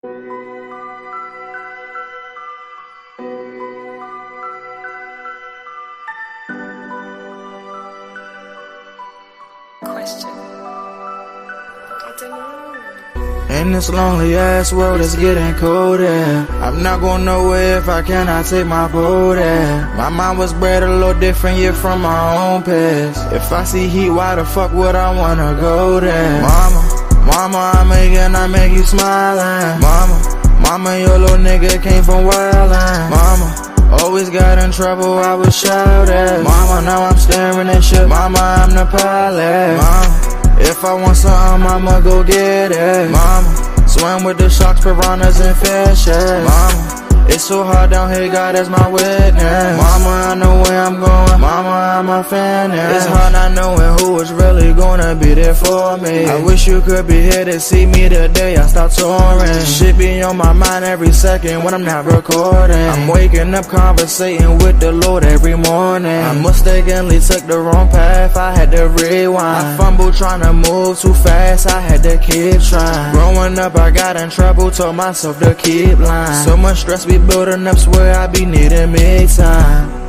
Question. I don't know. In this lonely ass world, it's getting colder. I'm not going nowhere if I cannot take my boat there. My mind was bred a little different, yeah, from my own past. If I see heat, why the fuck would I wanna go there? Mama, I make you smile. Mama, your little nigga came from wildin'. Mama, always got in trouble, I was shouted. Mama, now I'm staring at shit. Mama, I'm the pilot. Mama, if I want something, I'ma go get it. Mama, swim with the sharks, piranhas, and fishes. Mama, it's so hard down here, God is my witness. Mama, I know where I'm going. Mama, I'm a fan. It's hard not knowing who is really gonna be there for me. I wish you could be here to see me the day I start touring. Shit be on my mind every second when I'm not recording. I'm waking up conversating with the Lord every morning. I mistakenly took the wrong path, I had to rewind. I fumbled trying to move too fast, I had to keep trying. Growing up I got in trouble, told myself to keep lying. So much stress be building up, swear I be needing me time.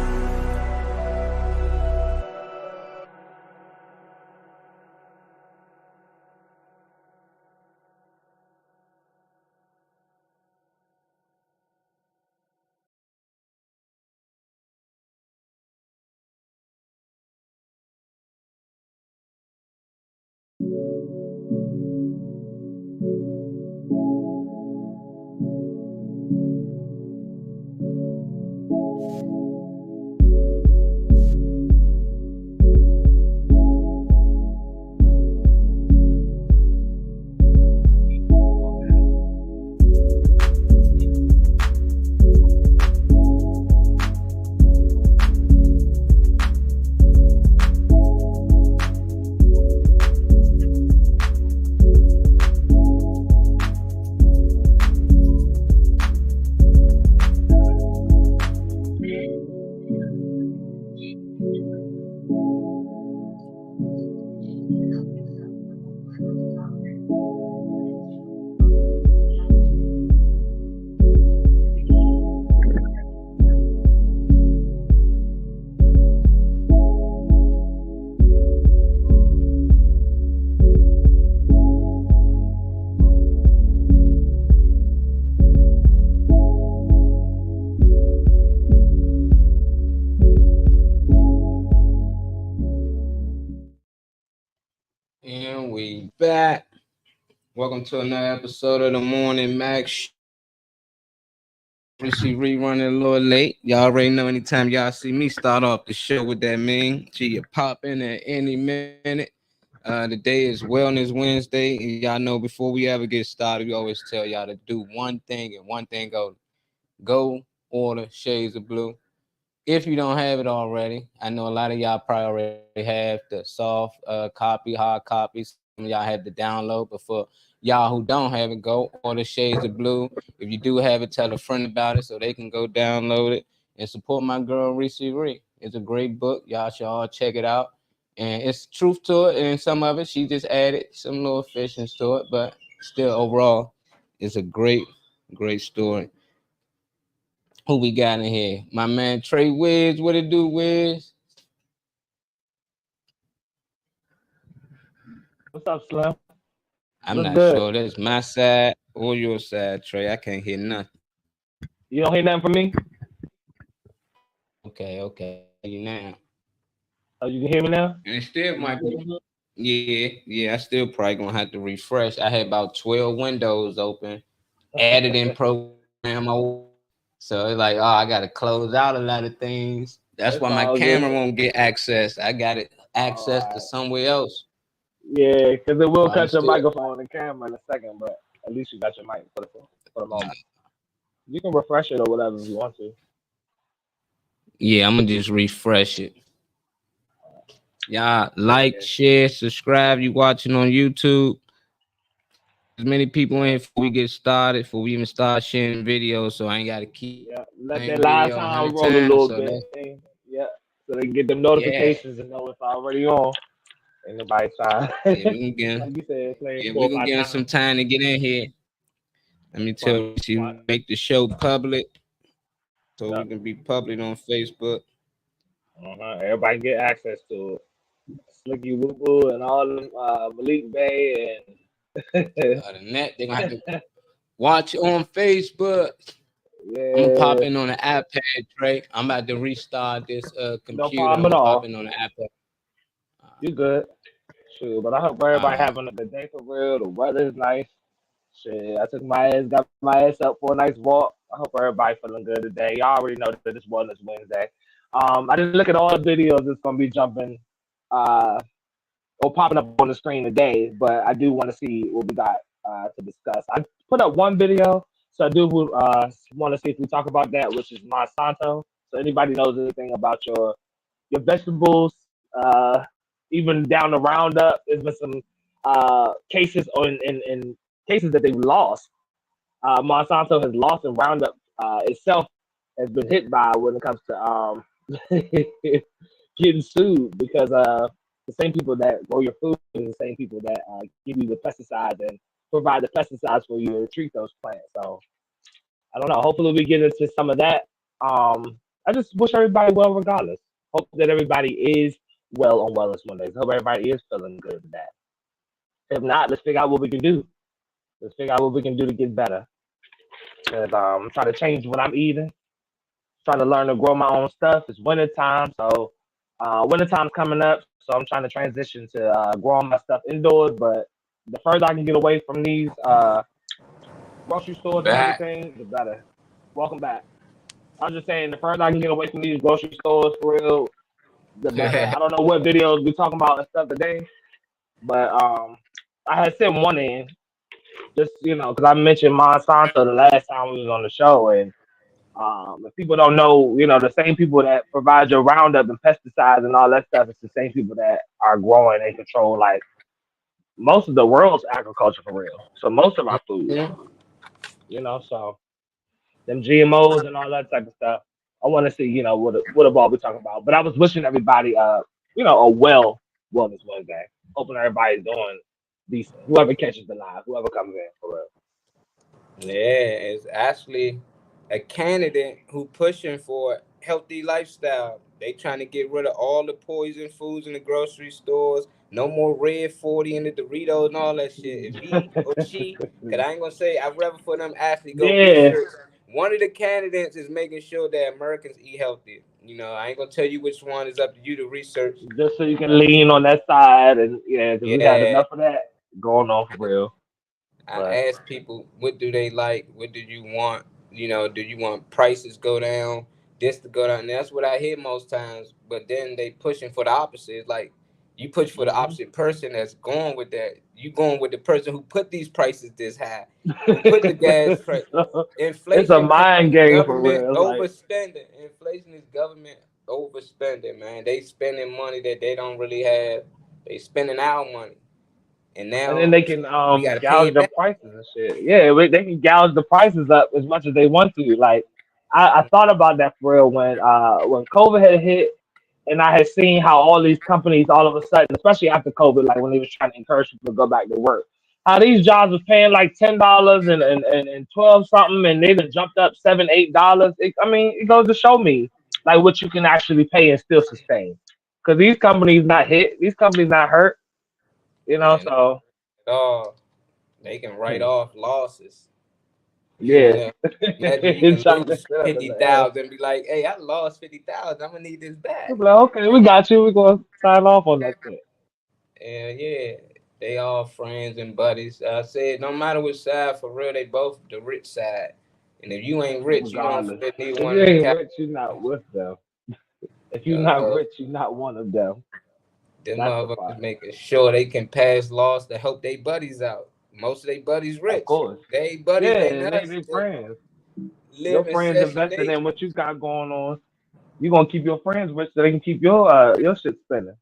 And we back. Welcome to another episode of the Morning Max. She rerunning a little late. Y'all already know anytime y'all see me start off the show with that mean. She pop in at any minute. Today is Wellness Wednesday. And y'all know before we ever get started, we always tell y'all to do one thing and one thing only. Go order Shades of Blue. If you don't have it already, I know a lot of y'all probably already have the soft copy, hard copies. Some of y'all had the download, but for y'all who don't have it, go order Shades of Blue. If you do have it, tell a friend about it so they can go download it and support my girl Reese Ree. It's a great book. Y'all should all check it out. And it's truth to it, and some of it she just added some little efficiency to it, but still overall, it's a great story. Who we got in here? My man Trey Wiz. What it do, Wiz? What's up, Slim? I'm What's not good? sure that's my side or your side, Trey. I can't hear nothing. You don't hear nothing from me? Okay. You now. Oh, you can hear me now? And it still might be. Yeah. I still probably gonna have to refresh. I had about 12 windows open, added in program. So it's like, I gotta close out a lot of things. That's why my camera won't get access. I got it access to somewhere else. Yeah, because it will cut your microphone and camera in a second, but at least you got your mic for the moment. You can refresh it or whatever if you want to. Yeah, I'm gonna just refresh it. Y'all like, share, subscribe. You watching on YouTube? As many people in before we get started, before we even start sharing videos, so I ain't gotta keep. Yeah, let that live time roll a little bit. Yeah, so they can get them notifications and know if I already on. Ain't nobody trying. Yeah, we can like you said, we're gonna give some time to get in here. Let me tell you, make the show public so we can be public on Facebook. Everybody get access to it. Slicky Woo Woo and all them Malik Bay and Other than that, they're gonna have to watch on Facebook. I'm gonna pop yeah, in on the iPad, Trey. I'm about to restart this no computer. problem I'm at gonna pop all. in on the iPad. You good? Sure, but I hope All everybody right. having a good day for real. The weather is nice. Shit, I took my ass, got my ass up for a nice walk. I hope everybody feeling good today. Y'all already know that it's Wellness Wednesday. I didn't look at all the videos that's gonna be jumping uh or popping up on the screen today, but I do want to see what we got to discuss. I put up one video, so I do want to see if we talk about that, which is Monsanto. So anybody knows anything about your vegetables, even down the roundup, there's been some cases in cases that they've lost. Monsanto has lost, and Roundup itself has been hit by when it comes to getting sued because the same people that grow your food are the same people that give you the pesticides and provide the pesticides for you to treat those plants. So I don't know. Hopefully we get into some of that. I just wish everybody well regardless. Hope that everybody is well on Wellness Mondays. Hope everybody is feeling good with that. If not, let's figure out what we can do. Let's figure out what we can do to get better. Cause I'm trying to change what I'm eating. Trying to learn to grow my own stuff. It's winter time, so winter time's coming up. So I'm trying to transition to growing my stuff indoors. But the further I can get away from these grocery stores and Back. everything, the better. Welcome back. I was just saying, the further I can get away from these grocery stores, for real, the better. I don't know what videos we talking about and stuff today, but I had sent one in just because I mentioned Monsanto the last time we was on the show, and if people don't know, the same people that provide your Roundup and pesticides and all that stuff, it's the same people that are growing and control like most of the world's agriculture for real. So most of our food, Yeah. so them GMOs and all that type of stuff. I want to see, what about we talking about. But I was wishing everybody, a wellness Wednesday. Hoping everybody's doing decent. Whoever catches the live, whoever comes in for real. Yeah, it's actually a candidate who pushing for healthy lifestyle. They trying to get rid of all the poison foods in the grocery stores. No more red 40 in the Doritos and all that shit. If he or she, cause I ain't gonna say I'd rather for them actually go Yeah, research. One of the candidates is making sure that Americans eat healthy. I ain't gonna tell you which one. Is up to you to research. just so you can lean on that side, and yeah, because we got Yeah, enough of that going on for real. But I ask people, what do they like? What do you want? Do you want prices go down? This to go down? And that's what I hear most times. But then they pushing for the opposite. It's like you push for the mhm. opposite person that's going with that. You going with the person who put these prices this high, who put the gas price. So, it's a Inflation comes mind from game for government real. Like, overspending. Inflation is government overspending, man. They spending money that they don't really have. They spending our money. And and then now they can we got to pay gouge it the back. prices and shit. Yeah, they can gouge the prices up as much as they want to. Like, I thought about that for real when COVID had hit, and I had seen how all these companies all of a sudden, especially after COVID, like when they was trying to encourage people to go back to work, how these jobs was paying like $10 and 12 something, and they done jumped up $7, $8. I mean, it goes to show me like what you can actually pay and still sustain. Because these companies not hit, these companies not hurt, Man, so. all they can write off losses. Yeah. Imagine you can Trying to lose set up in fifty the air. thousand and be like, "Hey, I lost 50,000. I'm gonna need this They'll back." be like, okay, we got you. We're gonna sign off on that shit. And yeah, they all friends and buddies. I said, no matter which side, for real, they both the rich side. And if you ain't rich, you don't Regardless. fit neither If one you of them ain't categories. rich, you're not with them. If you're not rich, you're not one of them. Them That's the motherfuckers part. making sure they can pass laws to help their buddies out. Most of their buddies Of rich. course. They buddies Yeah, ain't and us they to friends. live Your in friends Section invested 8. in what you got going on. You're gonna keep your friends rich so they can keep your shit spinning.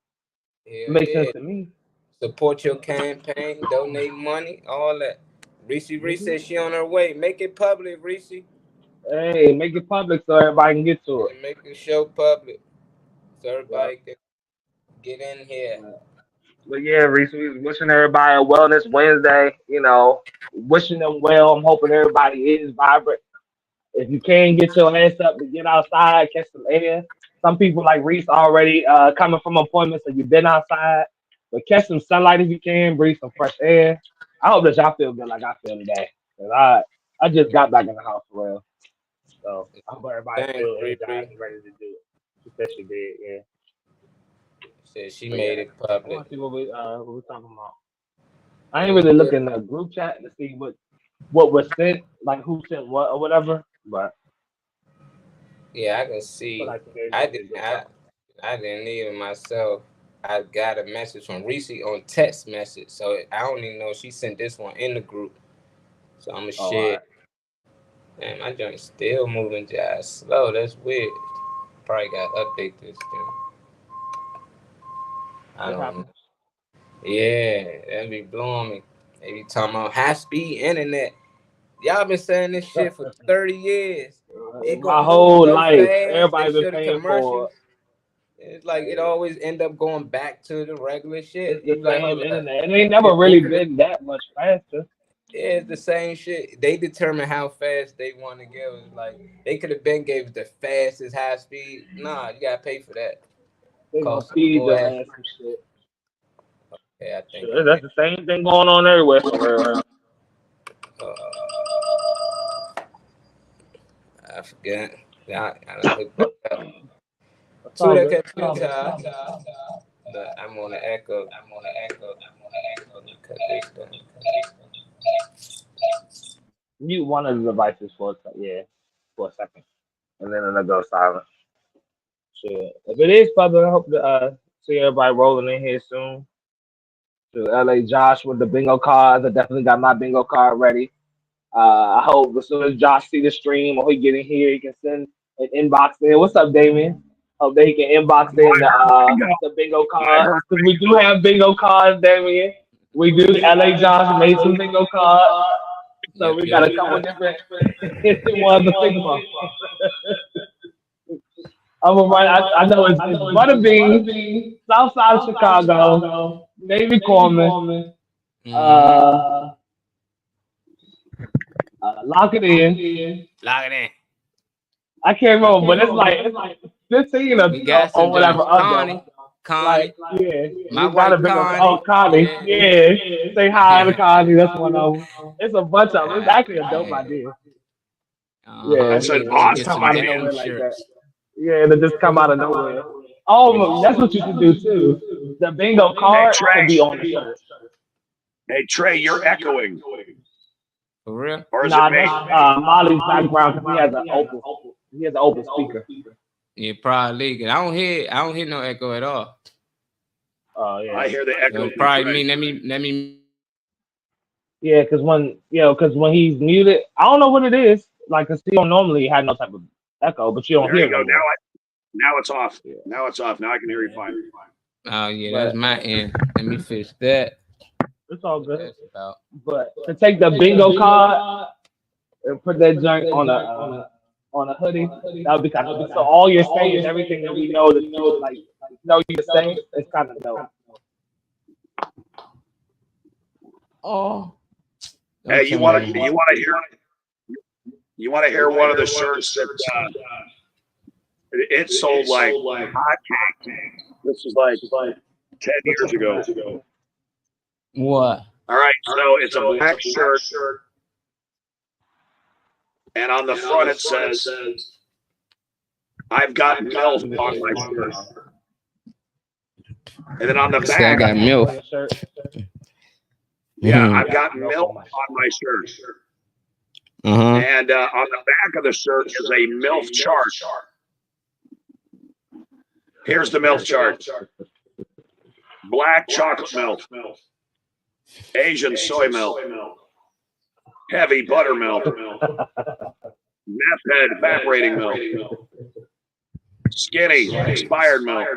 Hell Makes sense yeah. to me. Support your campaign, donate money, all that. Reese Hmm. said she on her way. Make it public, Reese. Hey, make it public so everybody can get to it. Make the show public so Yeah. everybody can get in here. But yeah, Reese, we was wishing everybody a Wellness Wednesday. You know, wishing them well. I'm hoping everybody is vibrant. If you can get your ass up to get outside, catch some air. Some people like Reese already coming from appointments, so you've been outside. But catch some sunlight if you can, breathe some fresh air. I hope that y'all feel good like I feel today. 'Cause I just got back in the house for real. So I hope everybody Thanks, feel Bree energized Bree. and ready to do it. She said she did, yeah. Said she But made yeah. it I want public. to see what we talking about. I ain't really looking at the group chat to see what was sent, like who sent what or whatever. But Yeah, I can I feel see. like today's I gonna be a didn't. good I, topic. I didn't even myself. I got a message from Reese on text message, so I don't even know if she sent this one in the group. So I'm gonna Oh, all share. right. Man, my joint still moving just slow. That's weird. Probably got to update this thing. I It don't know. happens. Yeah, that be blowing me. They be talking about high speed internet. Y'all been saying this shit for 30 years. It My gonna move whole so life, fast. They everybody been show the paying for commercials. It's like it always end up going back to the regular shit. it's the You be like, same hold up. internet. It ain't never It really moving. been that much faster. Yeah, it's the same shit. They determine how fast they want to give us. Like they could have been gave us the fastest high speed. Nah, you gotta pay for that. They gonna Cost some feed more your extra. ass some shit. Yeah, I think Sure, I'm that's in. the same thing going on everywhere for real. Uh, I forget. Yeah, I done hooked back up. It's Two all that good. kept time. But I'm on the echo. Cut this down. Mute one of the devices for a second, and then it'll go silent. Shit. If it is public, I hope to see everybody rolling in here soon. To LA Josh with the bingo cards. I definitely got my bingo card ready. I hope as soon as Josh see the stream or he get in here, he can send an inbox in. What's up, Damien? Hope that he can inbox in Bingo. the bingo I cards heard because we do have bingo cards, Damien. We do. LA Josh made some bingo cards, so Yep, we got yep. a couple different ones to pick from. I'm gonna write. I know it's Butterbean, South Side of Chicago, Navy Corman, Mm-hmm. uh, Lock It In. Lock it in. I can't Lock remember, but it's like 15 We got or some whatever joints. other. Connie. Like, yeah, My we gotta wife bring up. Oh, Connie. Connie, Yeah. yeah. Say hi to Connie. That's one of them. It's a bunch of them. It's Yeah. actually a dope Yeah. idea. We Yeah, that's need an to it'll go just get awesome come some out of idea. damn nowhere like that. shirts. Yeah, it'll just come out of nowhere. All of them. That's what you should do too. The bingo Hey card Trey, should be on the shirt. hey Trey, you're echoing, For real? or is it Nah, me? that's Molly's background because he has an open speaker. Yeah, probably leaking. I don't hear no echo at all. Oh yeah. I hear the So echo it's from probably Trey. me. Let me. Yeah, because when he's muted, I don't know what it is. Like, cause he don't normally have no type of echo, but you don't There hear you it go. no more. Now it's off. Yeah, Now it's off. Now I can hear you fine. Oh yeah, that's but my end. Let me fix that. it's all What good. that's about? But to take the bingo card and put that joint on a hoodie, that would be kind of dope. So all you're saying is everything that we know that you like know you to say. It's kind of dope. Oh, Hey, don't tell me no more. you want to hear one of the shirts that it sold like hotcakes. This was like 10 years ago. What? All right, so it's a black shirt, and on the front it says, "I've got MILF on my shirt," and then on the Say I back, got milk. yeah, I've got MILF on my shirt, and on the back of the shirt is a MILF chart. Here's the MILF chart: black chocolate milk, Asian soy milk, heavy buttermilk, meth head evaporating milk, skinny expired milk.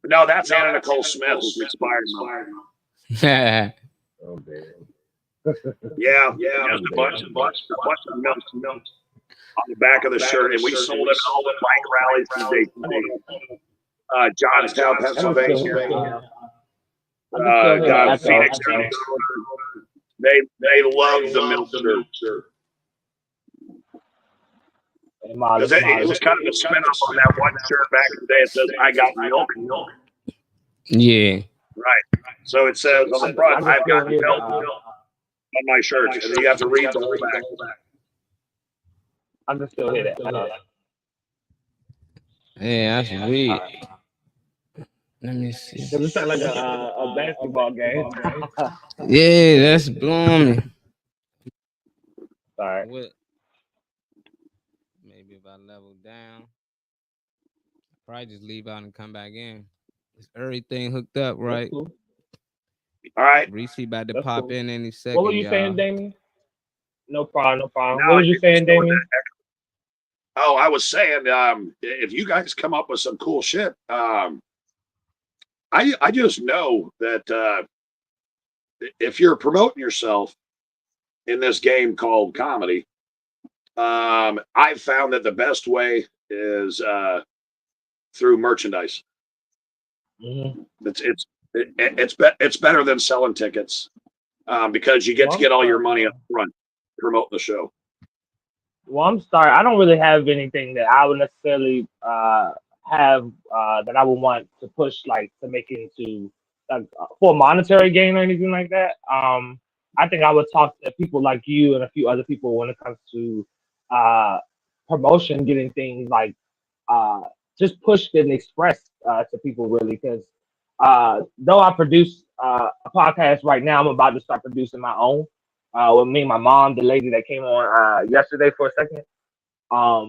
No, that's Anna Nicole Smith with expired milk. Oh, man. Yeah, just a bunch of milk on the back of the shirt, and we sold it at all the bike rallies in Daytona, Johnstown, Pennsylvania. Got Phoenix. They love the milk shirt. Because it was kind of a spin-off on that one shirt back in the day. It says, "I got milk." Yeah. Right. So it says on the front, "I've got milk on my shirt," and then you have to read the whole back. I can still hear that. Yeah, that's weird. Let me see. It sounds like a basketball game. Yeah, that's blowing me. Sorry. Maybe if I level down, probably just leave out and come back in. Is everything hooked up, right? Cool. All right. Reese about to pop in any second. What were you saying, Damien? No problem. No, what were you saying, Damien? Oh, I was saying, if you guys come up with some cool shit, I just know that if you're promoting yourself in this game called comedy, I've found that the best way is through merchandise. Mm-hmm. It's better than selling tickets because you get to get all your money up front promoting the show. Well, I'm sorry, I don't really have anything that I would necessarily have that I would want to push, like to make it into for monetary gain or anything like that. I think I would talk to people like you and a few other people when it comes to promotion, getting things like just pushed and expressed to people, really, because though I produce a podcast right now, I'm about to start producing my own with me and my mom, the lady that came on yesterday for a second.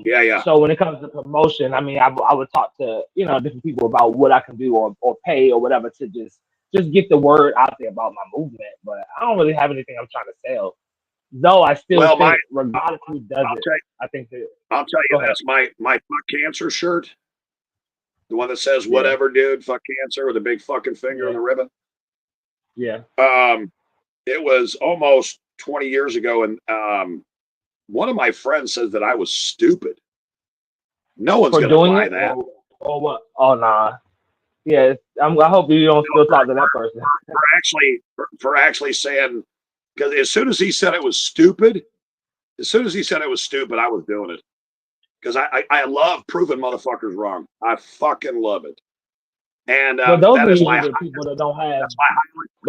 Yeah. So when it comes to promotion, I mean, I would talk to different people about what I can do or pay or whatever to just get the word out there about my movement. But I don't really have anything I'm trying to sell. Though I still think, regardless who does it, I think that I'll tell you this: my fuck cancer shirt, the one that says "whatever, dude, fuck cancer" with a big fucking finger on the ribbon. Yeah. It was almost 20 years ago, and one of my friends says that I was stupid. No one's going to buy that. Or what? Oh, nah. Yeah, I hope you don't still talk to that person. For actually saying, because as soon as he said it was stupid, I was doing it. Because I love proving motherfuckers wrong. I fucking love it. And that is my people that don't have. That's my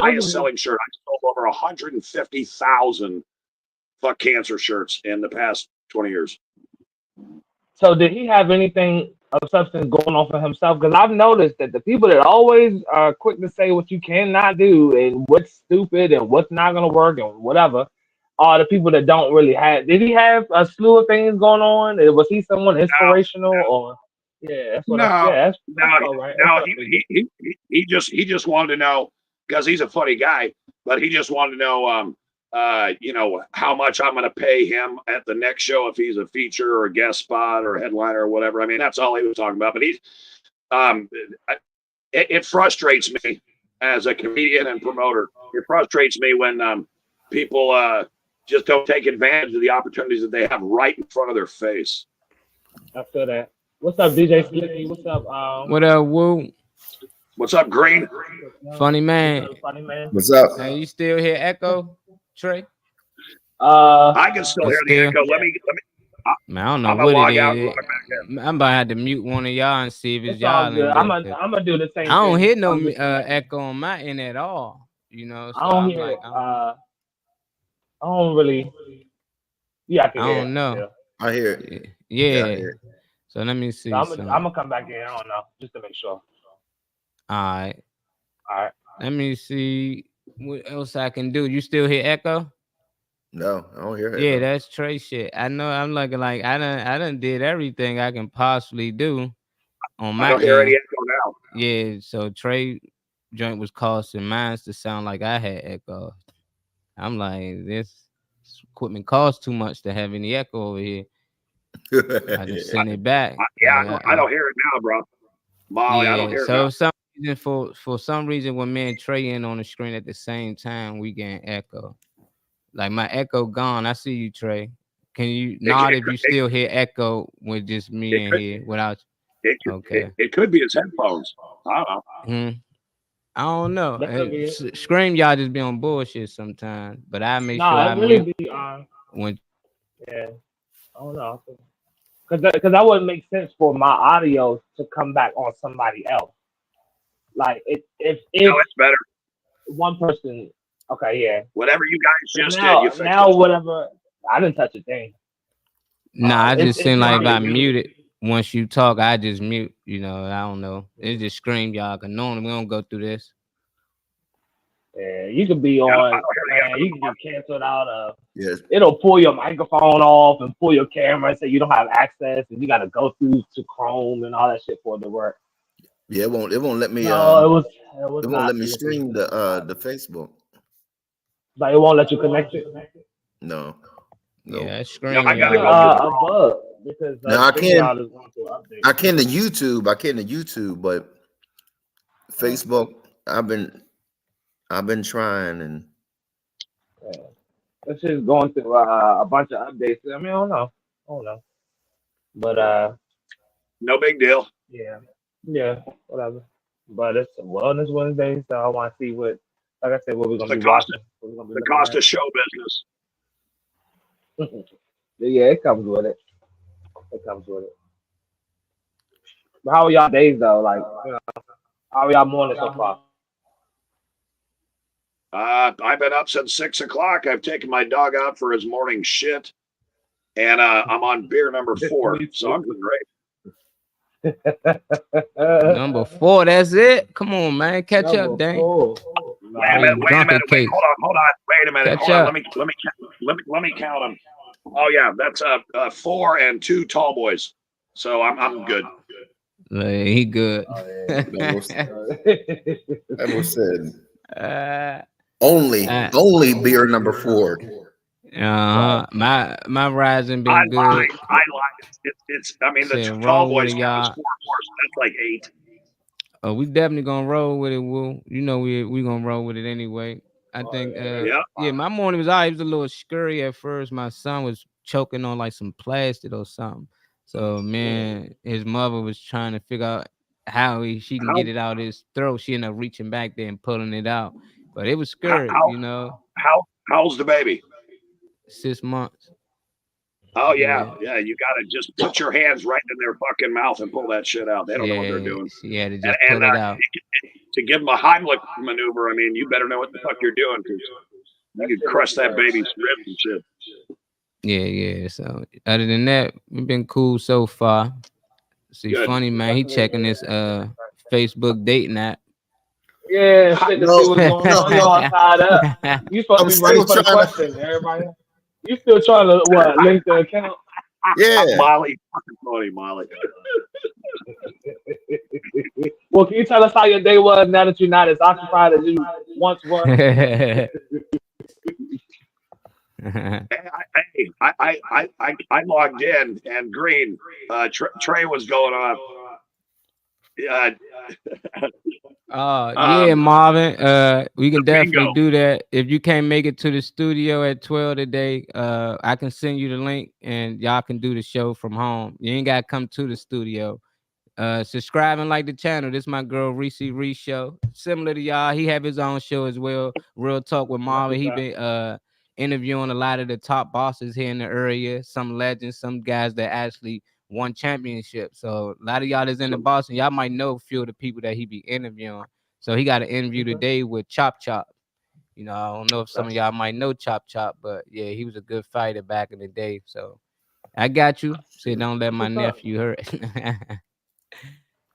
highest selling shirt. I sold over 150,000 fuck cancer shirts in the past 20 years. So did he have anything of substance going on for himself? Because I've noticed that the people that always are quick to say what you cannot do and what's stupid and what's not going to work and whatever are the people that don't really have. Did he have a slew of things going on? Was he someone inspirational or? Yeah, that's what he just wanted to know, because he's a funny guy, but he just wanted to know, how much I'm going to pay him at the next show if he's a feature or a guest spot or a headliner or whatever. I mean, that's all he was talking about. But it frustrates me as a comedian and promoter. It frustrates me when people just don't take advantage of the opportunities that they have right in front of their face. I feel that. What's up, DJ Slicky? What's up? What up, Woo? What's up, Green? Funny man. What's up? Hey, you still hear Echo, Trey? I can still hear the echo. Let me. Man, I don't know what it is. I'm about to have to mute one of y'all and see if it's y'all. I'm gonna do the same. I don't hear no echo on my end at all. So I don't hear. I don't really. Yeah, I can hear. I don't know. Yeah. I hear it. Yeah. I hear it. So let me see. I'm gonna come back in. I don't know, just to make sure. All right. Let me see what else I can do. You still hear echo? No, I don't hear it. Yeah, that's Trey shit. I know. I'm looking like I done did everything I can possibly do on my. I don't hear any echo now. Yeah, so Trey joint was causing mine to sound like I had echo. I'm like, this equipment costs too much to have any echo over here. I just send it back. I don't hear it now, bro. Molly, I don't hear it now. For some reason, when me and Trey in on the screen at the same time, we getting echo. Like my echo gone. I see you, Trey. Can you nod if you still hear echo with just me in here without? It could be his headphones. I don't know. I don't know. That could be it. Scream y'all just be on bullshit sometimes, but I make No, sure it I really mute be when. yeah. I don't know. Because that wouldn't make sense for my audio to come back on somebody else. Like if No, it's better. one person, okay, yeah. Whatever you guys just did, Now you fixed now it. whatever. I didn't touch a thing. Nah, I just It's seem like if I probably mute it once you talk, I just mute. You know, I don't know. It just scream y'all. Cause normally we don't go through this. yeah, you could be I on, don't hear the man. You can get canceled out of. Yes. It'll pull your microphone off and pull your camera and say you don't have access, and you got to go through to Chrome and all that shit for it to work. Yeah, it won't let me No, it was it won't not let me stream the Facebook. Like it won't let you connect it. No. Yeah, it's No, scream I gotta y'all. go A bug because Now I StreamYard is going through an update. I can to YouTube, but Facebook, I've been trying and Yeah. This is going through a bunch of updates. I mean, I don't know, but No big deal. yeah, whatever. But it's Wellness Wednesday, so I want to see what, like I said, what we're gonna The be cost, watching. What we're gonna be the looking cost at. of show business. Yeah, it comes with it. It comes with it. But how are y'all days though? Like, how are y'all morning so far? I've been up since 6 o'clock. I've taken my dog out for his morning shit, and I'm on beer number 4, so I'm doing great. Number 4, that's it. Come on, man, catch up, dang. Wait a minute. Hold on. Wait a minute. Catch Hold on. up. Let me count them. Oh yeah, that's 4 and 2 tall boys. So I'm good. He good. that was said. uh, Only beer number 4. My rising been I good. lied. It's I mean the Said tall roll with boys it, count as y'all. 4 so that's like 8. Oh, we definitely gonna roll with it, Woo. You know we gonna roll with it anyway. I think yeah, my morning was alright. It was a little scurry at first. My son was choking on like some plastic or something. So man, his mother was trying to figure out how she can get it out his throat. She ended up reaching back there and pulling it out. But it was scary, you know. How's the baby? 6 months. Oh yeah. You gotta just put your hands right in their fucking mouth and pull that shit out. They don't know what they're doing. She had to just pull it out. To give them a Heimlich maneuver, I mean, you better know what the fuck you're doing because you could crush that baby's ribs and shit. Yeah. So other than that, we've been cool so far. See, Good. Funny man, he checking this Facebook dating app. Yeah, shit to see what's going on. You all tied up. You supposed to be ready for the question, everybody. You still trying to link the account? Yeah. Molly, fucking funny, Molly. Well, can you tell us how your day was now that you're not as occupied as you once were? I logged in and Green Trey was going on. Yeah, Marvin. We can definitely do that. If you can't make it to the studio at 12 today, I can send you the link and y'all can do the show from home. You ain't gotta come to the studio. Subscribe and like the channel. This is my girl Reese Reese show. Similar to y'all, he have his own show as well. Real Talk with Marvin. He been interviewing a lot of the top bosses here in the area, some legends, some guys that actually won championships. So a lot of y'all that's in the Boston, y'all might know a few of the people that he be interviewing. So he got an interview today with Chop Chop. You know, I don't know if some of y'all might know Chop Chop, but yeah, he was a good fighter back in the day. So I got you. Say don't let my nephew hurt.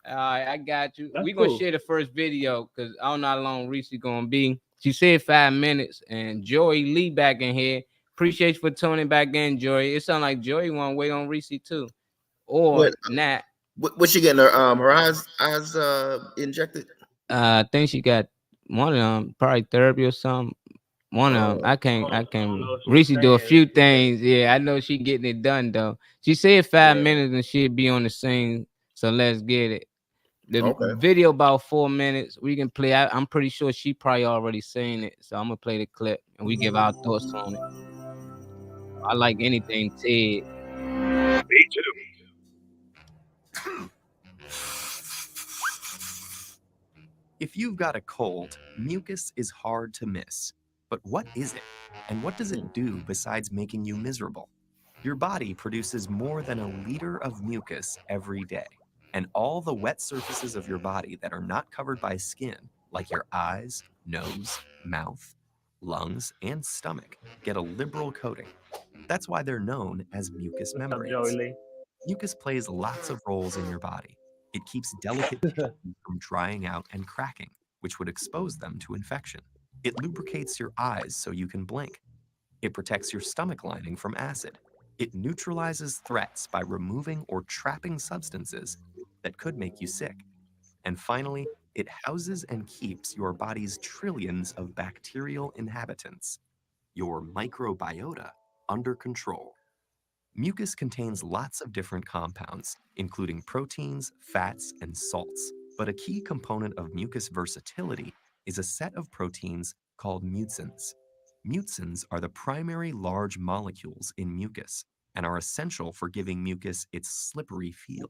All right, I got you. We're gonna share the first video because I don't know how long Reese gonna be. She said 5 minutes, and Joey Lee back in here. Appreciate you for tuning back in, Joey. It sounds like Joey want to wait on Reese too, or not. What she getting her eyes injected? I think she got one of them, probably therapy or something. One of them. I can't. Reese do a few things. Yeah, I know she getting it done though. She said 5 minutes and she'll be on the scene. So let's get it. The video about 4 minutes. We can play. I'm pretty sure she probably already seen it. So I'm gonna play the clip and we give our thoughts on it. I like anything Ted. Me too. If you've got a cold, mucus is hard to miss. But what is it? And what does it do besides making you miserable? Your body produces more than 1 liter of mucus every day. And all the wet surfaces of your body that are not covered by skin, like your eyes, nose, mouth, lungs, and stomach, get a liberal coating. That's why they're known as mucous membranes. Mucus plays lots of roles in your body. It keeps delicate tissues from drying out and cracking, which would expose them to infection. It lubricates your eyes so you can blink. It protects your stomach lining from acid. It neutralizes threats by removing or trapping substances that could make you sick. And finally, it houses and keeps your body's trillions of bacterial inhabitants, your microbiota, under control. Mucus contains lots of different compounds, including proteins, fats, and salts. But a key component of mucus versatility is a set of proteins called mucins. Mucins are the primary large molecules in mucus and are essential for giving mucus its slippery feel.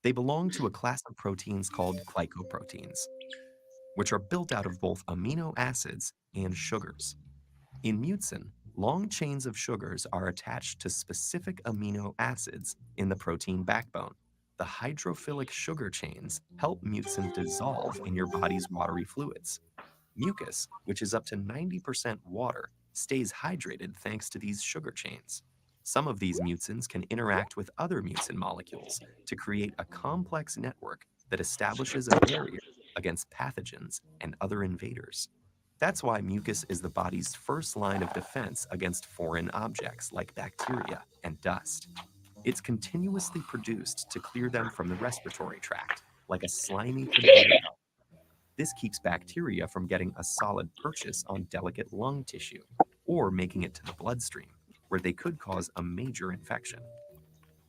They belong to a class of proteins called glycoproteins, which are built out of both amino acids and sugars. In mucin, long chains of sugars are attached to specific amino acids in the protein backbone. The hydrophilic sugar chains help mucin dissolve in your body's watery fluids. Mucus, which is up to 90% water, stays hydrated thanks to these sugar chains. Some of these mucins can interact with other mucin molecules to create a complex network that establishes a barrier against pathogens and other invaders. That's why mucus is the body's first line of defense against foreign objects like bacteria and dust. It's continuously produced to clear them from the respiratory tract, like a slimy conveyor. This keeps bacteria from getting a solid purchase on delicate lung tissue or making it to the bloodstream, where they could cause a major infection.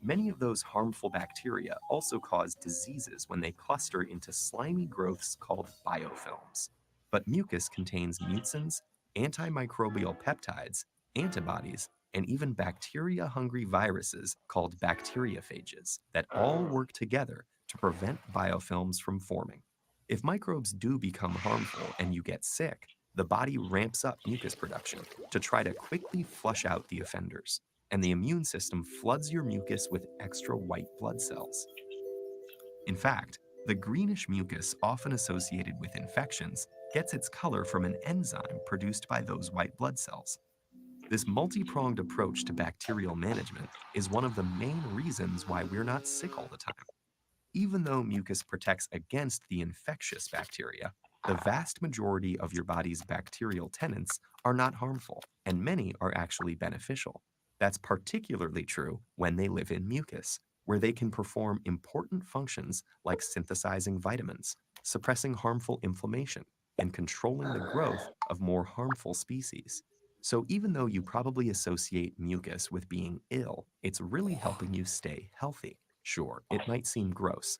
Many of those harmful bacteria also cause diseases when they cluster into slimy growths called biofilms. But mucus contains mucins, antimicrobial peptides, antibodies, and even bacteria-hungry viruses called bacteriophages that all work together to prevent biofilms from forming. If microbes do become harmful and you get sick, the body ramps up mucus production to try to quickly flush out the offenders, and the immune system floods your mucus with extra white blood cells. In fact, the greenish mucus often associated with infections gets its color from an enzyme produced by those white blood cells. This multi-pronged approach to bacterial management is one of the main reasons why we're not sick all the time. Even though mucus protects against the infectious bacteria, the vast majority of your body's bacterial tenants are not harmful, and many are actually beneficial. That's particularly true when they live in mucus, where they can perform important functions like synthesizing vitamins, suppressing harmful inflammation, and controlling the growth of more harmful species. So even though you probably associate mucus with being ill, it's really helping you stay healthy. Sure, it might seem gross,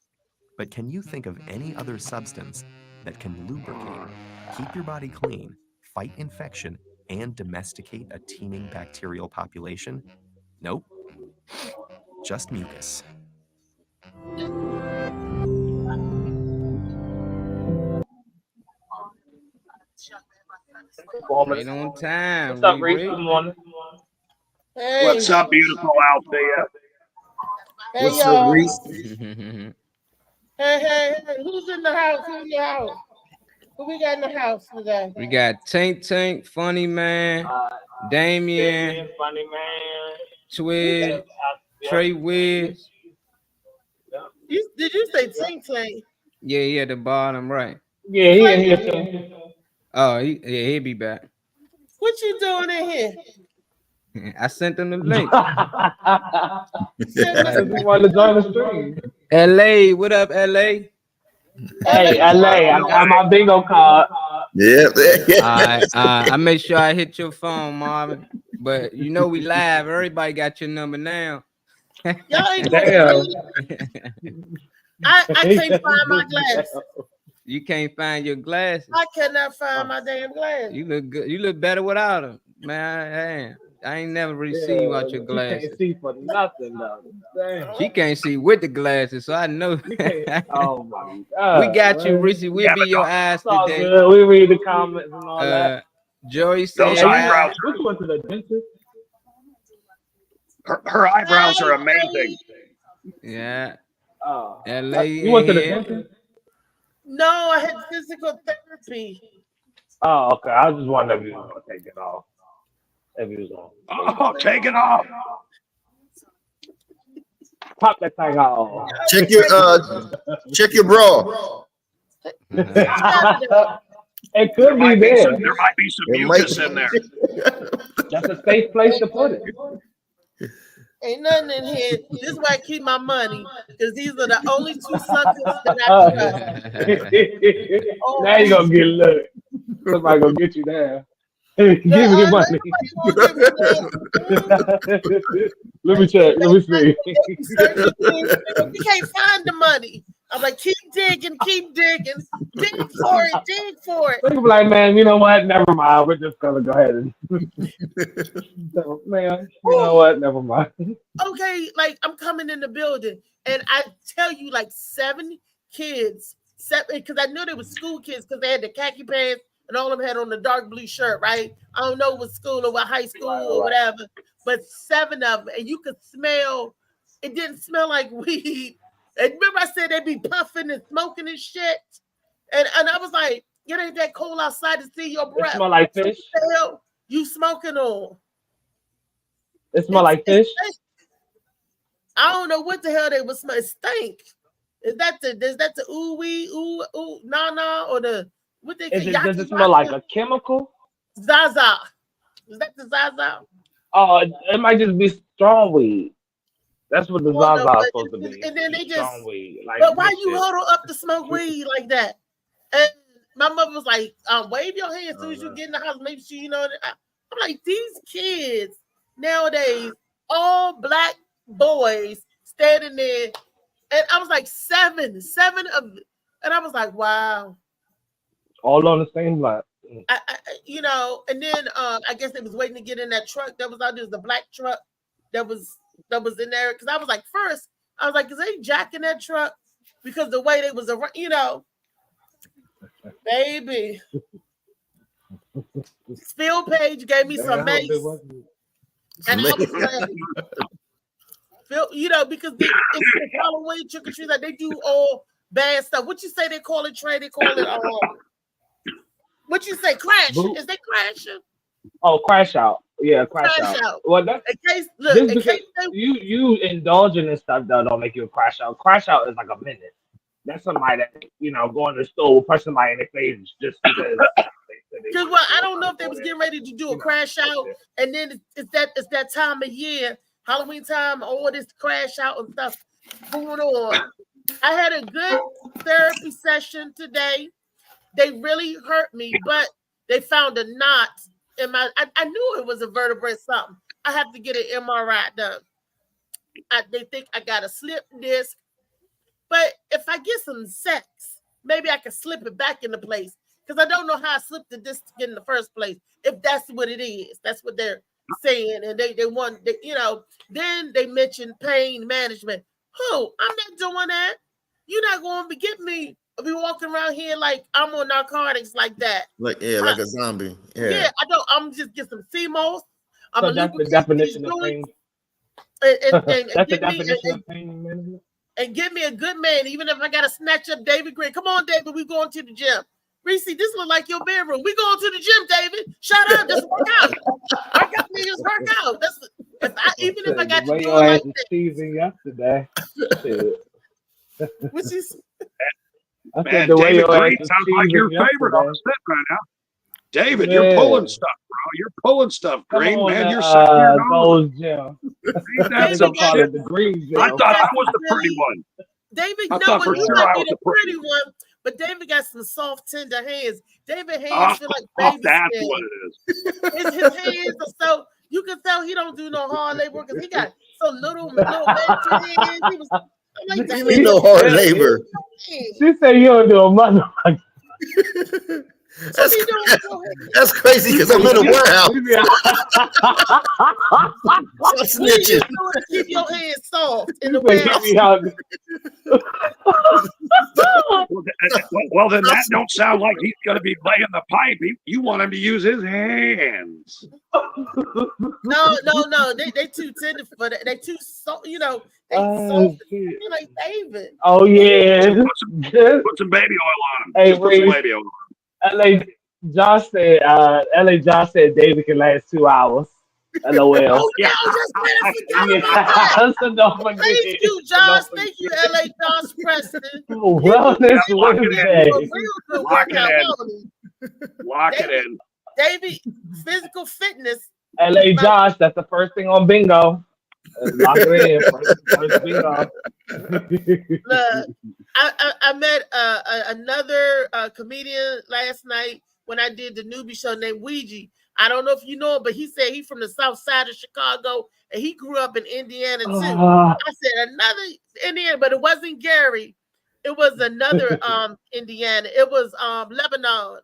but can you think of any other substance that can lubricate, keep your body clean, fight infection, and domesticate a teeming bacterial population? Nope, just mucus. Right on time. What's up, Reese? Good morning. Hey, What's up, beautiful Althea? hey, What's y'all. up, Reese? Hey, who's in the house? Who's in the house? Who we got in the house today? We got Tank, Funny Man, Damien, Funny Man, Twig, Trey Wiz. Did you say Tink Tank? Yeah, the bottom right. Yeah, he in here too. Oh, he'll be back. What you doing in here? I sent him the link. He wanted to join the stream. LA, what up, LA? Hey, LA, I got my bingo card. Yeah. I make sure I hit your phone, Marvin. But you know we live. Everybody got your number now. Y'all ain't Damn. I can't find my glass. You can't find your glasses. I cannot find my damn glass. You look good. You look better without them, man. I ain't never really seen you Yeah, out your she glasses. can't see for nothing though. Damn. She can't see with the glasses, so I know. She can't. Oh my God. We got you, man. Richie. We'll be your eyes It's all today. good. We read the comments and all that. Joey Those said, eyebrows. Which went to the dentist? Her eyebrows are amazing. yeah, Oh, that lady you went to the in here. dentist? No, I had physical therapy. Oh, okay. I was just wondering if you was gonna take it off. If you was gonna Oh, take it off. pop that thing off. Check your bra. It could be there. There might be some It mucus might- in there. That's a safe place to put it. Ain't nothing in here. This is why I keep my money, because these are the only two suckers that I trust. Now you gonna get look. Somebody gonna get you there. Give me your money. Let me check. Let me see. You can't find the money. I'm like, keep digging, dig for it. Think like, man, you know what? Never mind. We're just gonna go ahead and so, man, you know what? Never mind. Okay, like I'm coming in the building, and I tell you, like 7 kids, because I knew they were school kids because they had the khaki pants, and all of them had on the dark blue shirt, right? I don't know what school or what high school or whatever, but 7 of them, and you could smell. It didn't smell like weed. And remember, I said they'd be puffing and smoking and shit, and I was like, it ain't that cold outside to see your breath. It smell like fish. What the hell you smoking on? It smell like fish. I don't know what the hell they would smell. It stink. Is that the ooh wee ooh nah or the what they Does it smell like a chemical? Zaza? Is that the Zaza? Oh, it might just be strong weed. That's what the Well, no, Zaza is but- supposed to be. and then they just- strong weed. Like But why this you shit. huddle up to smoke weed like that? And my mother was like, wave your hand as soon as you get in the house. Make sure you know that. I'm like, these kids nowadays, all black boys standing there, and I was like, seven of, and I was like, wow. All on the same block. I and then I guess they was waiting to get in that truck that was out there, was the black truck that was in there. Because I was like, first, I was like, is they jacking that truck? Because the way they was around, baby. Phil Page gave me some mace, and I was like, Phil, because it's the Halloween trick or treat, like they do all bad stuff. What you say they call it, Trey? They call it what you say, crash? Boot. Is they crashing? Oh, crash out. Yeah, crash out. Well, that's In case they you indulging in stuff that don't make you a crash out. Crash out is like a minute. That's somebody that going to the store will punch somebody in the face just because. Because I don't know if they was getting ready to do a crash out, and then it's that time of year, Halloween time, all this crash out and stuff going on. I had a good therapy session today. They really hurt me, but they found a knot in my. I knew it was a vertebrae something. I have to get an MRI done. They think I got a slip disc, but if I get some sex, maybe I can slip it back into place. Because I don't know how I slipped the disc in the first place. If that's what it is, that's what they're saying. And they want, then they mentioned pain management. I'm not doing that. You're not going to get me, be walking around here like I'm on narcotics like that. Like a zombie. Yeah. I don't. I'm just get some CMOS. So that's the definition of pain. That's the definition of pain management. And give me a good man, even if I got to snatch up David Green. Come on, David, we going to the gym. Reese, this look like your bedroom. We going to the gym, David. Shut up, just work out. Work out, niggas, work out. Even if I got to do it like that. Teasing yesterday. Which is, Man, David Green sounds like your favorite on the set right now. David, you're pulling stuff, bro. You're pulling stuff, Green. Man, you're sucking your nose. Call it the Green Gym. I thought I was the pretty one. David, I no, thought but for you sure might I be was the the pretty pretty one. But David got some soft, tender hands. David hands feel like baby that's skin. what it is. His hands are so, you can tell he don't do no hard labor because he got so little hands. He was, I'm like, You mean no hard labor? She said you don't do a motherfucker. That's, you doing with your hair? that's crazy because I'm in a warehouse. I'm What are you snitching. doing to keep your hands soft in the You say, warehouse? Well, then that don't sound like he's going to be laying the pipe. You want him to use his hands. No. They too tender for that. They too soft. You know, they Oh, soft. shit. You like David. Oh yeah. Put some baby oil on him. Hey, Just put some Reese. baby oil. LA Josh said David can last 2 hours. LOL. Oh yeah, I just forgot about that. So don't forget. Thank you, Josh. Thank you, LA Josh Preston. Wellness lock it in. Wednesday. A real good Lock it workout, in. Melanie. Lock it in. David, physical fitness. LA Josh, that's the first thing on bingo. Lock it in. First bingo. Look, I met another comedian last night when I did the newbie show named Ouija. I don't know if you know him, but he said he's from the south side of Chicago and he grew up in Indiana too. I said another Indiana, but it wasn't Gary. It was another Indiana. It was Lebanon.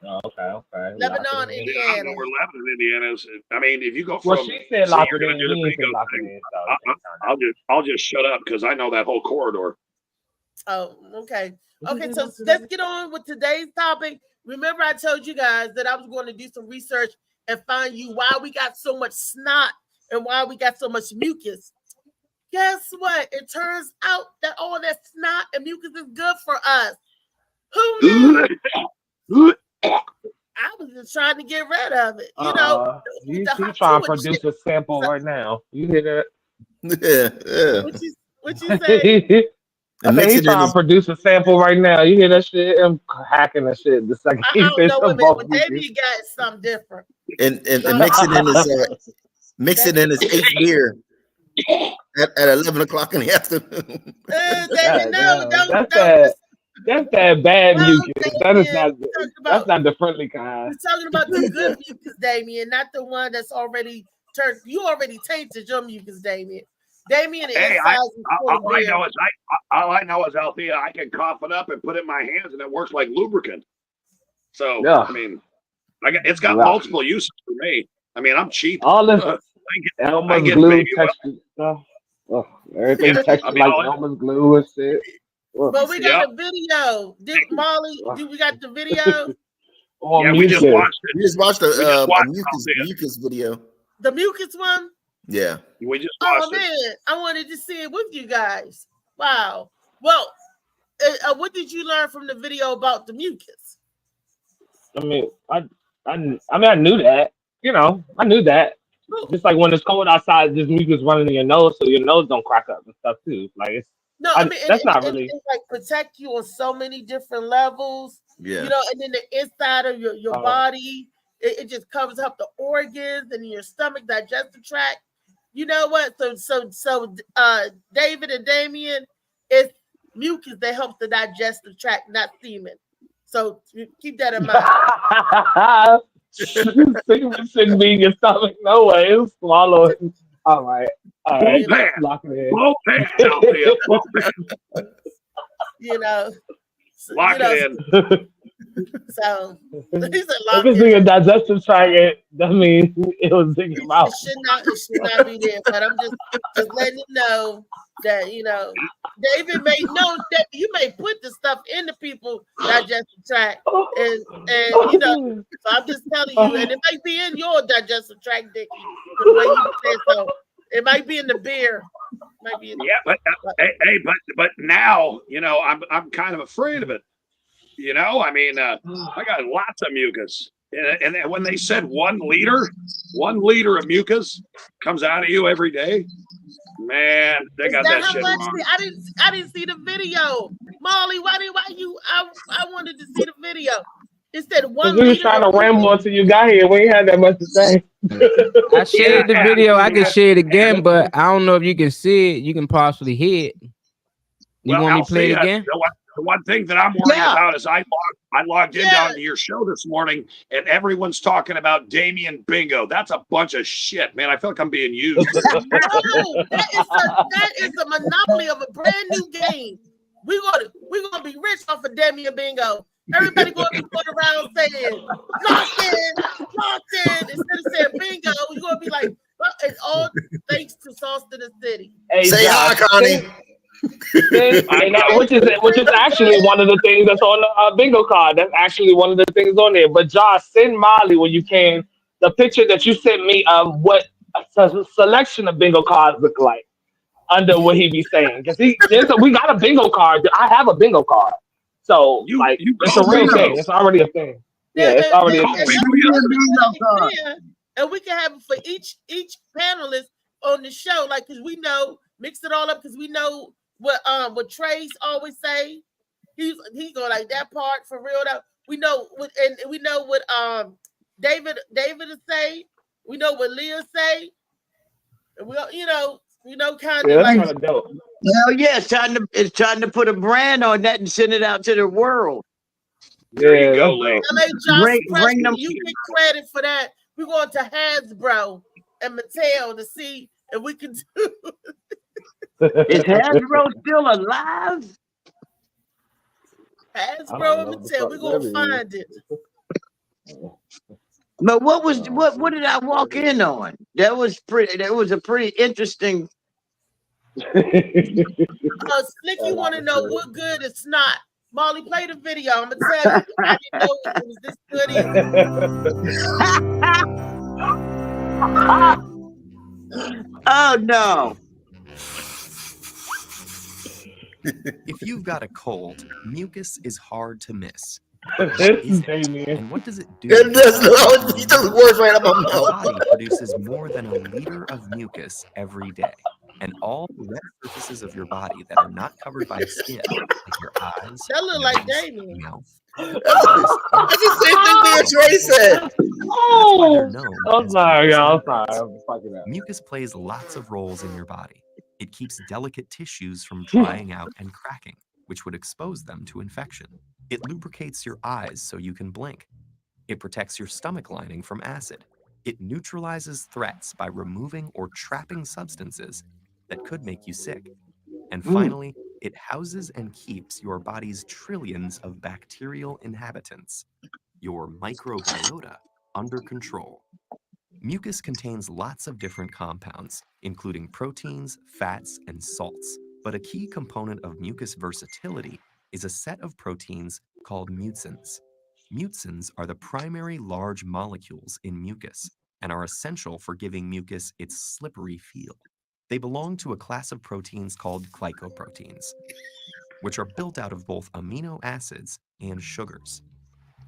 Oh, okay. Lebanon, I Indiana. don't know where Lebanon, Indiana is. I mean, if you go from, Well, she said so lock you're it gonna in. do the He ain't bingo said lock it thing, in. So I'll just shut up because I know that whole corridor. Oh, okay. Okay, so let's get on with today's topic. Remember, I told you guys that I was going to do some research and find you why we got so much snot and why we got so much mucus. Guess what? It turns out that all that snot and mucus is good for us. Who knew? I was just trying to get rid of it. You know, he's the hot trying to fluid produce shit. a sample right now. You hear Yeah. What you say? that? I And said mix he's it in trying to his, produce a sample right now. You hear that shit? I'm hacking that shit the second I he don't says know some what both maybe you got something different. and mix it in his 8th beer at 11 o'clock in the afternoon. David, no, don't. That's that bad No, mucus. That is Damien, not. That's not the friendly kind. We're talking about the good mucus, Damien, not the one that's already turned. You already tainted your mucus, Damien. Damien, Hey, all all I know is Althea, I can cough it up and put it in my hands, and it works like lubricant. So Yeah. I mean, it's got multiple uses for me. I mean, I'm cheap. All this I Elmer's get glue baby oil. texture stuff. Oh, everything Yeah, textured I mean, like all it- Elmer's glue and shit. But we got a video. Molly, we got the video? On Yeah, we just mucus. watched it. We just watched We just a watched mucus video. The mucus one? Yeah. We just Oh, watched it. man. I wanted to see it with you guys. Wow. Well, what did you learn from the video about the mucus? I mean, I knew that. You know, I knew that. Just like when it's cold outside, this mucus running in your nose, so your nose don't crack up and stuff too. Like it's No, I mean, that's not really. It like protect you on so many different levels. Yeah. You know, and then the inside of your body, it just covers up the organs and your stomach, digestive tract. You know what? So David and Damien, it's mucus that helps the digestive tract, not semen. So keep that in mind. Semen shouldn't be in your stomach. No way. It'll swallow it. All right. Lock it in. You know. Lock it in. So he said If lock it's it in in. your digestive tract, that means it was in your mouth. It should not be there. But I'm just letting you know that David may know that you may put the stuff in the people's digestive tract, and so I'm just telling you, and it might be in your digestive tract, Dickie, the way you said so. It might be in the beer. Might be in Yeah, but now I'm kind of afraid of it. You know, I mean, I got lots of mucus, and when they said 1 liter of mucus comes out of you every day, man, they got that shit wrong. I didn't see the video, Molly. I wanted to see the video. It said 1 We liter. was trying to ramble until you got here. We ain't had that much to say. I shared the video. I can share it again, but I don't know if you can see it. You can possibly hear it. You want me to play it again? The one thing that I'm worried about is I logged in down to your show this morning, and everyone's talking about Damien Bingo. That's a bunch of shit, man. I feel like I'm being used. No, that is a monopoly of a brand new game. We're gonna be rich off of Damien Bingo. Everybody going to be going around saying Austin, instead of saying bingo. You're gonna be like, it's all thanks to Sauce to the City. Hey, Say hi, Josh, Connie. I know, which is actually one of the things that's on the bingo card. That's actually one of the things on there. But Josh, send Molly when you can the picture that you sent me of what a selection of bingo cards look like under what he be saying. Because we got a bingo card. I have a bingo card, so it's a real thing. It's already a thing. Yeah, it's already a thing. And we can have it for each panelist on the show, like, because we know, mix it all up, because we know what Trace always say. He go like that part for real. That we know what, and we know what David will say. We know what Leah say. And we kind of like. Kind of dope. Hell yeah, it's time to put a brand on that and send it out to the world. There you go, Lee. Bring them. You get credit for that. We're going to Hasbro and Mattel to see if we can do. Is Hasbro still alive? Hasbro and Mattel, we're gonna find it. But what did I walk in on? That was a pretty interesting. Slicky want to know what good it's not. Molly, play the video. I'm gonna tell you. I didn't know it was this good either. Oh no. If you've got a cold, mucus is hard to miss. And what does it do? It does worse right up my mouth. Your body produces more than 1 liter of mucus every day. And all the wet surfaces of your body that are not covered by skin, like your eyes, that look like Damien. mouth. That's the same thing Trey said. I'm sorry, y'all. I'm sorry. I'm fucking up. Mucus plays lots of roles in your body. It keeps delicate tissues from drying out and cracking, which would expose them to infection. It lubricates your eyes so you can blink. It protects your stomach lining from acid. It neutralizes threats by removing or trapping substances that could make you sick. And finally, it houses and keeps your body's trillions of bacterial inhabitants, your microbiota, under control. Mucus contains lots of different compounds, including proteins, fats, and salts. But a key component of mucus versatility is a set of proteins called mucins. Mucins are the primary large molecules in mucus and are essential for giving mucus its slippery feel. They belong to a class of proteins called glycoproteins, which are built out of both amino acids and sugars.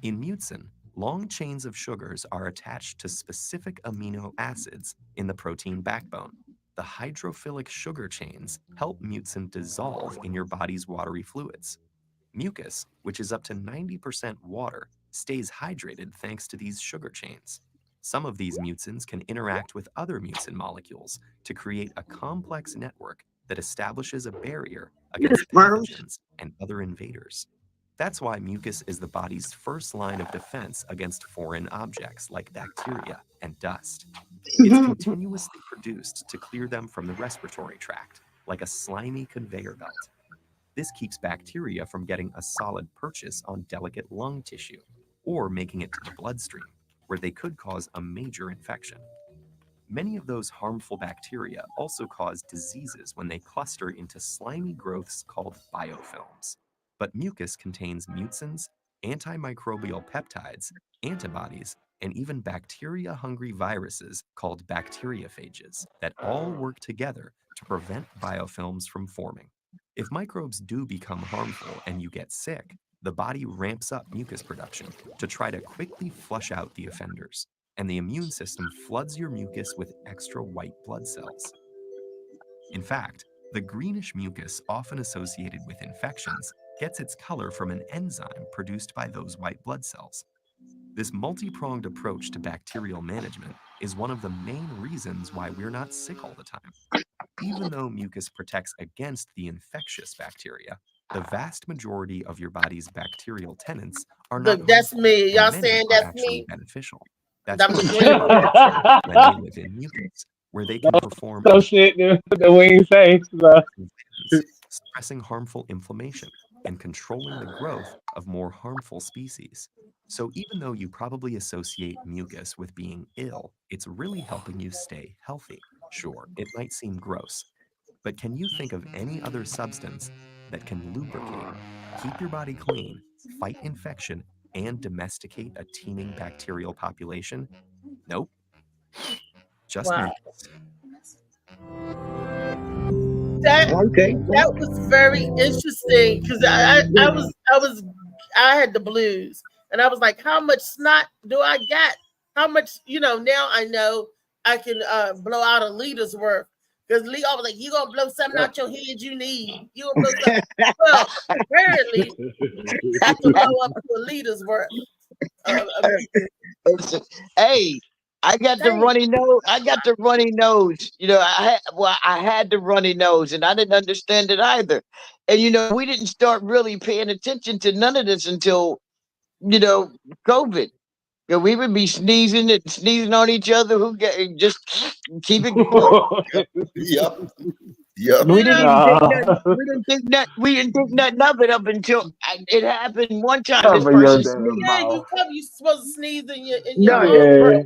In mucin, long chains of sugars are attached to specific amino acids in the protein backbone. The hydrophilic sugar chains help mucin dissolve in your body's watery fluids. Mucus, which is up to 90% water, stays hydrated thanks to these sugar chains. Some of these mucins can interact with other mucin molecules to create a complex network that establishes a barrier against pathogens and other invaders. That's why mucus is the body's first line of defense against foreign objects like bacteria and dust. It's continuously produced to clear them from the respiratory tract, like a slimy conveyor belt. This keeps bacteria from getting a solid purchase on delicate lung tissue or making it to the bloodstream, where they could cause a major infection. Many of those harmful bacteria also cause diseases when they cluster into slimy growths called biofilms. But mucus contains mucins, antimicrobial peptides, antibodies, and even bacteria-hungry viruses called bacteriophages that all work together to prevent biofilms from forming. If microbes do become harmful and you get sick, the body ramps up mucus production to try to quickly flush out the offenders, and the immune system floods your mucus with extra white blood cells. In fact, the greenish mucus often associated with infections gets its color from an enzyme produced by those white blood cells. This multi-pronged approach to bacterial management is one of the main reasons why we're not sick all the time. Even though mucus protects against the infectious bacteria, the vast majority of your body's bacterial tenants are not. Look, that's me. Y'all saying that's actually me? beneficial. That's when they live in mucus, where they can perform shit that we ain't say. suppressing harmful inflammation. and controlling the growth of more harmful species. So even though you probably associate mucus with being ill, it's really helping you stay healthy. Sure, it might seem gross, but can you think of any other substance that can lubricate, keep your body clean, fight infection, and domesticate a teeming bacterial population? Nope. Just Wow. mucus. That was very interesting because I had the blues and I was like, how much snot do I got? How much, now I know I can blow out a liter's worth. Because Lee always like, you gonna blow something out your head you need. You gonna blow something. Well, apparently I can blow up to a liter's worth. Hey, I got the runny nose. I got the runny nose. I had the runny nose, and I didn't understand it either. And we didn't start really paying attention to none of this until COVID. We would be sneezing on each other. Just keep it going. Yep. We didn't think nothing of it up until it happened one time. This person sneezed. You supposed to sneeze in your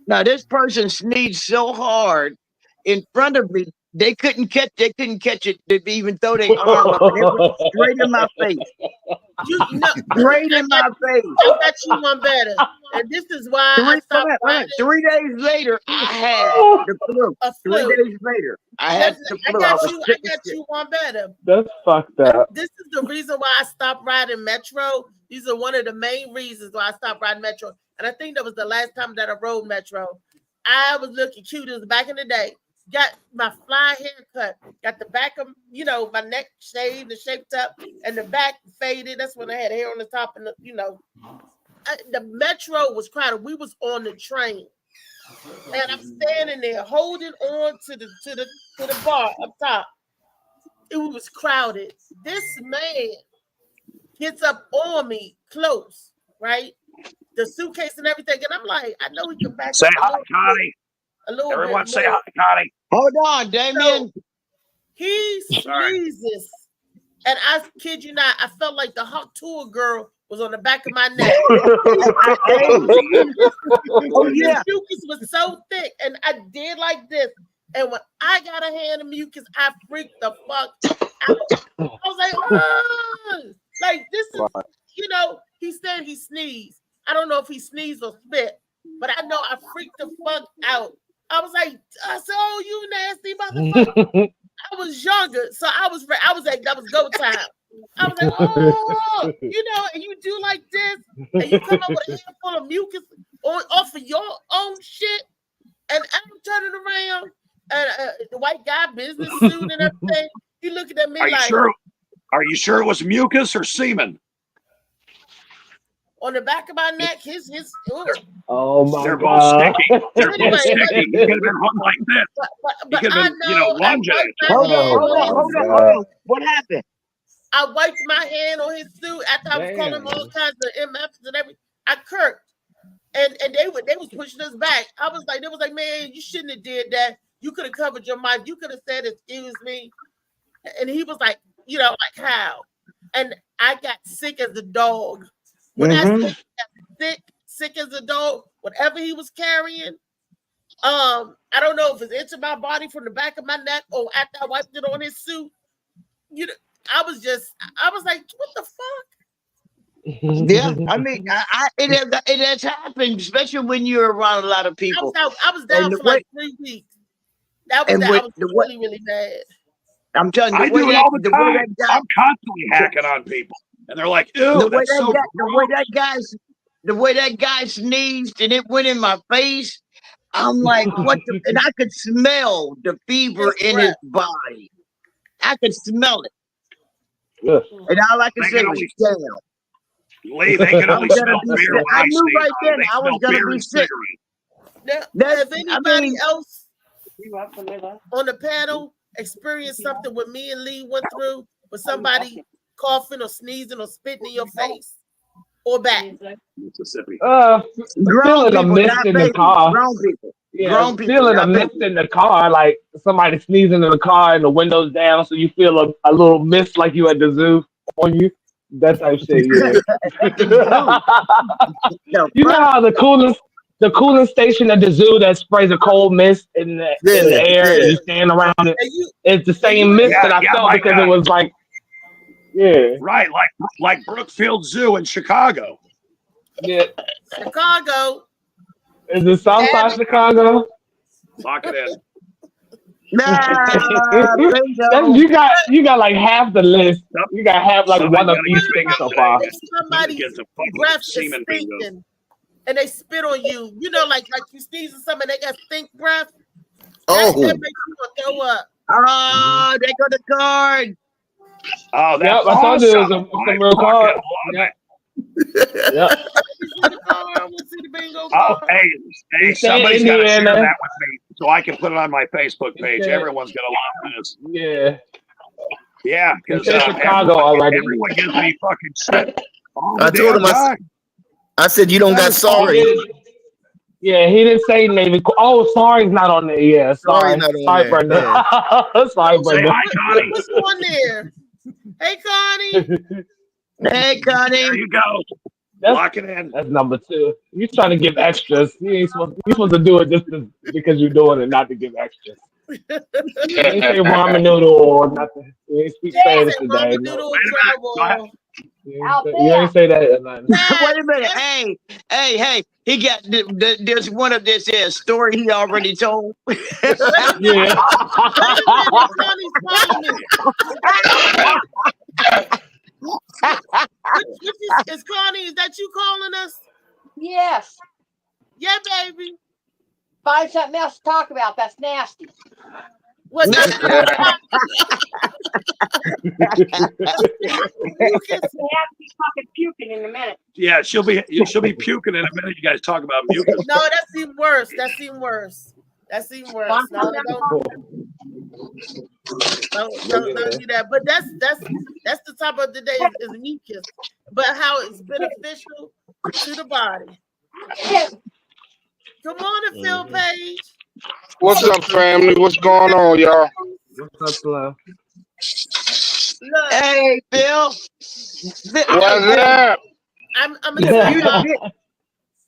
No, this person sneezed so hard in front of me, they couldn't catch it to even throw their arm up. And it was straight in my face. Straight in my face. I got you one better. And this is why I stopped riding. 3 days later, I had the flu. 3 days later, I had the flu. I got you one better. That's fucked up. This is the reason why I stopped riding Metro. These are one of the main reasons why I stopped riding Metro. And I think that was the last time that I rode Metro. I was looking cute. It was back in the day. Got my fly haircut. Got the back of, my neck shaved and shaped up, and the back faded. That's when I had hair on the top, and the Metro was crowded. We was on the train, and I'm standing there holding on to the bar up top. It was crowded. This man gets up on me close, right? The suitcase and everything, and I'm like, I know he can back Say up hi, Connie. Everyone say hi, Connie. Hold on, Damien. So, he sneezes, and I kid you not, I felt like the Hawk Tour girl was on the back of my neck. His mucus was so thick, and I did like this. And when I got a hand of mucus, I freaked the fuck out. I was like, oh, like this is, he said he sneezed. I don't know if he sneezed or spit, but I know I freaked the fuck out. I was like, oh, you nasty motherfucker. I was younger, so I was like, that was go time. I was like, oh, and you do like this, and you come up with a handful of mucus off of your own shit, and I'm turning around, and the white guy, business suit and everything, he looking at me Are you sure it was mucus or semen? On the back of my neck, his oh my They're God. both sticky. They're both sticky. You could have been hung like this. But you could have been, lunging it. Hold on. What happened? I wiped my hand on his suit after I was calling him all kinds of MFs and everything. I kirked. And they was pushing us back. They was like, man, you shouldn't have did that. You could have covered your mouth. You could have said, excuse me. And he was like, like how? And I got sick as a dog. When I got sick as a dog, whatever he was carrying, I don't know if it's into my body from the back of my neck or after I wiped it on his suit. I was like, what the fuck? Yeah, I mean, it has happened, especially when you're around a lot of people. I was down for like 3 weeks. I was really, really bad. I'm telling you, I do it all the time. I'm constantly hacking on people. And they're like, ew, the way that guy sneezed and it went in my face, I'm like, what the, and I could smell the fever in his body. I could smell it. Yes. And all I could say was, damn. Lee, they can only smell beer. I knew right then I was going to be sick. If anybody else on the panel experienced something what me and Lee went through with somebody coughing or sneezing or spitting in your face or back? Mississippi. Feeling a mist in the car. Grown people. Yeah, feeling a mist in the car, like somebody sneezing in the car and the windows down, so you feel a little mist like you at the zoo. on you. That type shit, yeah. No, You know how the cooling station at the zoo that sprays a cold mist in the air and you stand around it. It's the same mist that I felt like because it was like, yeah. Right, like Brookfield Zoo in Chicago. Yeah. Chicago. Is it Southside Chicago? Lock it in. You got like half the list. You got half like one of these things so far. Somebody's breath is stinking, and they spit on you. You know, like you sneeze or something, they got stink breath. Oh, that makes you want to throw up. Oh, they got the card. Oh, that's I told you it was awesome. a real card. Yep. Oh, hey, somebody's got to share that with me so I can put it on my Facebook page. Everyone's gonna love this. Yeah. Yeah, because Chicago already. Everyone gives me fucking shit. I told him, I said, you don't got sorry. Yeah, he didn't say Navy. Oh, sorry's not on there. Yeah, sorry. Sorry, Brenda. Sorry, Brenda. Hi, Connie. What's on there? Hey, Connie. Hey, Connie. There you go. Lock it in. That's number 2. You're trying to give extras. You're supposed to do it just because you're doing it, not to give extras. You ain't say ramen noodle or nothing. You ain't speak Spanish today. No. You ain't say that. Wait a minute. Hey. He got there's one of this story he already told. Yeah. Is Connie, is that you calling us? Yes. Yeah, baby. Find something else to talk about. That's nasty. What? Nasty fucking puking in a minute. Yeah, she'll be puking in a minute. You guys talk about mucus. No, that seemed worse. That seemed worse. No, don't do that. But that's the top of the day is mucus. But how it's beneficial to the body. Good morning, Phil Page. What's up, family? What's going on, y'all? What's up, Look, Hey, Bill. What's up? I'm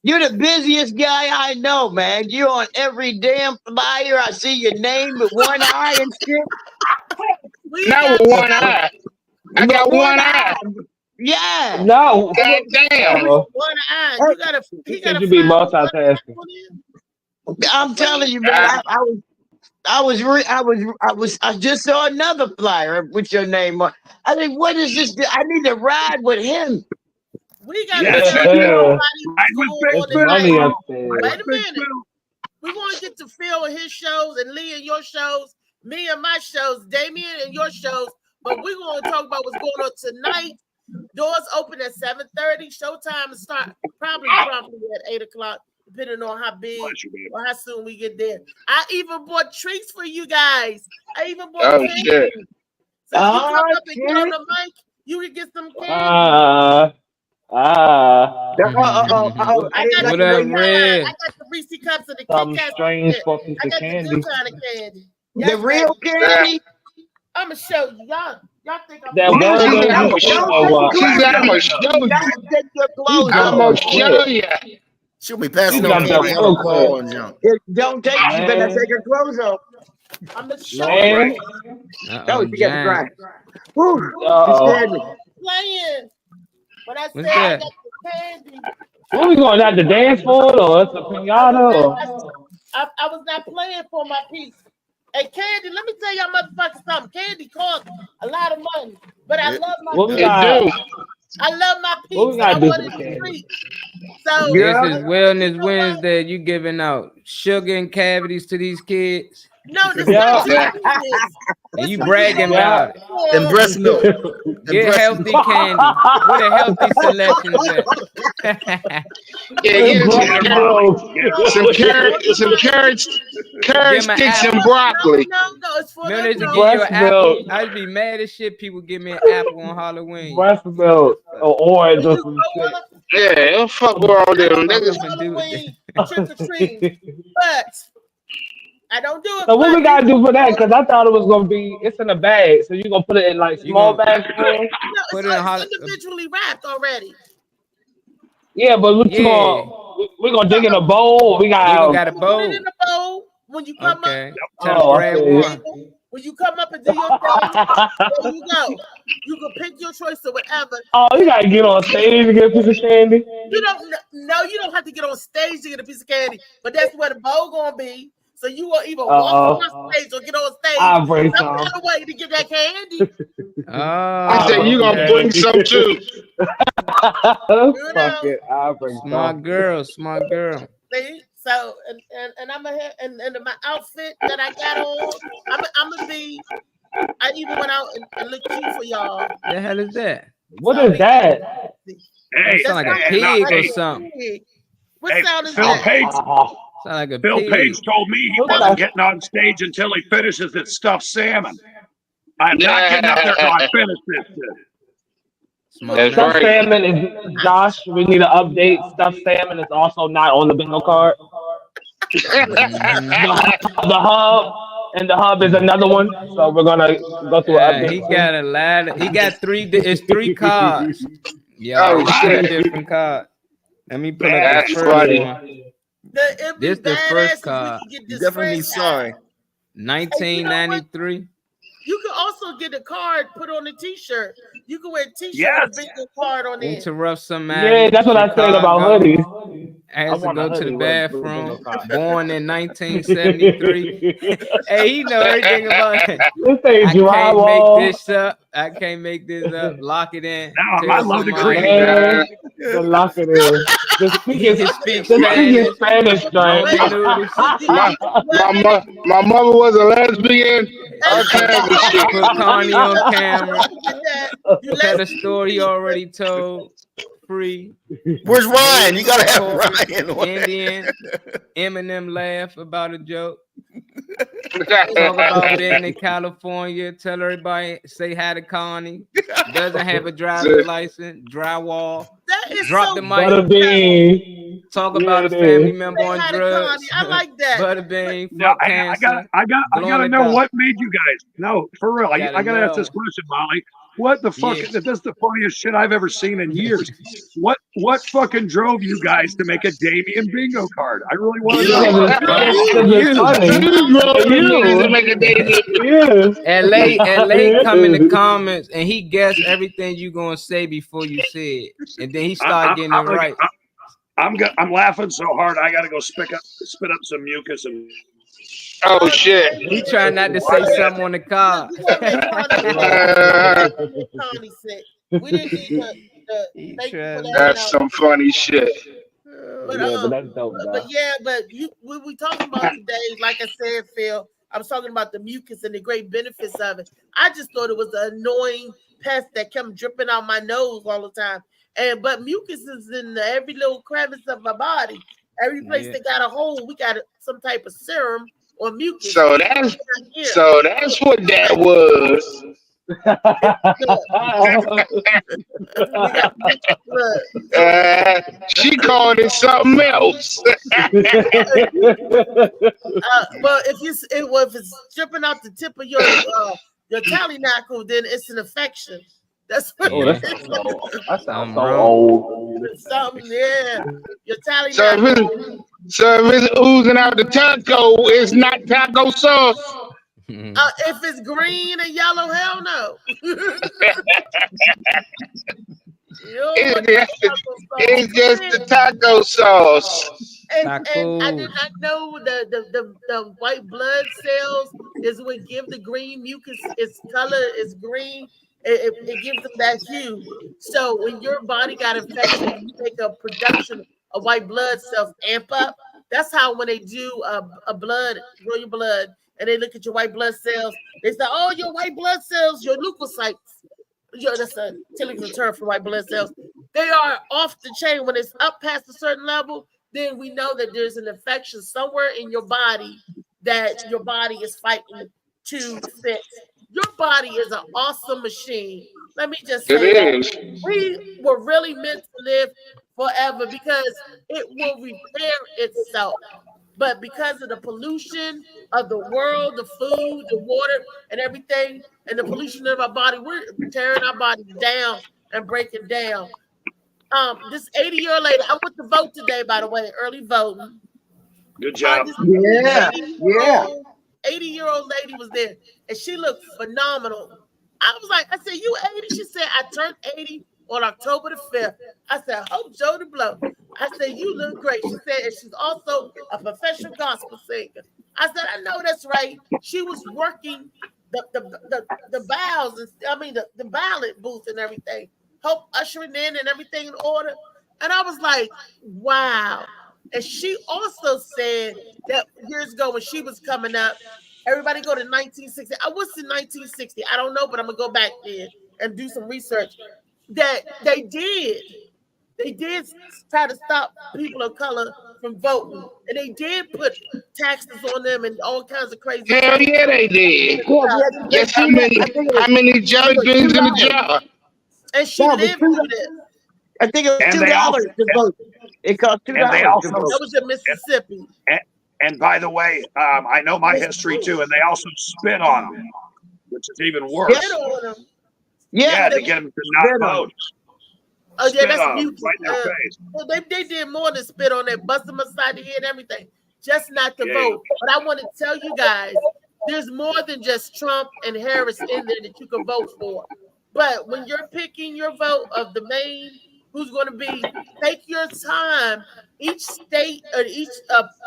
You're the busiest guy I know, man. You're on every damn flyer. I see your name with one eye and shit. Not with one eye. I got one eye. Yeah. No. God damn. one eye. You gotta be multitasking. I'm telling you, man. I just saw another flyer with your name on. I think, what is this? I need to ride with him. We got Yes, to you do. Wait a minute. We want to get to Phil and his shows and Lee and your shows, me and my shows, Damien and your shows. But we're going to talk about what's going on tonight. Doors open at 7:30. Showtime is start probably at 8 o'clock, depending on how big or how soon we get there. I even bought treats for you guys. I even bought candy. Shit. So if you come up and get on the mic, you can get some candy. I got Red? I got the Reese cups of the Some Kit Kat. strange fucking I got candy. the good kind of candy. The real candy? I'm gonna show you. Y'all think I'm That I'm word gonna show you. She said, I'm gonna show you. Take your clothes I'm off. gonna show you. She'll be passing You on got the that yellow real call quick. and junk. Don't take. You better take your clothes off. I'm gonna show Man. you. Oh, you got to dry. Whew, Uh-oh. you scared me. Playing. But I said What's I that? got the candy. What we going out to dance for? Or it's a pinata? Or? I was not playing for my piece. Hey, Candy, let me tell y'all motherfuckers something. Candy costs a lot of money, but I love my What we piece. got? I love my piece. What we I gotta do wanted for to Candy? treat. So This is Wellness Wednesday. You giving out sugar and cavities to these kids, no, this Yeah. not and you bragging about it. And breast milk. Get healthy candy. What a healthy selection is that? Yeah, get some carrots, carrot Give 'em an sticks, and apple. broccoli. No, it's for Remember they used to them. give you an Breast apple? milk. I'd be mad as shit. People give me an apple on Halloween. Breast milk or orange or some shit. Yeah, don't fuck with all them niggas. Halloween trick or treat. But I don't do it. So what we gotta do for that? Because I thought it was gonna be it's in a bag, so you gonna put it in like You small gonna bags for us? No, put it's, it in hot. it's individually wrapped already. Yeah, but what you Yeah. gonna we gonna dig in a bowl? We You gonna got got a Put it bowl. in a bowl when you come Okay. up. Tell them oh grab okay. one. When you come up and do your thing, there you go. You can pick your choice of whatever. Oh, you gotta get on stage to get a piece of candy. You don't no, you don't have to get on stage to get a piece of candy, but that's where the bowl gonna be. So you will either walk on stage or get on stage I'll bring some some. kind of way to get that candy. I said Oh, you gonna okay. bring some too. Fuck it, I'll bring Smart some. girl, smart girl. See? So and I'm ahead and my outfit that I got on, I'm gonna be. I even went out and looked cute for y'all. The hell is that? What So is that? Hey, Sound like a hey, pig or hey, something. Pig. What hey, sound is Phil that? Page. Sound like a Phil pig. Page told me he wasn't getting on stage until he finishes his stuffed salmon. I'm not getting up there until I finish this shit. Smart That's Stuffed man. right. salmon is Josh. We need to update. Stuffed salmon is also not on the bingo card. Mhm. The hub and the hub is another one. So we're gonna go through an He update. got a lot. He got three. It's three cards. Yeah, Oh it's shit. three different cards. Let me pull up the That's first funny. one. It'd be This the badass first if we card. could get You this definitely need franchise. sorry. Hey, you know what? 1993. You can also get a card put on the t-shirt. You can wear a t-shirt Yes. with a bingo card on it. Interrupt Yeah, somebody. that's what I said about Chicago. hoodies. I Has to want a go to the hoodie with a bingo bathroom. card. Born in 1973. Hey, he know everything about it. This ain't I can't make drywall. this up. I can't make this up. Lock it in. Now I Tell love the somebody. green. Man, the lock it in. The He can speaking, speak the speaking Spanish. Spanish drink. Lonely noodles. My mother was a lesbian. All kinds of shit. Put Connie on camera. You Tell let the story he already told. Free. Where's Ryan? You gotta have Corporate, Ryan on there. Indian. Eminem laugh about a joke. Talk about being in California. Tell everybody, say hi to Connie. Doesn't have a driver's license. Drywall. that is Drop so the Butter mic. bean. Talk Yeah, about a it family is. member Say on hi to drugs. Connie. I like that. Butterbean. No, Fuck I cancer. gotta Blowing know it what up. made you guys. No, for real. I Gotta gotta ask know. this question, Molly. What the fuck? Yeah. That's the funniest shit I've ever seen in years. What fucking drove you guys to make a Damien bingo card? I really want to know. Because it's funny. You drove them niggas to You. make a David. Yes. LA come in the comments and he guessed everything you gonna say before you say it. And then he started getting it right. I'm laughing so hard I gotta go spit up some mucus and. Oh shit. He trying not to say something on the card. Connie sick. We didn't need the thank you for that. That's some funny shit. But, Yeah, but that's dope, though. but we talking about today, like I said, Phil, I was talking about the mucus and the great benefits of it. I just thought it was an annoying pest that kept dripping out my nose all the time. But mucus is in every little crevice of my body. Every place that got a hole, we got some type of serum or mucus. So that's what that was. She called it something else. Well, if it's dripping out the tip of your tallynackle, then it's an infection. That's what Oh, it that sounds so wrong. old. is. Something, yeah. Your So tallynackle. if it's oozing out the taco, it's not taco sauce. If it's green and yellow, hell no. It's just the taco sauce. And I did not know the white blood cells is what give the green mucus its color is green. It gives them that hue. So when your body got infected, you make a production of white blood cells amp up. That's how when they do a blood, draw your blood, and they look at your white blood cells, they say, "Oh, your white blood cells, your leukocytes." That's a technical term for white blood cells. They are off the chain. When it's up past a certain level, then we know that there's an infection somewhere in your body that your body is fighting to fix. Your body is an awesome machine. Let me just say that. We were really meant to live forever because it will repair itself. but because of the pollution of the world, the food, the water, and everything, and the pollution of our body, we're tearing our bodies down and breaking down. This 80-year-old lady, I went to vote today, by the way, early voting. Good job. Yeah. 80-year-old lady was there, and she looked phenomenal. I was like, I said, you 80? She said, I turned 80 on October the 5th. I said, hope Joe to blow. I said, you look great. She said, and she's also a professional gospel singer. I said, I know that's right. She was working the vows, the ballot booth and everything, help ushering in and everything in order. And I was like, wow. And she also said that years ago when she was coming up, everybody go to 1960. I was in 1960. I don't know, but I'm gonna go back there and do some research. That they did try to stop people of color from voting, and they did put taxes on them and all kinds of crazy. Hell things. yeah, they did. Guess how many judges in the jar? And she lived through this. I think it was $2 to vote. It cost $2 And they also, to vote. That was in Mississippi. And by the way, I know my history too, and they also spit on them, which is even worse. Spit on them. Yeah, to get them to not vote. Oh yeah, Spit that's on them music. right in their face. Well, they did more than spit on it, bust them aside the head and everything, just not to Yeah. vote. But I want to tell you guys, there's more than just Trump and Harris in there that you can vote for. But when you're picking your vote of the main, who's going to be, take your time. Each state or each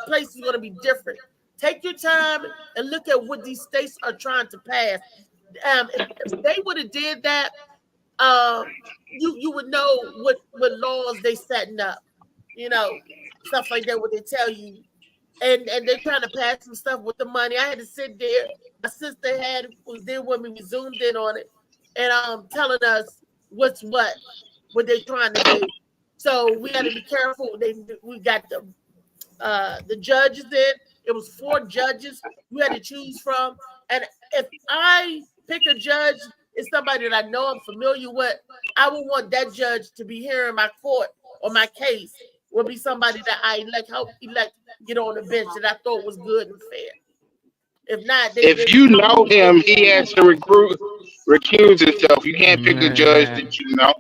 place is going to be different. Take your time and look at what these states are trying to pass. If they would have did that, you would know what laws they setting up, stuff like that. What they tell you, and they're trying to pass some stuff with the money. I had to sit there. My sister was there with me. We zoomed in on it, and telling us what they're trying to do. So we had to be careful. We got the judges in. It was 4 judges you had to choose from, and if I pick a judge, it's somebody that I know I'm familiar with. I would want that judge to be hearing my court or my case. Would be somebody that I help get on the bench that I thought was good and fair. If not, if you know him, he has to recuse himself. You can't pick a judge that you know.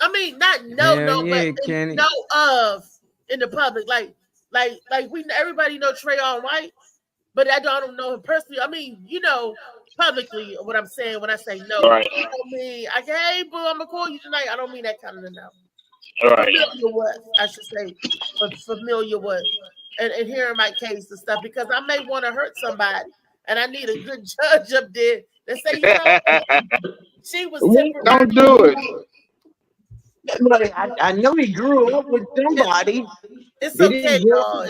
I mean, not but know of in the public, like everybody know Trayon White, but I don't know him personally. I mean, publicly what I'm saying when I say no. Right. I don't mean hey boo, I'm gonna call you tonight. I don't mean that kind of no. All right. Familiar with, I should say, but familiar with, and hearing my case and stuff, because I may want to hurt somebody, and I need a good judge up there that say, she was. Don't do it. I know he grew up with somebody. It's okay, y'all.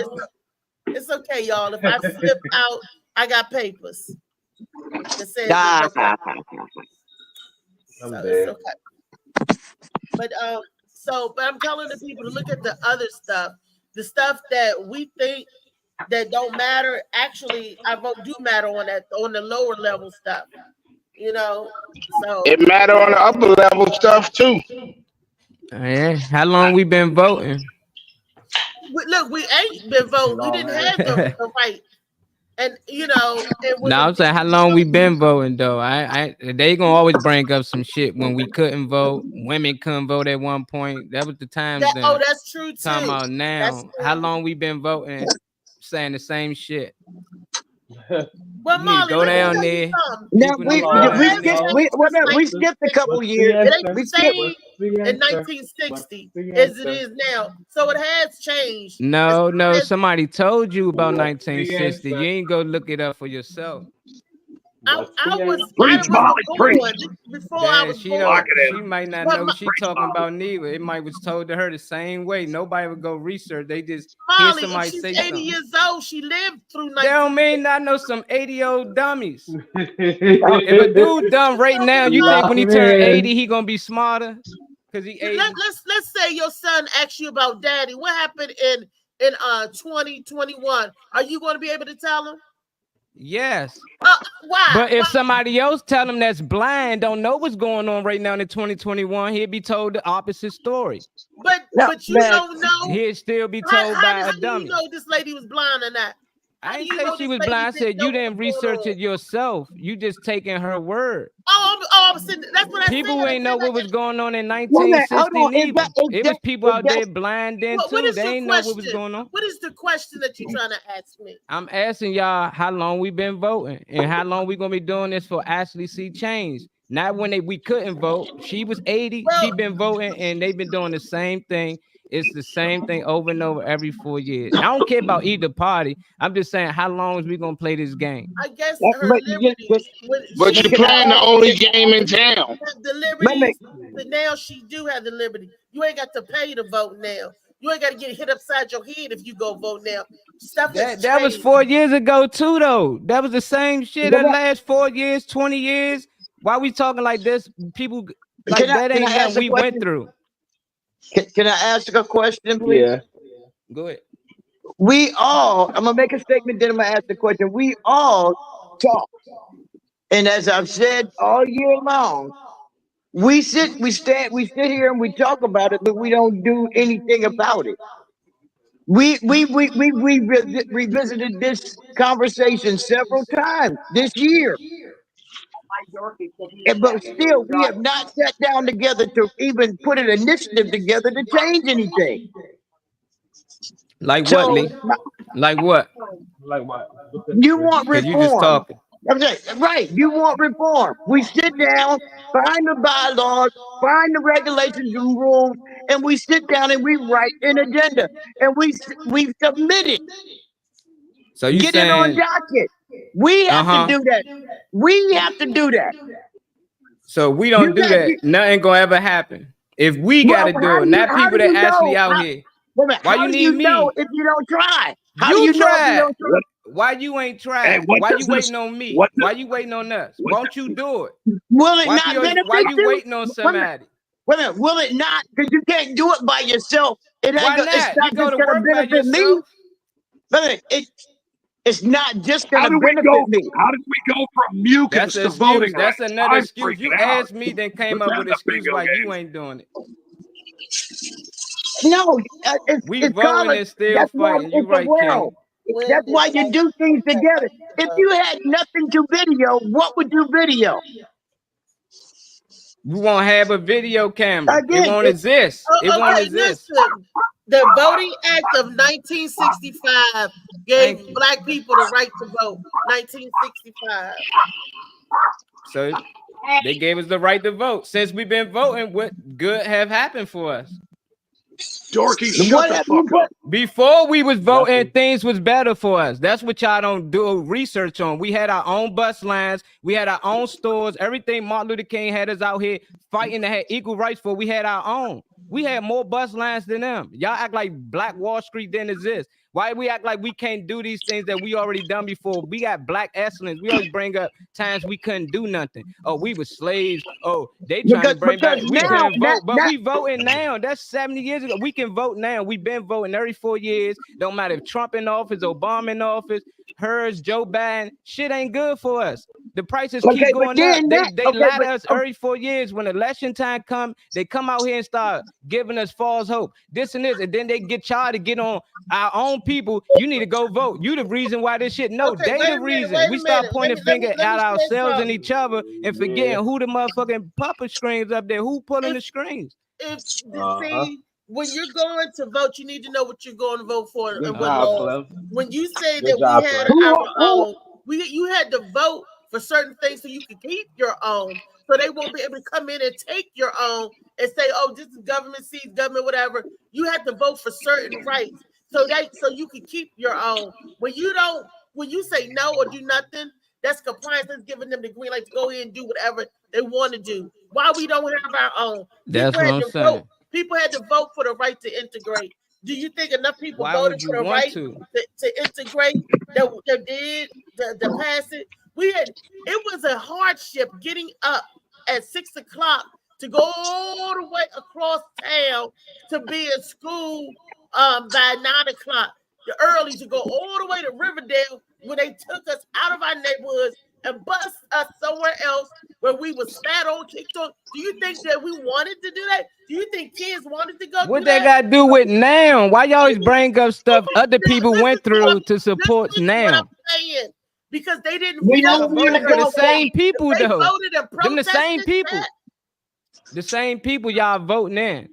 It's okay, y'all. If I flip out, I got papers. That says it's okay. So it's okay. But but I'm telling the people to look at the other stuff, the stuff that we think that don't matter. Actually, I vote do matter on the lower level stuff. So it matter on the upper level stuff too. Yeah, how long we been voting? Look, we ain't been voting. We didn't have the right. And No, I'm saying how long we been voting though. They gonna always bring up some shit when we couldn't vote. Women couldn't vote at one point. That was the time. That's true too. Talking about now, how long we been voting, saying the same shit. Well, Molly, go down there. Now we skipped a couple years. It ain't the same in 1960 as it is now. So it has changed. No, somebody told you about 1960. You ain't go look it up for yourself. I was before I was born. She might not know what she's talking about neither. It might was told to her the same way. Nobody would go research. They just hear somebody she's say 80 something. years old. She lived through. That don't mean I know some 80-year-old dummies. If a dude dumb right now, you think when he turn 80 he gonna be smarter? Because he 80. Let's say your son asks you about daddy. What happened in 2021? Are you going to be able to tell him? Yes. Why? But if somebody else tell him that's blind, don't know what's going on right now in 2021, he'll be told the opposite story. But you don't know. He'll still be told by a dummy. You know this lady was blind or not? I ain't say she was blind. I said you didn't research it yourself. You just taking her word. I'm sitting. That's what I said. People ain't know what was going on in Wait a minute, 1960 hold on. neither. It was people out there blind then What too. is They your ain't know what was question? going on. What is the question that you're trying to ask me? I'm asking y'all how long we been voting and how long we gonna be doing this for actually see change. Not when we couldn't vote. She was 80. She been voting and they've been doing the same thing. It's the same thing over and over every 4 years. I don't care about either party. I'm just saying how long is we gonna play this game? I guess her liberties. But you're playing the only game in town. The liberties. But now she do have the liberty. You ain't got to pay to vote now. You ain't got to get hit upside your head if you go vote now. Stuff That was 4 years ago too, though. That was the same shit. The last 4 years, 20 years. Why we talking like this? People like that ain't nothing we went through. Can I ask a question, please? Yeah. Go ahead. We all, I'm gonna make a statement, then I'm gonna ask the question. We all talk. And as I've said all year long, we sit here and we talk about it, but we don't do anything about it. We revisited this conversation several times this year. But still, we have not sat down together to even put an initiative together to change anything. Like what, Lee? Like what? Like what? You want reform. You just talking. I'm saying, right, you want reform. We sit down, find the bylaws, find the regulations and rules, and we sit down and we write an agenda. And we submit it. So you get saying, it on docket. We have to do that. We have to do that. So we don't do that. Nothing gonna ever happen. If we gotta do it, not people that actually out here. Why you need me? Know if you don't try? How you do you try. know if you don't try? Why you ain't trying? Why you waiting on me? Why you waiting on us? Won't you do it? Will it why not benefit why you you? waiting on somebody? Wait a minute, will it not? Because you can't do it by yourself. It ain't Why go, not? it's not You go just to gonna work by benefit me. yourself. Wait a minute, it's not just gonna How did benefit me. How did we go from mucus to voting? That's rights? another I'm excuse. You freaking out. asked me, then came Let's up have with an the excuse bingo why you games. ain't doing it. No, We it's voting college. and still That's why fighting. You it's the right, world. That's why you do things together. If you had nothing to video, what would you video? We won't have a video camera. Again, it won't exist. It won't Okay, exist. listen. The Voting Act of 1965 gave black people the right to vote. 1965. So they gave us the right to vote. Since we've been voting, what good have happened for us? Dorky, shut the fuck up. Before we was voting, things was better for us. That's what y'all don't do research on. We had our own bus lines. We had our own stores. Everything Martin Luther King had us out here fighting to have equal rights for. We had our own. We had more bus lines than them. Y'all act like Black Wall Street didn't exist. Why we act like we can't do these things that we already done before? We got black excellence. We always bring up times we couldn't do nothing. Oh, we were slaves. Oh, they trying to bring back. We couldn't vote, but we voting now. That's 70 years ago. We can vote now. We've been voting every 4 years. Don't matter if Trump in office, Obama in office, hers, Joe Biden. Shit ain't good for us. The prices keep going up. They lie to us every 4 years. When election time come, they come out here and start giving us false hope. This and this, and then they get y'all to get on our own people. You need to go vote. You the reason why this shit. No, they the reason. We start pointing finger at ourselves and each other and forgetting who the motherfucking puppet screens up there. Who pulling the screens? See, when you're going to vote, you need to know what you're going to vote for and what laws. When you say that we had our own, you had to vote for certain things so you could keep your own. So they won't be able to come in and take your own and say, "Oh, this is government seats, government whatever." You had to vote for certain rights so you can keep your own. When you say no or do nothing, that's compliance. That's giving them the green light to go ahead and do whatever they want to do. Why we don't have our own? That's what I'm saying. People had to vote for the right to integrate. Do you think enough people voted for the right to integrate that did to pass it? It was a hardship getting up at 6 o'clock to go all the way across town to be in school by 9 o'clock. The early to go all the way to Riverdale when they took us out of our neighborhoods and bust us somewhere else where we was spat on, kicked on. Do you think that we wanted to do that? Do you think kids wanted to go What through they that? got to do with now? Why y'all always bring up stuff other people went through to support Listen to what now? I'm saying. Because they didn't We vote. don't want to For the go same people They though. voted and Them the same protested people. that. The same people y'all voting in.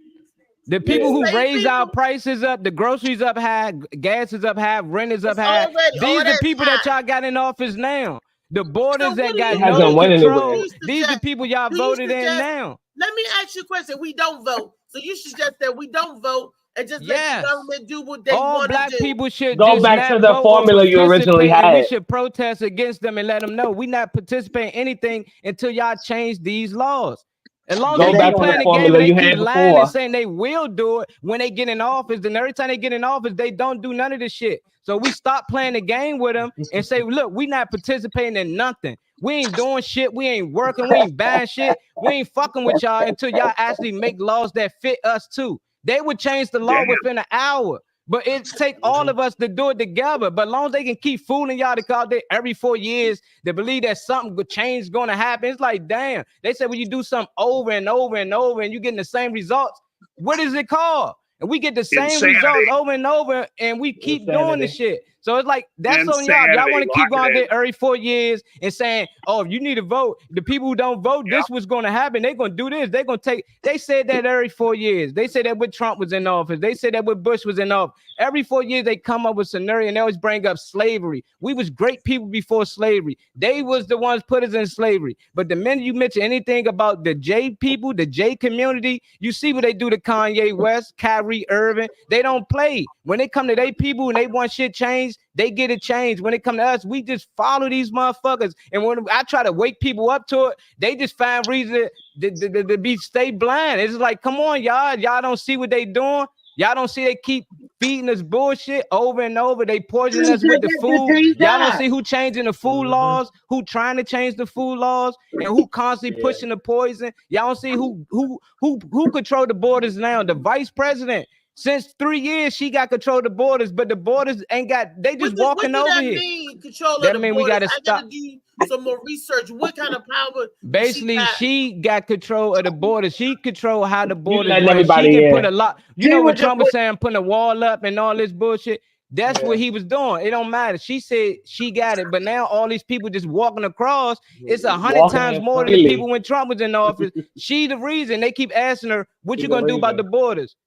The people who Same raise our people. prices up, the groceries up high, gas is up high, rent is up It's high. already all These the that people that high. y'all got in office now. The borders So that what got do It you hasn't no went control. anywhere. These the people y'all Do you voted in suggest- now. Let me ask you a question. We don't vote. So you suggest that we don't vote and just let Yes. the government do what they All want to black do. people should Go just back to not the vote or formula you originally participate, and we had. should protest against them and let them know we not participating in anything until y'all change these laws. As long as Go they back keep to playing the the game formula and they you keep had lying before. and saying they will do it when they get in office, then every time they get in office, they don't do none of this shit. So we stop playing the game with them and say, look, we not participating in nothing. We ain't doing shit. We ain't working. We ain't buying shit. We ain't fucking with y'all until y'all actually make laws that fit us too. They would change the law Damn. within an hour. But it take all of us to do it together. But as long as they can keep fooling y'all to call it every 4 years, they believe that something good change is going to happen. It's like, damn. They said when you do something over and over and over and you getting the same results, what is it called? And we get the same Insanity. results over and over, and we keep doing the Insanity. shit. So it's like that's on y'all. Y'all want to keep going there every 4 years and saying, "Oh, if you need to vote, the people who don't vote, this was going to happen. They're going to do this. They're going to take." They said that every 4 years. They said that when Trump was in office. They said that when Bush was in office. Every 4 years they come up with scenario and they always bring up slavery. We was great people before slavery. They was the ones put us in slavery. But the minute you mention anything about the J people, the J community, you see what they do to Kanye West, Kyrie Irving. They don't play. When they come to their people and they want shit changed, they get it changed. When it come to us, we just follow these motherfuckers. And when I try to wake people up to it, they just find reason to stay blind. It's like, come on, y'all. Y'all don't see what they doing. Y'all don't see they keep feeding us bullshit over and over. They poison us with the food. Y'all don't see who changing the food laws, who trying to change the food laws, and who constantly pushing the poison. Y'all don't see who control the borders now. The vice president. Since 3 years, she got control of the borders, but the borders ain't got. They just walking what do over that here. mean, control That of the mean we borders? gotta I stop. gotta do some more research. What kind of power? Basically, she got control of the borders. She control how the borders letting run. She everybody can in. put a lot. You She know when was Trump was saying putting a wall up and all this bullshit. That's Yeah. what he was doing. It don't matter. She said she got it, but now all these people just walking across. It's 100 Walking times in more than the freely. people when Trump was in office. She the reason. They keep asking her, "What you gonna do about the borders?"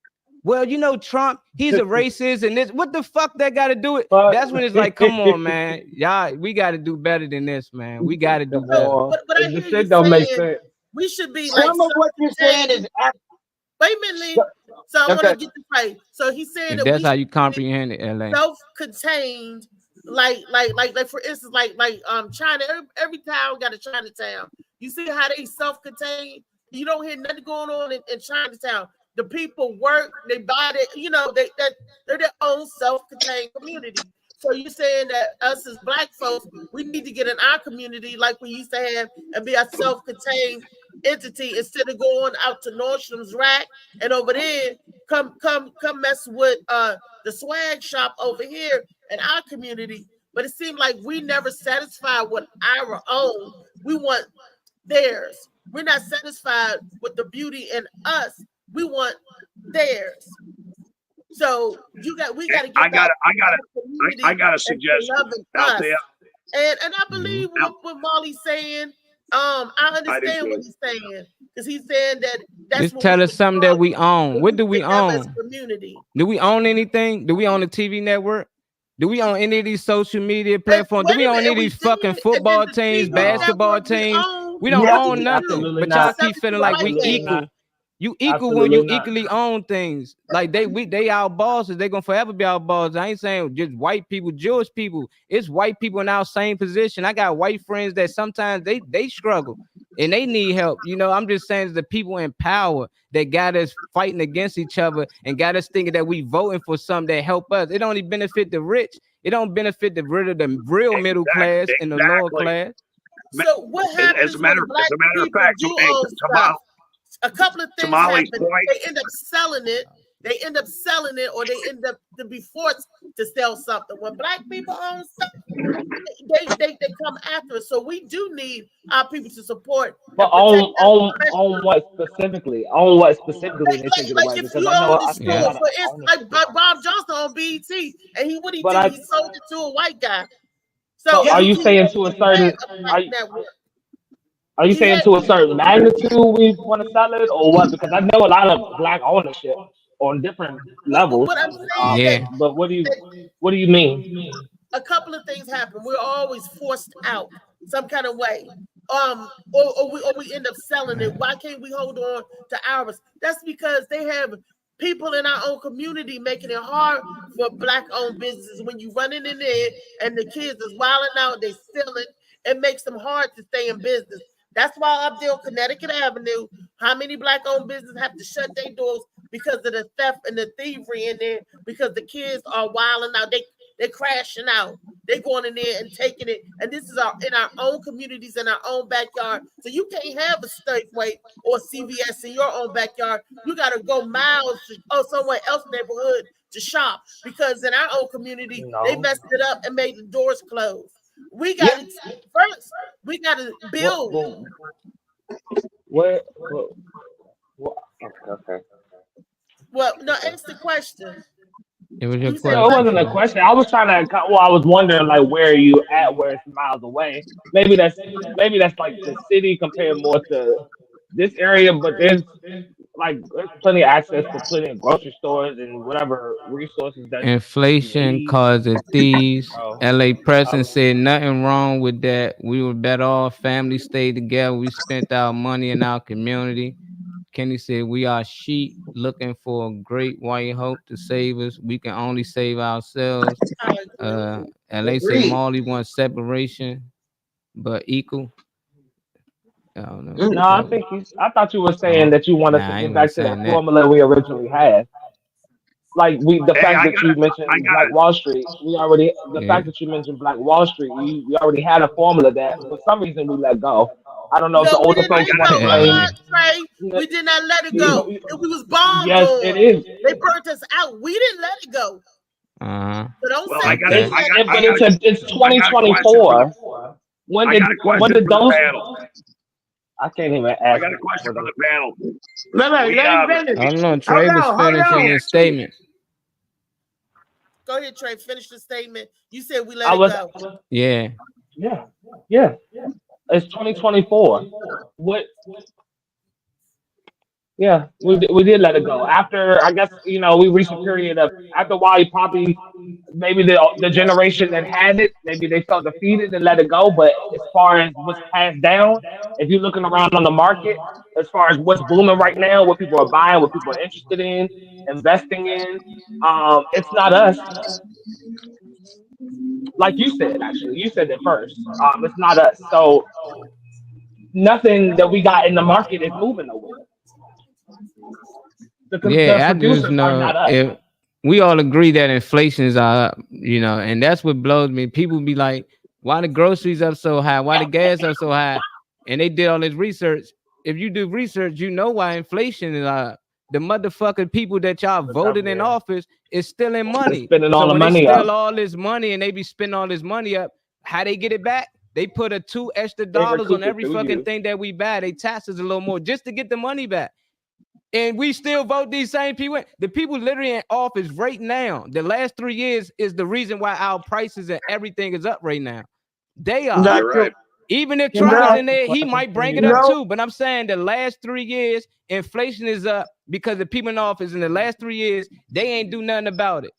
Well, you know, Trump, he's a racist, and this. What the fuck that got to do it? That's when it's like, come on, man, y'all, we got to do better than this, man. We got to do better. But I hear This you shit don't make saying sense. we should be like. Some of what you're saying is Wait a minute, Lee. So I want to get this right. So he's saying If that that's we how you comprehend it, LA. self-contained, like for instance, like China. Every town got a Chinatown. You see how they self-contained? You don't hear nothing going on in Chinatown. The people work, they buy it, you know, they're their own self-contained community. So you're saying that us as black folks, we need to get in our community like we used to have and be a self-contained entity instead of going out to Nordstrom's Rack and over there come mess with the swag shop over here in our community. But it seemed like we never satisfied with our own. We want theirs. We're not satisfied with the beauty in us. We want theirs. So we got to get I got a and suggestion loving out us. there. And I believe what Molly's saying. I understand what he's saying because he's saying that's Just what tell we us something that we own. What do we have as own? community. Do we own anything? Do we own a TV network? Do we own any of these social media platforms? Do we own any of these fucking football teams, basketball teams? We don't own nothing. But y'all keep feeling like we equal. You equal when you equally own things. Like they our bosses. They gonna forever be our bosses. I ain't saying just white people, Jewish people. It's white people in our same position. I got white friends that sometimes they struggle and they need help. You know, I'm just saying it's the people in power that got us fighting against each other and got us thinking that we voting for something that help us. It only benefit the rich. It don't benefit the real middle class and the lower class. So what happens As a matter of fact, do own stuff? A couple of things happen. They end up selling it, they end up selling it, or they end up to be forced to sell something. When black people own stuff, they come after it. So we do need our people to support. But on what specifically? On what specifically they take it away? Like if Because you I know own the I see a store, lot of for instance, like Bob Johnson on BET, and what he But did, I- he sold it to a white guy. So are you saying to a certain are you saying to a certain magnitude we want to sell it or what? Because I know a lot of black ownership on different levels. What I'm saying Yeah. But what do you mean? a couple of things happen. We're always forced out some kind of way. Or we end up selling it. Why can't we hold on to ours? That's because they have people in our own community making it hard for black-owned businesses. When you running in there and the kids is wilding out, they stealing, it makes them hard to stay in business. That's why up there on Connecticut Avenue, how many black-owned businesses have to shut their doors because of the theft and the thievery in there, because the kids are wilding out. They're crashing out. They're going in there and taking it. And this is in our own communities, in our own backyard. So you can't have a Safeway or CVS in your own backyard. You got to go miles to somewhere else neighborhood to shop, because in our own community, they messed it up and made the doors close. We got to first. We got to build. Okay. Well, no, answer the question. It was your You said No, it wasn't a question. I was trying to. Well, I was wondering like where you at, where it's miles away. Maybe that's like the city compared more to this area, but there's plenty of access to plenty of grocery stores and whatever resources that you Inflation need. causes thieves. Bro. LA President said nothing wrong with that. We were better off. Family stayed together. We spent our money in our community. Kenny said we are sheep looking for a great white hope to save us. We can only save ourselves. LA said Marley wants separation, but equal. I don't know. No, I thought you were saying that you wanted Nah, I to ain't get back to saying that that. formula we originally had. Like the fact that you mentioned Black Wall Street, the fact that you mentioned Black Wall Street, we already had a formula that for some reason we let go. I don't know if the No, we older didn't let folks it want to go. blame. Trey, we did not let it go. We was bombed Yes, on. it is. They burnt us out. We didn't let it go. Uh-huh. So don't Well, say It's 2024. When did those? I can't even ask. I got a question for the panel. I don't know. Trey was finishing his statement. Go ahead, Trey. Finish the statement. You said we let it go. Yeah. Yeah. It's 2024. What? Yeah, we did let it go. After, I guess, we reached a period of, after a while, probably, maybe the generation that had it, maybe they felt defeated and let it go. But as far as what's passed down, if you're looking around on the market, as far as what's booming right now, what people are buying, what people are interested in, investing in, it's not us. Like you said, actually, you said it first. It's not us. So nothing that we got in the market is moving nowhere. The I producers just are know not us. if we all agree that inflations are up, and that's what blows me. People be like, why the groceries up so high? Why the gas up so high? And they did all this research. If you do research, you know why inflation is up. The motherfucking people that y'all voted in office is stealing money. Spending all the when money they steal up. all this money and they be spending all this money up, how they get it back? They put a $2 extra on recoup it every through fucking you. thing that we buy. They tax us a little more just to get the money back. And we still vote these same people. The people literally in office right now, the last 3 years is the reason why our prices and everything is up right now. They are. You're right. Even if Trump was in there, he might bring it up too. But I'm saying the last 3 years, inflation is up because the people in office in the last 3 years, they ain't do nothing about it.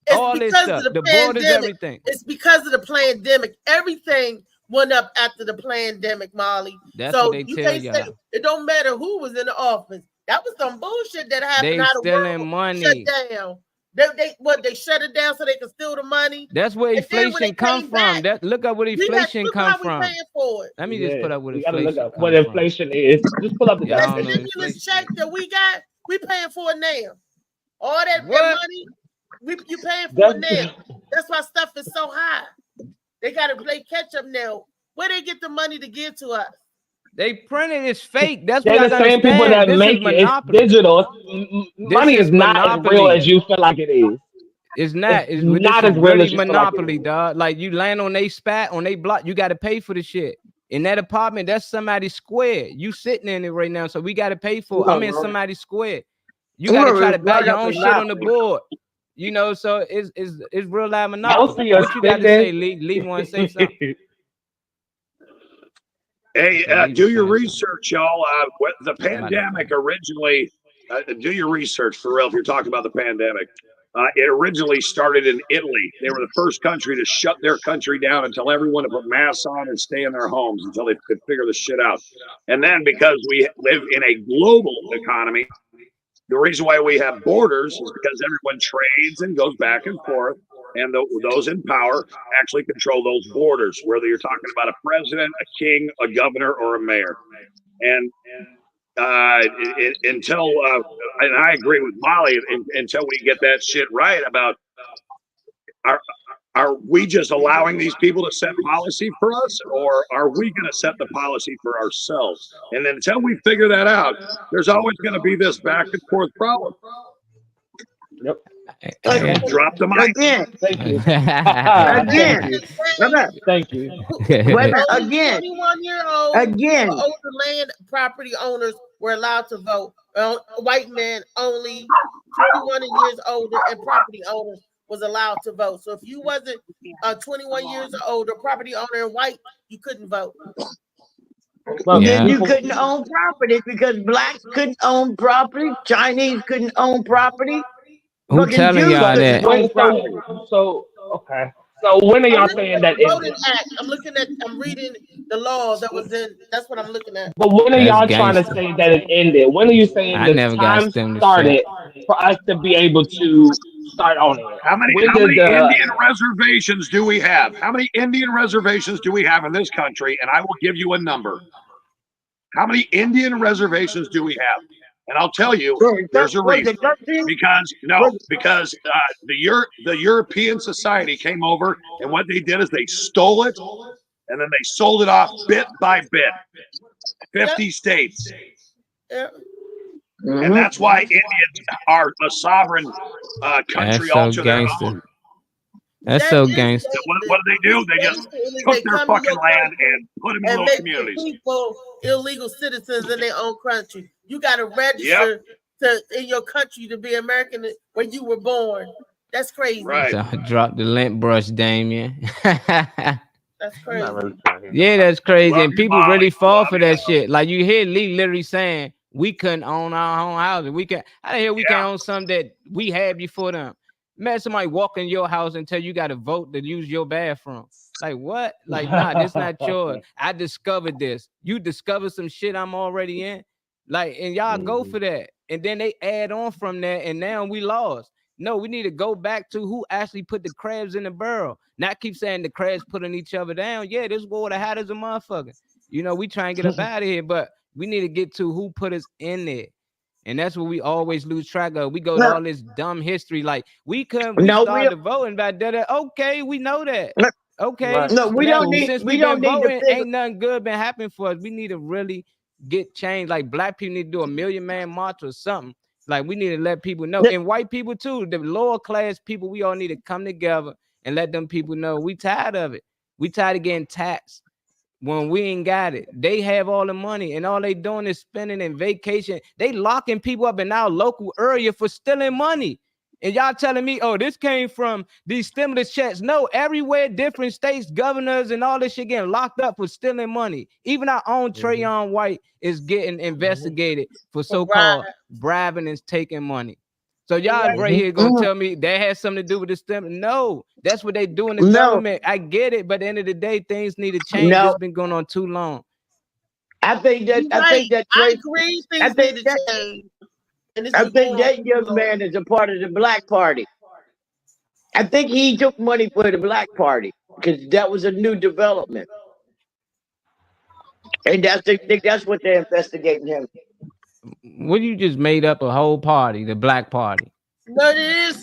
It's all this because stuff, of the pandemic. borders, everything. It's because of the pandemic. Everything went up after the pandemic, Molly. That's so what they you tell can't y'all. say it don't matter who was in the office. That was some bullshit that happened. They How the stealing world money. shut down. They shut it down so they could steal the money. That's where And then when they inflation come came from. back, Look up where inflation look come how we from. paying for it. Let me just put up what You gotta look inflation up come what from. inflation is. Just pull up the Y'all That don't know definition. stimulus inflation. check that we got, we paying for it now. All that What? money, you paying for it now. That's why stuff is so high. They got to play catch up now. Where they get the money to give to us? They printed it's fake. That's They're what the I same people that understand. This make is it. It's monopoly. digital. Money This is is not as real monopoly. as you feel like it is. It's not. It's This not is as real really as you feel like it monopoly, is. dog. Like you land on they spot, on they block, you got to pay for the shit. In that apartment, that's somebody's square. You sitting in it right now, so we got to pay for it. I'm in somebody's square. You got to try to buy your own shit on the board. You know, so it's real live Most monopoly. of your What you got to say, spending. Lee? Lee want to say something? Hey, Yeah, Lee do was your saying research, y'all. The something. pandemic originally, do your research for real if you're talking about the pandemic. It originally started in Italy. They were the first country to shut their country down and tell everyone to put masks on and stay in their homes until they could figure the shit out. And then because we live in a global economy, the reason why we have borders is because everyone trades and goes back and forth. And those in power actually control those borders, whether you're talking about a president, a king, a governor, or a mayor. And until, and I agree with Molly, until we get that shit right about are we just allowing these people to set policy for us, or are we going to set the policy for ourselves? And until we figure that out, there's always going to be this back and forth problem. Yep. Drop the mic. Again. Thank you. Again. Thank you. Wait, Only again. 21-year-old Again. older land property owners were allowed to vote. White men only 21 years older and property owners was allowed to vote. So if you wasn't 21 years older, property owner and white, you couldn't vote. Then you couldn't own property because blacks couldn't own property, Chinese couldn't own property. Who telling y'all that? So okay. So when are y'all saying that it Voting Act. I'm reading the law that was in. That's what I'm looking at. But when are That's y'all trying to gangster. say that it ended? When are you saying I the never got time stem to started shit. for us to be able to start owning it? How many Indian reservations do we have? How many Indian reservations do we have in this country? And I will give you a number. How many Indian reservations do we have? And I'll tell you, there's a reason. Because the European society came over, and what they did is they stole it, and then they sold it off bit by bit. 50 states. And that's why Indians are a sovereign country all to their own. That's so gangster. What do? They just took their fucking land and put them in little communities. People illegal citizens in their own country. You got to register in your country to be American where you were born. That's crazy. Right. So drop the lint brush, Damien. That's crazy. Yeah, that's crazy. And people really fall for that shit. Like you hear Lee literally saying, we couldn't own our own houses. How the hell we can own something that we had before them? Man, somebody walk in your house and tell you got to vote to use your bathroom. Like what? Like, nah, this not yours. I discovered this. You discovered some shit I'm already in. Like, and y'all go for that. And then they add on from that, and now we lost. No, we need to go back to who actually put the crabs in the barrel. Not keep saying the crabs putting each other down. Yeah, this water hot as a motherfucker. You know, we try and get up out of here, but we need to get to who put us in there. And that's what we always lose track of. We go to all this dumb history. Like we started voting back there. Okay, we know that. Okay. No, we don't need. Since We we've don't been need voting, to figure. ain't nothing good been happening for us. We need to really get changed. Like black people need to do a 1,000,000-man march or something. Like we need to let people know, and white people too. The lower class people, we all need to come together and let them people know we tired of it. We tired of getting taxed when we ain't got it. They have all the money and all they doing is spending in vacation. They locking people up in our local area for stealing money. And y'all telling me, oh, this came from these stimulus checks. No, everywhere, different states, governors, and all this shit getting locked up for stealing money. Even our own Trayon White is getting investigated for so-called bribing and taking money. So y'all right here gonna tell me that has something to do with the stimulus? No, that's what they do in the government. I get it, but at the end of the day, things need to change. It's been going on too long. I think that I agree. Things need to change. I think that young man is a part of the Black Party. I think he took money for the Black Party because that was a new development, and that's what they're investigating him. What you just made up a whole party, the Black Party? No, it is.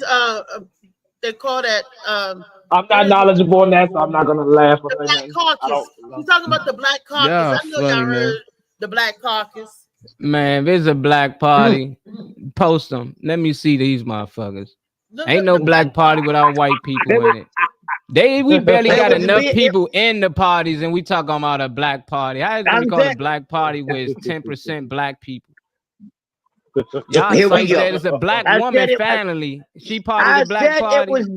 They call that. I'm not knowledgeable on that, so I'm not gonna laugh. The Black Caucus. You're talking about the Black Caucus. Yeah, I know y'all heard the Black Caucus. Man, if it's a black party, post them. Let me see these motherfuckers. Ain't no black party without white people in it. We barely got enough people in the parties, and we talking about a black party. How is it we call a black party with 10% black people? Y'all say that it's a black woman family. She part of the black party. It was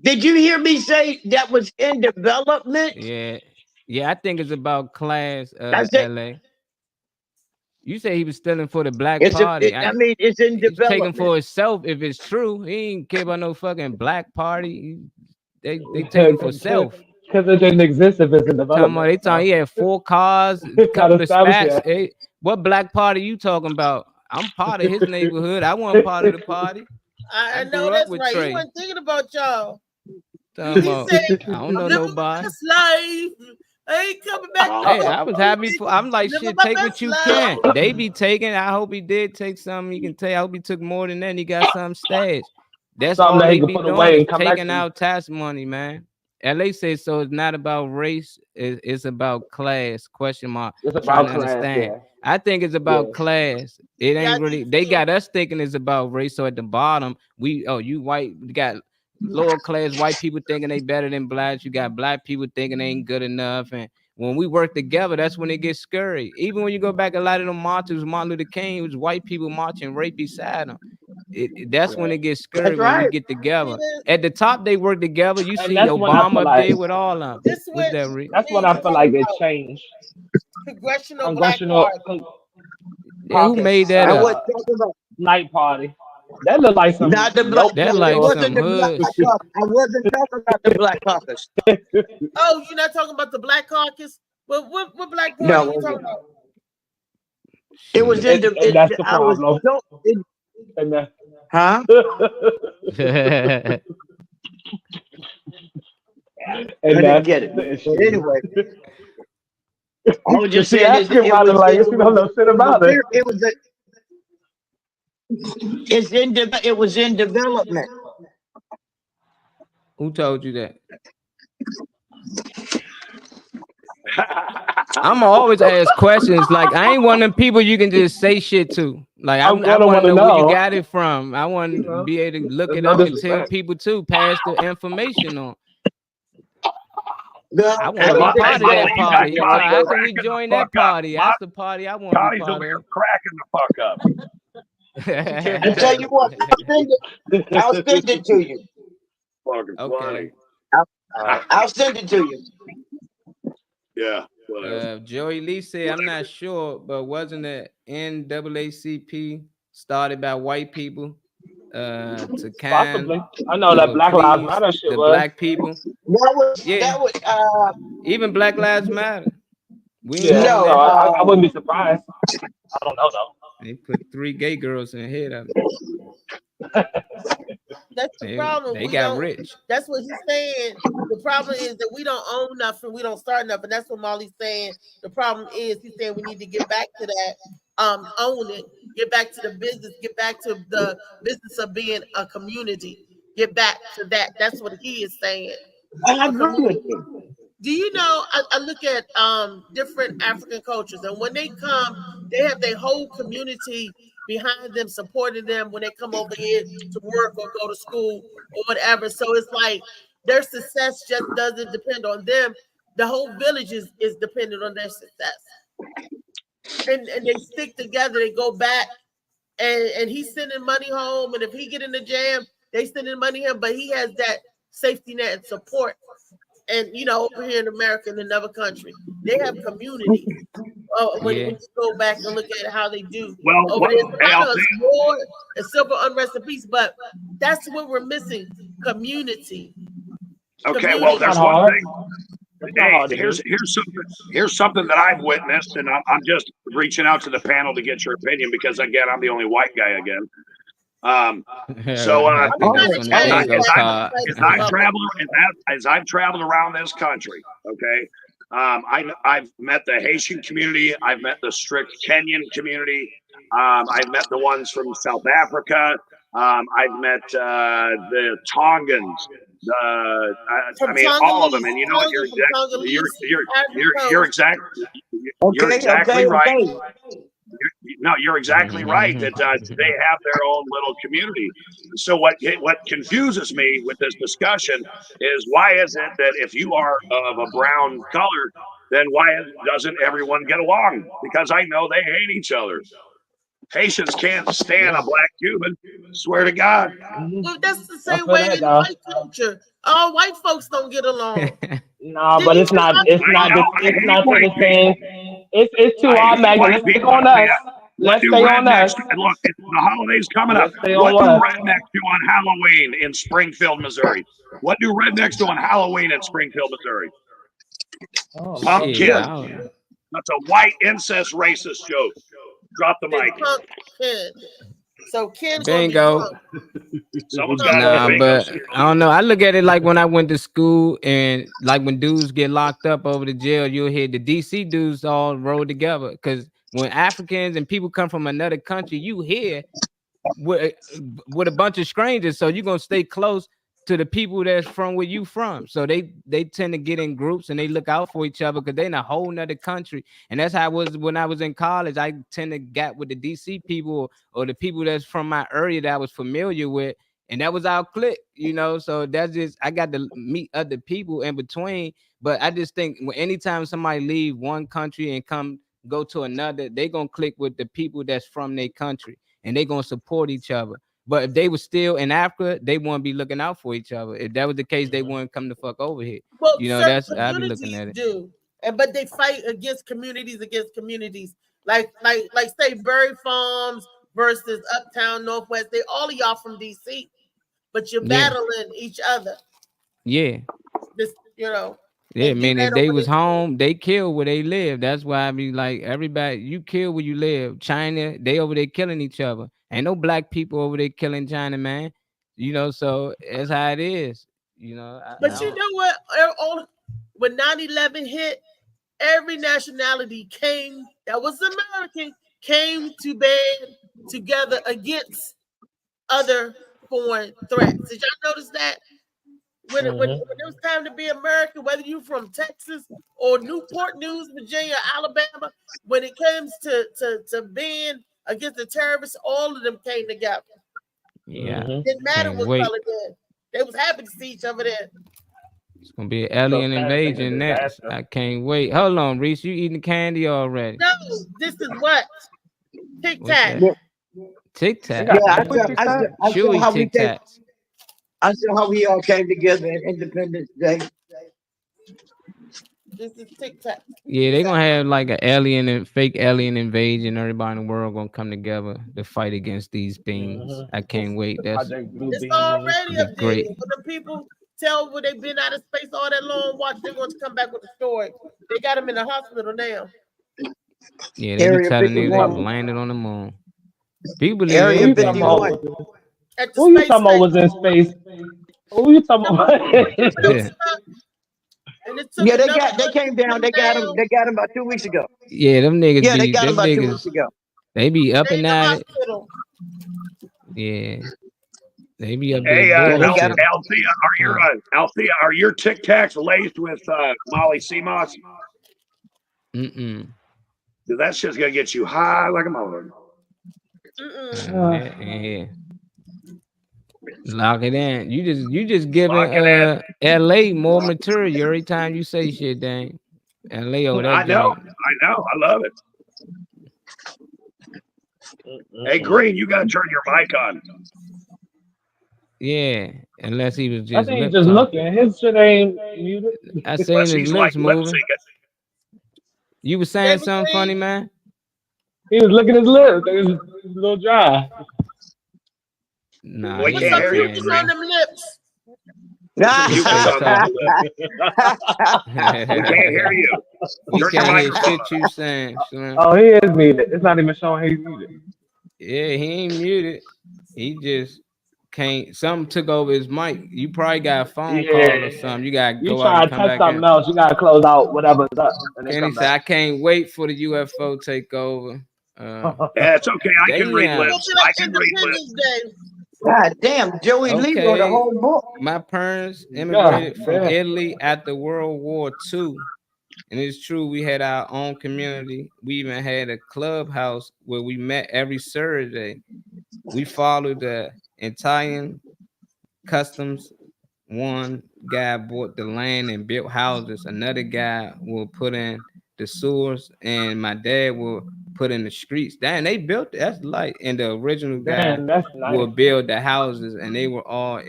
Did you hear me say that was in development? Yeah. I think it's about class. LA. You say he was stealing for the black party. I mean, it's in development. Taking for himself if it's true. He ain't care about no fucking black party. They taking for self. Because it didn't exist if it's in development. They talking he had 4 cars, a couple of spats. Hey, what black party you talking about? I'm part of his neighborhood. I wasn't part of the party. I know that's right. Trey. He wasn't thinking about y'all. I don't know nobody. Slave. I ain't coming back. Hey, I was happy for. I'm like, shit, take what you can. They be taking. I hope he did take something. You can tell. I hope he took more than that. He got some stashed. That's all they be doing. Taking out tax money, man. LA says so. It's not about race. It's about class. Question mark. It's about class. Understand. Yeah. I think it's about class. It ain't really. They got us thinking it's about race. So at the bottom, you white. You got lower class white people thinking they better than blacks. You got black people thinking they ain't good enough. And when we work together, that's when it gets scary. Even when you go back a lot of them marches, Martin Luther King, it was white people marching right beside him. That's when it gets scary when we get together. At the top, they work together. You see Obama up there with all of them. That's when I feel like it changed. Congressional Black Party. Yeah, who made that up? Night party. That looked like some. Not the black. That like some hood. I wasn't talking about the Black Caucus. Oh, you're not talking about the Black Caucus? What Black Party are you talking about? It was in the. That's the problem. Huh? I didn't get it. But anyway, I was just saying it was in development. Who told you that? I'm always ask questions. Like I ain't one of them people you can just say shit to. Like I want to know where you got it from. I want to be able to look it up and tell people too. Pass the information on. I want to be part of that party. How can we join that party? That's the party I want to be part of. Cracking the fuck up. I tell you what, I'll send it to you. Fucking funny. I'll send it to you. Yeah. Joey Lee said, I'm not sure, but wasn't the NAACP started by white people? To kind I know that Black Lives Matter shit the was. Black people. That was even Black Lives Matter. I wouldn't be surprised. I don't know though. They put 3 gay girls in the head of it. That's the problem. They got rich. That's what he's saying. The problem is that we don't own nothing. We don't start nothing. That's what Molly's saying. The problem is he's saying we need to get back to that. Own it. Get back to the business. Get back to the business of being a community. Get back to that. That's what he is saying. I agree with you. Do you know, I look at different African cultures, and when they come, they have their whole community behind them, supporting them when they come over here to work or go to school or whatever. So it's like their success just doesn't depend on them. The whole village is dependent on their success. And they stick together, they go back, and he's sending money home. And if he get in the jam, they sending money home, but he has that safety net and support. And over here in America, in another country, they have community. When you go back and look at how they do, over there's war and civil unrest and peace, but that's what we're missing: community. Okay, well, there's one thing. Hey, here's something that I've witnessed, and I'm just reaching out to the panel to get your opinion because again, I'm the only white guy again. As I've traveled around this country, okay, I've met the Haitian community, I've met the strict Kenyan community, I've met the ones from South Africa, I've met the Tongans, I mean, all of them. And you know what? You're exactly right. You're exactly right that they have their own little community. So what confuses me with this discussion is why is it that if you are of a brown color, then why doesn't everyone get along? Because I know they hate each other. Haitians can't stand a black Cuban. Swear to God. Well, that's the same way in white culture. All white folks don't get along. No, but it's not the same. It's too automatic. Let's stick on us. Let's stay on us. Look, the holiday's coming up. What do rednecks do on Halloween in Springfield, Missouri? What do rednecks do on Halloween in Springfield, Missouri? Pumpkin. That's a white incest racist joke. Drop the mic. So Ken bingo. Nah, but I don't know. I look at it like when I went to school and like when dudes get locked up over the jail, you'll hear the DC dudes all roll together. Because when Africans and people come from another country, you hear with a bunch of strangers. So you're gonna stay close to the people that's from where you from. So they tend to get in groups and they look out for each other because they're in a whole nother country. And that's how it was when I was in college. I tend to get with the DC people or the people that's from my area that I was familiar with. And that was our clique, you know. So that's just, I got to meet other people in between. But I just think anytime somebody leave one country and go to another, they gonna click with the people that's from their country and they gonna support each other. But if they were still in Africa, they wouldn't be looking out for each other. If that was the case, they wouldn't come the fuck over here. Well, you know, that's I'd be looking at it. But they fight against communities. Like say Berry Farms versus Uptown Northwest. They all of y'all from DC, but you're battling each other. Yeah. This, you know. Yeah, man. If they was home, they kill where they live. That's why I be like, everybody, you kill where you live. China, they over there killing each other. Ain't no black people over there killing China, man. You know, so that's how it is. You know. But you know what? When 9/11 hit, every nationality that was American came to band together against other foreign threats. Did y'all notice that? When it was time to be American, whether you from Texas or Newport News, Virginia, Alabama, when it comes to being against the terrorists, all of them came together. Yeah. Didn't matter what color they was happy to see each other there. It's gonna be an alien invasion next. I can't wait. Hold on, Reese, you eating candy already? No, this is what? Tic Tac. Tic Tac. Yeah, I Chewy Tic Tacs. I saw how we all came together in Independence Day. This is Tic Tac. Yeah, they're gonna have like a fake alien invasion. Everybody in the world gonna come together to fight against these things. I can't wait. It's already up there. Great. When the people tell where they've been out of space all that long, watch they're going to come back with a story. They got them in the hospital now. Yeah, they be telling niggas they landed on the moon. People believe Area 51. Who you talking about was in space? Who you talking about? Yeah, they came down. They got him. They got him about 2 weeks ago. Yeah, them niggas. Yeah, they got him about 2 weeks ago. They be up and at it. Yeah, they be up there. Hey, Althea, are your Tic Tacs laced with Molly CMOS? Mm-mm. Dude, that shit's gonna get you high like a mother. Yeah. Lock it in. You just giving LA more material every time you say shit, dang. LA over I know. I love it. Hey, Green, you gotta turn your mic on. Yeah, unless he was just. I think he's just looking. His shit ain't muted. I seen his lips moving. You was saying something funny, man? He was licking his lips. It was a little dry. Nah, we can't hear you. On them lips. We can't hear you. We can't hear shit you saying. Oh, he is muted. It's not even showing he's muted. Yeah, he ain't muted. He just can't. Something took over his mic. You probably got a phone call or something. You gotta go out and come back in. You try to touch something else. You gotta close out whatever's up. And he said, "I can't wait for the UFO takeover." Yeah, it's okay. I can read lips. I can read lips. God damn, Joey Lee wrote a Okay. whole book. My parents God immigrated from damn. Italy after World War II. And it's true, we had our own community. We even had a clubhouse where we met every Saturday. We followed the Italian customs. One guy bought the land and built houses. Another guy will put in the sewers, and my dad will put in the streets. Damn, they built it. That's like, and the original guy Damn, that's nice. will build the houses, and they were all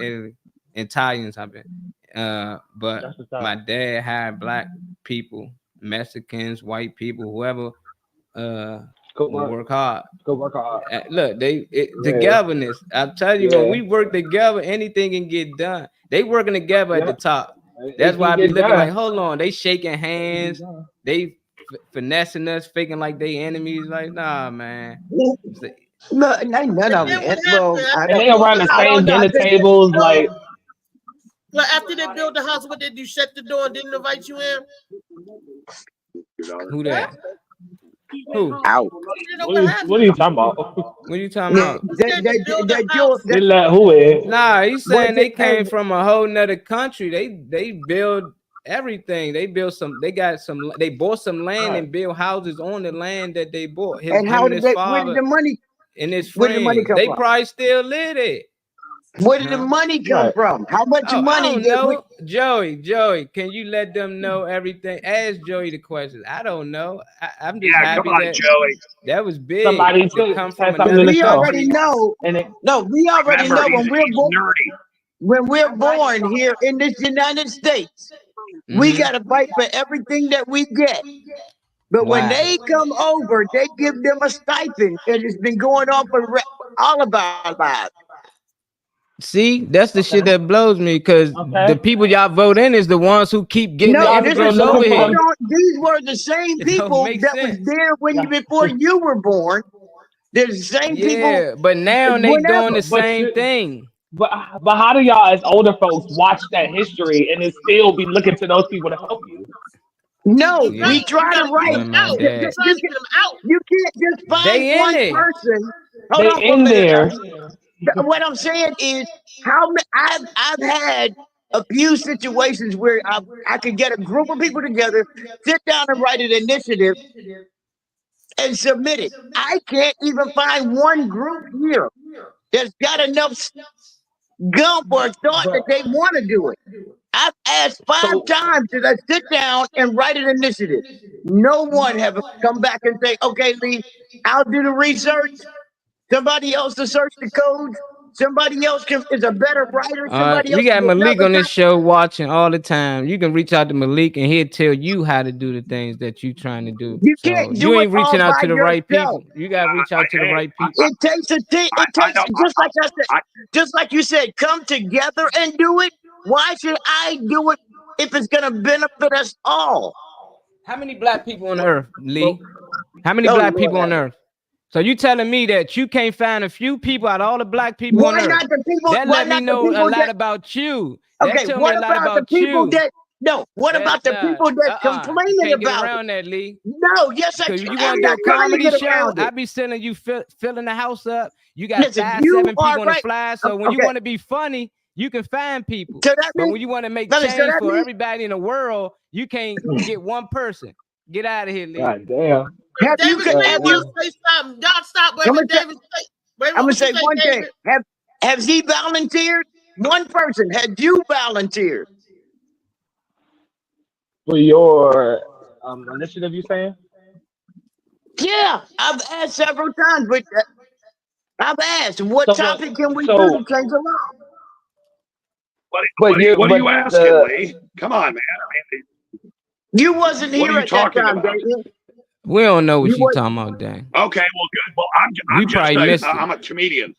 Italians. I bet. But That's what's up. my dad hired black people, Mexicans, white people, whoever Go will work. work hard. Go work hard. Look, Yeah. togetherness. I'm telling you, Yeah. when we work together, anything can get done. They working together at the Yep. top. It That's can why I be get looking done. like, hold on, they shaking hands, It can get done. they finessing us, faking like they enemies. Like, nah, man. No, none of And them. then what And, well, happened? I And don't, they around the I same don't know. I dinner think that, tables, like Well, after they built the house, what did you shut the door and didn't invite you in? Who that? Who? out. You know what happened? What are you talking about? What are you talking Yeah, about? You said they built that the house. Joe, They let who in? Nah, he's saying they came and from a whole nother country. They build everything. They built some. They got some. They bought some land Right. and built houses on the land that they bought. and Him how and did his they? Where did father the money? and his Where did the money friends. come They from? probably still live it. Where did the Huh? money come Right. from? How much Oh, I money don't did we? know. Joey, can you let them know everything? Ask Joey the questions. I don't know. I'm just Yeah, come happy on, that Joey. that was big Somebody to come from said something another in the We show. already country. know. And it, No, we already Remember, know he's when we're nerdy. born here in this United States, we Mhm. got to fight for everything that we get. But when Why? they come over, they give them a stipend, and it's been going on for all of our lives. See, that's the shit okay. that blows me because the Okay. people y'all vote in is the ones who keep getting the No, Y'all this still is immigrants over looking for here. them. these were the same It don't people make that was sense. there when Yeah. you before you were born. They're the same people Yeah, but now they doing whenever. the same you, thing. but how do y'all as older folks watch that history and then still be looking to those people to help you? No, Right. Yeah, we You try to gotta get write. them when my out. You, You're dad, trying to get them out. you can't just find they in one it. person. Hold They on for a in minute. there. What I'm saying is, I've had a few situations where I could get a group of people together, sit down and write an initiative and submit it. I can't even find one group here that's got enough gump or thought that they want to do it. I've asked 5 So times to sit down and write an initiative. No one have come back and say, okay, Lee, I'll do the research. Somebody else to search the codes. Somebody else is a better writer. Somebody We else got is Malik another on guy. this show watching all the time. You can reach out to Malik and he'll tell you how to do the things that you trying to do. You So can't you do it ain't reaching all out by to the right yourself. people. You gotta reach out to the right people. It takes a team. It I takes know. just like I said, just like you said, come together and do it. Why should I do it if it's gonna benefit us all? How many black people on earth, Lee? How many Oh, black Lord people on have earth? So you telling me that you can't find a few people out of all the black people on Why earth? not the people? That Why let me not the know a people lot that? about you. That Okay, tell me what a lot about the about people you. that? No, what about the people that's You complaining can't get about it? around that, Lee. No, yes, I Because can. you I'm want to do not a trying to comedy get show, around I it. be sending you filling the house up. You got Listen, 5, you 7 are people on the right. fly. So when you Okay, want to be funny, you can find people. so that But means, when you want to make brother, so change that for means, everybody in the world, you can't get one person. Get out of here, Lee. God damn. have you? David God Say Have want you? to say something. Y'all stop. Wait, I'm what gonna say, David say? Wait, I'm what gonna would you say say, one thing. David? Has he volunteered? One person. Had you volunteered? For your initiative, you saying? Yeah, I've asked several times, but I've asked, what So, topic can we do so, to change the law? What are but you asking, Lee? Come on, man. I mean, You wasn't what here are you at that talking time, about? Daniel. We don't know what You she was. talking about, dang. Okay, well, good. Well, We I'm just probably missed it. I'm a comedian, and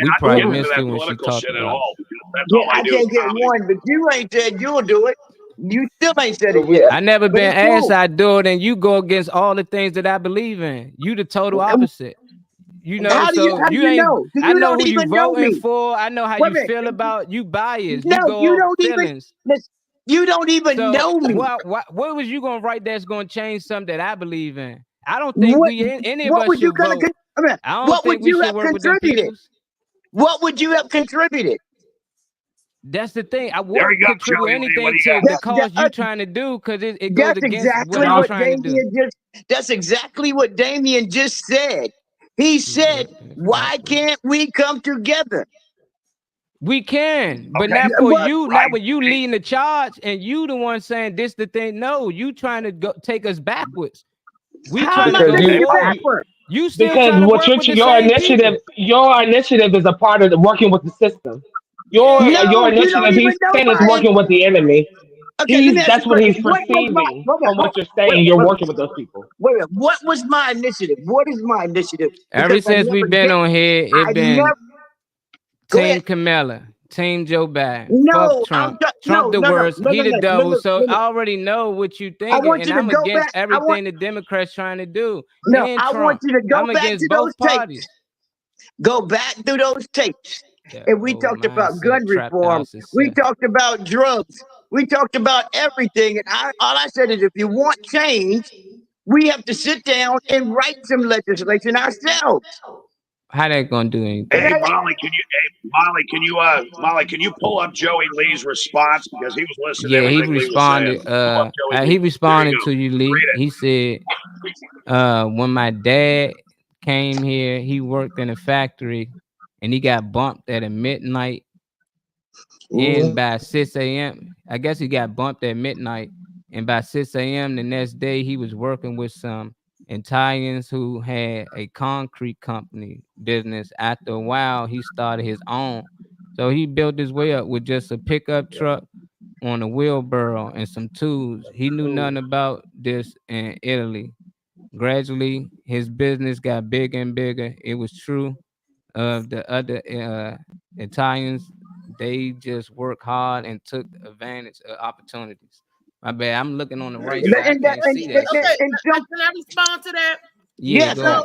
We I don't probably get into missed it that when she political talked shit at about it. all. Because that's Yeah, all I I do is can't get comedy. one, but you ain't said you'll do it. You still ain't said but it we, yet. I never But been it's asked cool. I do it, and you go against all the things that I believe in. You the total opposite. You know, How do so you you ain't. know? Do I you know don't who you even know voting me? for. I know how Wait a you minute. feel about you biased. No, You go you off don't even feelings. listen. You don't even So know me. what was you gonna write that's gonna change something that I believe in? I don't think What any of what us would you should gonna vote. I don't what would think we you should have work with them contributed? peoples. what would you have contributed? That's the thing. I There won't you go, contribute Joey. anything What do you to got? the cause you're trying to do because it goes That's against what exactly I'm what trying to do. Damien just. That's exactly what Damien just said. He said, "Why can't we come together?" We can, but Okay. not for Well, you. Right. Not when you leading the charge and you the one saying this the thing. No, you trying to go take us backwards. We how trying am to I Because go taking you, it forward. backward? You still because trying to what work with the your same people. initiative is a part of working with the system. Your No, you don't initiative, even he's know saying, is my. working with the enemy. Okay, let me ask you That's a what he's question. What was my? perceiving Wait, from what you're wait, saying. You're wait, working with those people. wait, wait. What was my initiative? What is my initiative? Ever Because I since we never been get. on here, I it been never. Go Team ahead. Kamala, Team Joe Biden, fuck No, Trump, no, Trump the no, no, worst, no, he no, the no, no, devil. no, So no, I no. already know what you I thinking, want and you to I'm go against back. I want. everything the Democrats trying to do. No, And I want Trump, you to go I'm back against to those both tapes. parties. Go back through those tapes. The And we old talked about mindset, gun trapped reform. house is We set. talked about drugs. We talked about everything. And all I said is if you want change, we have to sit down and write some legislation ourselves. How that gonna do anything? Hey, Molly, can you pull up Joey Lee's response because he was listening to Yeah, he everything Lee was saying. responded. Pull up Joey Lee. He There you responded go. to you, Lee. Read it. He said, when my dad came here, he worked in a factory, and he got bumped at a midnight. And by 6 a.m., I guess he got bumped at midnight. And by 6 a.m. the next day, he was working with some Italians who had a concrete company business. After a while, he started his own. So he built his way up with just a pickup truck on a wheelbarrow and some tools. He knew nothing about this in Italy. Gradually, his business got bigger and bigger. It was true of the other Italians. They just worked hard and took advantage of opportunities. My bad. I'm looking on the right side. I can't see that shit. Okay, can I respond to that? Yeah, go ahead.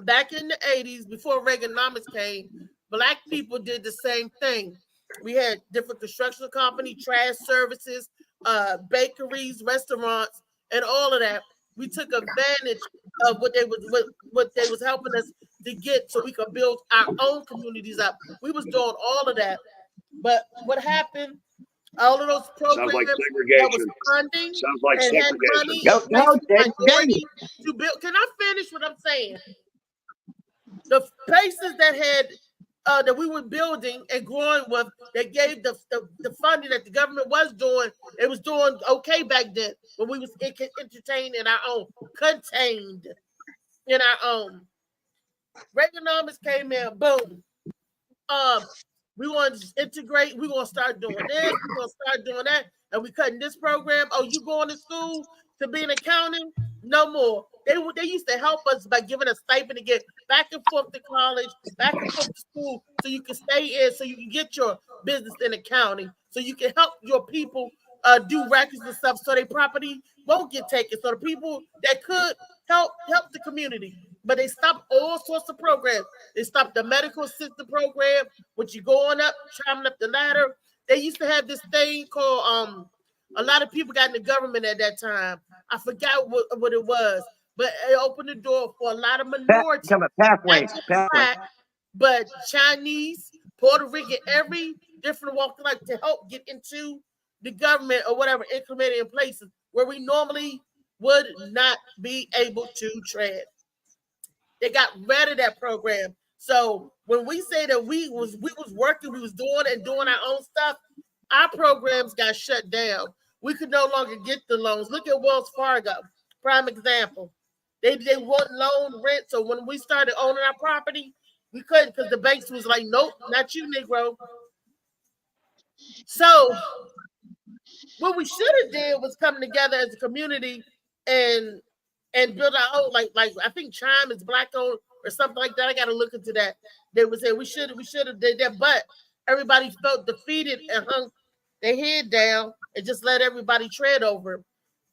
Back in the 80s, before Reaganomics came, black people did the same thing. We had different construction company, trash services, bakeries, restaurants, and all of that. We took advantage of what they was helping us to get, so we could build our own communities up. We was doing all of that, but what happened? All of those programs like that was segregation. funding Sounds like and had segregation. money minority to build. Can I finish what I'm saying? The places that had that we were building and growing with, that gave the funding that the government was doing, it was doing okay back then when we was entertained in our own, contained in our own. Reaganomics came in, boom. We want to integrate. We want to start doing this. We want to start doing that. And we cutting this program. Oh, you going to school to be an accountant? No more. They used to help us by giving us stipend to get back and forth to college, back and forth to school, so you can stay in, so you can get your business in accounting, so you can help your people do records and stuff, so their property won't get taken. So the people that could help the community. But they stopped all sorts of programs. They stopped the medical assistant program, which you going up, climbing up the ladder. They used to have this thing called a lot of people got in the government at that time. I forgot what it was, but it opened the door for a lot of minorities. Pathways. But Chinese, Puerto Rican, every different walk of life to help get into the government or whatever, implemented in places where we normally would not be able to tread. They got rid of that program. So when we say that we was working, we was doing our own stuff, our programs got shut down. We could no longer get the loans. Look at Wells Fargo, prime example. They wouldn't loan rent. So when we started owning our property, we couldn't because the banks was like, nope, not you, Negro. So what we should have did was come together as a community and build our own, like I think Chime is black owned or something like that. I got to look into that. They would say we should have did that, but everybody felt defeated and hung their head down and just let everybody tread over them.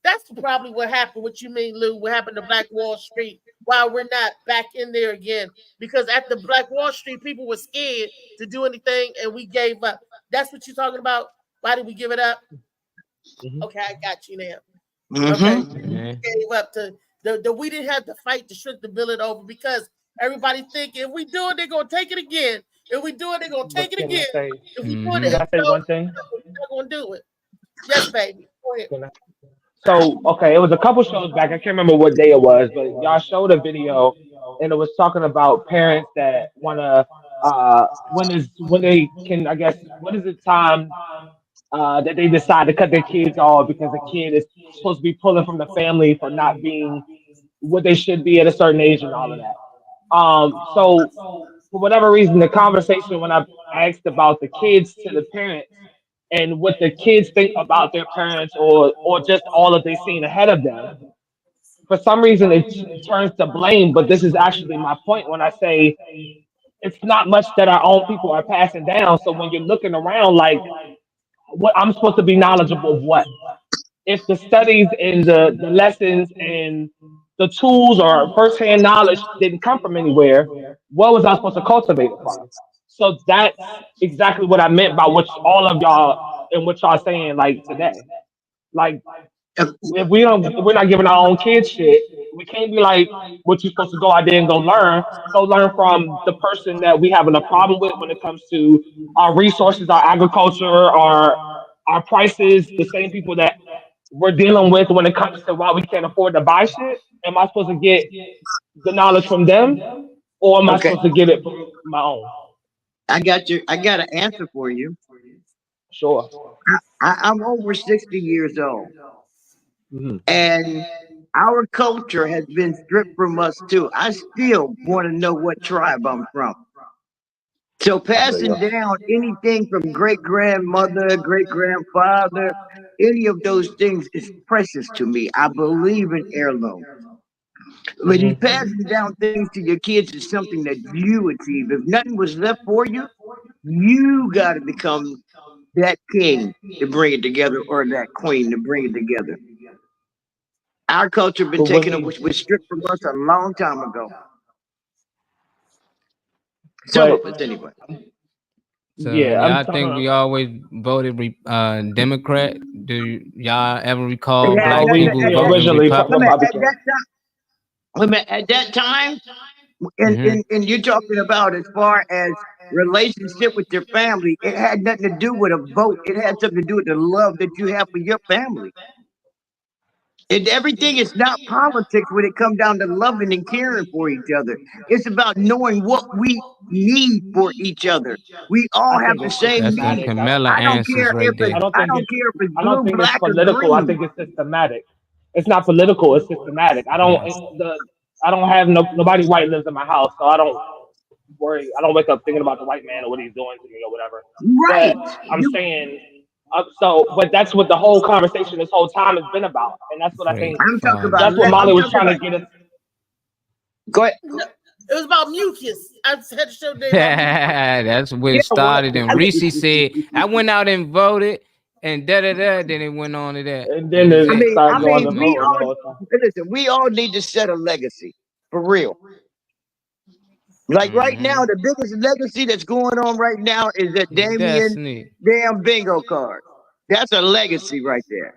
That's probably what happened. What you mean, Lou? What happened to Black Wall Street? Why we're not back in there again? Because at the Black Wall Street, people were scared to do anything, and we gave up. That's what you're talking about. Why did we give it up? Mm-hmm. Okay, I got you now. Okay, we gave up to. We didn't have to fight to shrink the village over because Everybody think if we do it, they're gonna take it again. If we do it, they're gonna take it Can I again. say, If we do Mhm. it, can I say one thing? they're not gonna do it. Yes, baby. Go ahead. Can I- So, okay, it was a couple shows back. I can't remember what day it was, but y'all showed a video, and it was talking about parents that want to, when they can, I guess, when is it time that they decide to cut their kids off because the kid is supposed to be pulling from the family for not being what they should be at a certain age and all of that. So for whatever reason, the conversation when I asked about the kids to the parents and what the kids think about their parents or just all that they've seen ahead of them, for some reason it turns to blame. But this is actually my point when I say it's not much that our own people are passing down. So when you're looking around, like, what I'm supposed to be knowledgeable of what? If the studies and the lessons and the tools or firsthand knowledge didn't come from anywhere, what was I supposed to cultivate it from? So that's exactly what I meant by what all of y'all and what y'all saying like today. Like, if we're not giving our own kids shit, we can't be like, what you supposed to go out there and go learn. Go learn from the person that we having a problem with when it comes to our resources, our agriculture, our prices, the same people that we're dealing with when it comes to why we can't afford to buy shit. Am I supposed to get the knowledge from them, or am I Okay, supposed to get it from my own? I got you. I got an answer for you. Sure. I'm over 60 years old, Mhm. and our culture has been stripped from us too. I still want to know what tribe I'm from. So passing down anything from great grandmother, great grandfather, any of those things is precious to me. I believe in heirloom. When you passing down things to your kids is something that you achieve. If nothing was left for you, you got to become that king to bring it together, or that queen to bring it together. Our culture been But when taken up, which was stripped from us a long time ago. Some but of us, anyway. So yeah, I'm y'all talking think about. we always voted Democrat? Do y'all ever recall Yeah, black No, we people voting originally I mean, Republican? at Republican. that time, at that time, and, Mm-hmm. and you're talking about as far as relationship with your family, it had nothing to do with a vote. It had something to do with the love that you have for your family. And everything is not politics when it comes down to loving and caring for each other. It's about knowing what we need for each other. We all I have think the it's same That's them needs. systematic. Camilla I don't answers care if right it's there. I don't care if it's I don't blue, think it's black, or political. I green. think it's systematic. It's not political. It's systematic. I don't have nobody white lives in my house, so I don't worry. I don't wake up thinking about the white man or what he's doing to me or whatever. Right. But I'm saying, but that's what the whole conversation this whole time has been about, and that's what I Straight think. I'm talking about That's what fathers. Molly I'm was talking trying to about get us. go ahead. No, it was about mucus. I had to show them about mucus. That's where Yeah, it well, started. And I mean, Reese said, I went out and voted, and da. Then it went on to that. And That then was it it. started going to we voting the all whole time. listen. We all need to set a legacy for real. Like right now, Mm-hmm. the biggest legacy that's going on right now is that Damien Destiny. damn bingo card. That's a legacy right there.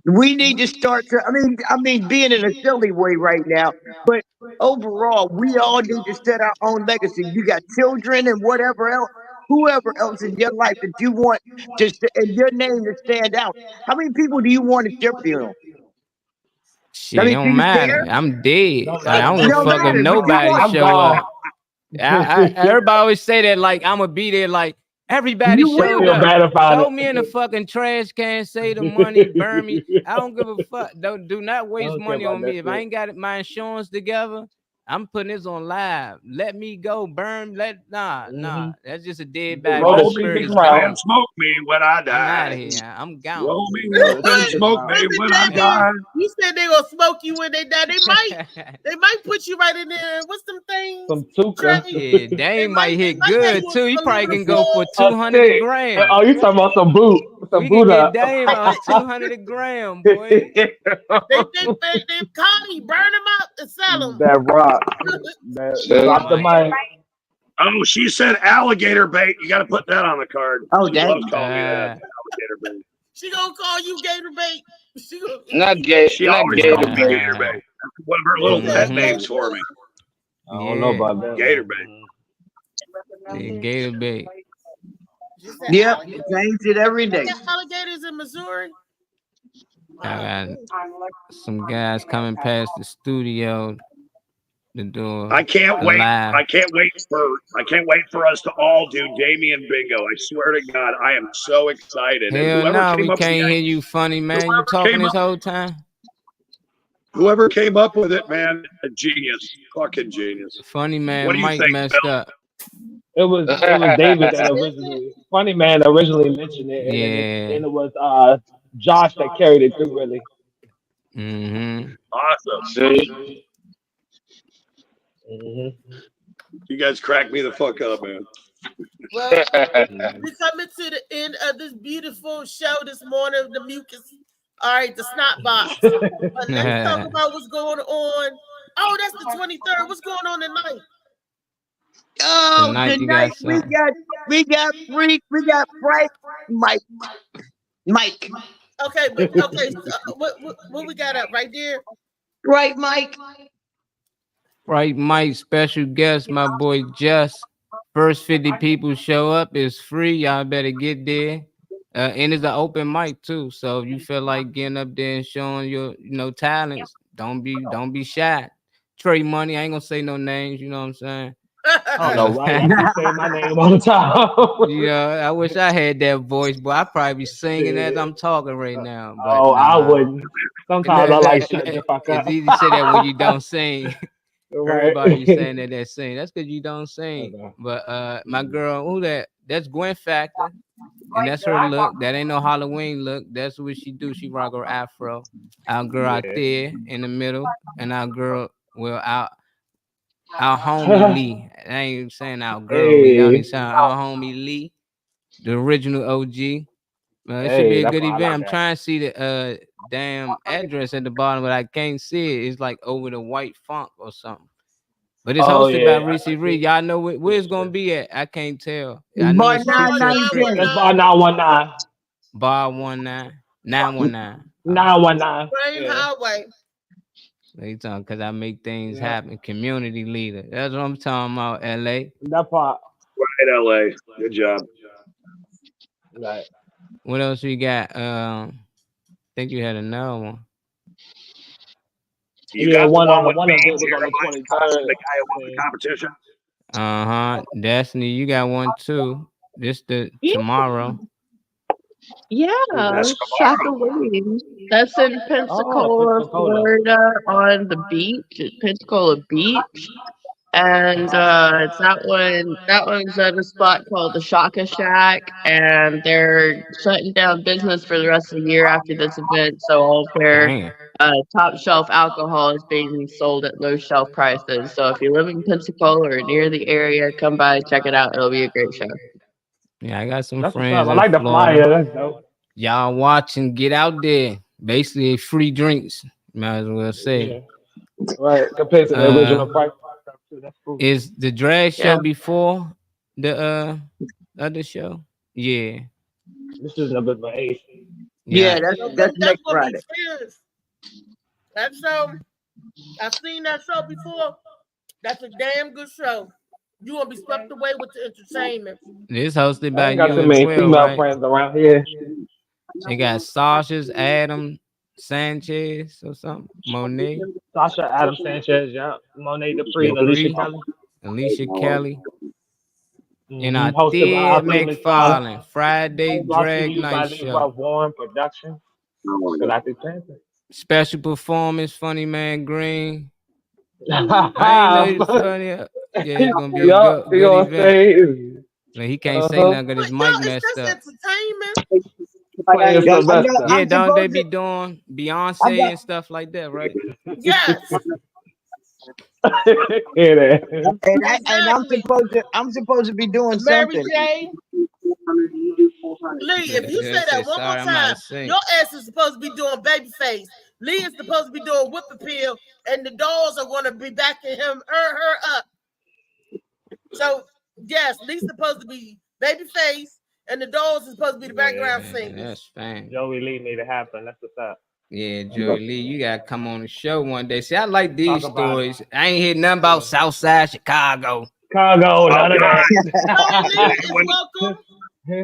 We need to start to. I mean, being in a silly way right now, but overall, we all need to set our own legacy. You got children and whatever else, whoever else in your life that you want to, and your name to stand out. How many people do you want at your funeral? I Shit, it mean, do don't you matter. care? I'm dead. Don't I matter. don't give a No fuck if matter, but you nobody want I'm show gone. up. Everybody always say that like I'm gonna be there. Like everybody you I showed will. feel up. bad about Throw it. me in the fucking trash can. Say the money, burn me. I don't give a fuck. Do not I waste don't care money about on that me. If I shit. ain't got my insurance together, I'm putting this on live. Let me go. Burn. Nah. That's just a dead body. My Roll Roll the me spirit shit is up around. and gone. smoke me when I I'm out die. of here. I'm gone. Roll me Roll up the and shit smoke around. me Wait a when I minute, Damien. die. You said they gonna smoke you when they die. They might put you right in there. What's them things? Some tuka. Trey? Shit, Dame might They hit might have good you too. He a probably liver can go for for. A 200 a stick. gram. Oh, you talking about some boot? Some We could Buddha. get Dame 200 a gram, boy. They Connie, burn them out and sell them. That rock. That So, drop the mic. Oh, she said alligator bait. You got to put that on the card. Oh, She dang. loves calling me that. Alligator bait. She gonna call you Gator Bait. She gonna, not She Gator always calls me Bait. gator bait. one of her little pet names for me. I don't know about that. Gator bait. Yeah, Gator bait. Yep, change it every day. Got alligators in Missouri. I got some guys coming past the studio to do. I can't wait. live. I can't wait for us to all do Damien Bingo. I swear to God, I am so excited. And Hell whoever no, came we up with can't the hear you, funny man. You talking this whole time? Whoever came up with it, man, a genius, fucking genius. Funny man, What do you Mike think, messed Bill? up. It was David that originally, Funny Man originally mentioned it, and then it was Josh that carried it through, really. Mm-hmm. Awesome. See? You guys cracked me the fuck up, man. Well, we're coming to the end of this beautiful show this morning. The mucus. All right, the snot box. Let's talk about what's going on. Oh, that's the 23rd. What's going on tonight? Oh, Tonight you tonight got we got Bright Mike. Okay, but okay. So, what we got up right there? Bright Mike. Right, Mike, special guest, my boy Just. First 50 people show up. It's free. Y'all better get there. And it's an open mic too. So if you feel like getting up there and showing your, talents, don't be shy. Trey Money, I ain't gonna say no names, you know what I'm saying? I know, right? I keep saying my name all the time. I wish I had that voice, but I probably be singing as I'm talking right now. But I wouldn't. Sometimes I like shutting the fuck up. It's easy to say that when you don't sing. Right. Everybody be saying that sing. That's because you don't sing. Okay. But my girl, who that? That's Gwen Factor. And that's her look. That ain't no Halloween look. That's what she do. She rock her afro. Our girl out there in the middle. And our girl, our homie Lee. I ain't saying our girl, but y'all ain't saying our homie Lee, the original OG. It should be a good event. I'm trying to see the damn address at the bottom, but I can't see it. It's like over the White Funk or something. But it's hosted by Reese Reed. Y'all know where it's gonna be at. I can't tell. I know Bar it's 919. That's bar 919. Bar 919. 919. Brain Highway. They talking because I make things happen. Community leader. That's what I'm talking about. LA. That part. Right, LA. Good job. Right. What else we got? I think you had another one. You got one the on with one me, of it was on the 23rd. the guy who won the competition. Destiny, you got one too. This tomorrow. Yeah, That's Shaka Williams. That's in Pensacola, Florida, on the beach, at Pensacola Beach. And it's that one's at a spot called the Shaka Shack, and they're shutting down business for the rest of the year after this event. So all of their top shelf alcohol is being sold at low shelf prices. So if you live in Pensacola or near the area, come by and check it out. It'll be a great show. Yeah, I got some That's what's friends. up. I like the Florida. flyer. That's dope. Y'all watching, get out there. Basically, free drinks. Might as well say. Right, compared to the original price. That's cool. Is the drag show before the other show? Yeah. This is November 8th. Yeah, that's next gonna Friday. be fierce. That show, I've seen that show before. That's a damn good show. You gonna be swept away with the entertainment. It's hosted by I got you too as many well, female right? friends around here. They got Sasha's, Adam Sanchez or something. Monet. Sasha, Adam Sanchez, Monet Dupree, and Alicia Kelly. Alicia Kelly. And Mhm. I Hosted by did Alchemy McFarlane. Friday Brought to drag you by night Lee show. Warren Production. Galactic Panther. Special performance, Funny Man Green. I ain't know he's funny. Yeah, it's gonna be a good event. Like, he can't say nothing because his mic messed up. Yeah, don't they be doing Beyonce and stuff like that, right? Yes. And I'm supposed to be doing Mary something. J. Lee, if you say that one more time, your ass is supposed to be doing Babyface. Lee is supposed to be doing Whip Appeal, and the dolls are going to be backing him, her up. So, yes, Lee's supposed to be Babyface, and the dolls is supposed to be the background singers. That's fine. Joey Lee made it happen. That's what's up. Yeah, Joey Lee, you gotta come on the show one day. See, I like these Talk about it. stories. I ain't hear nothing about Southside Chicago. Chicago, none of God. that. Joey Lee is welcome.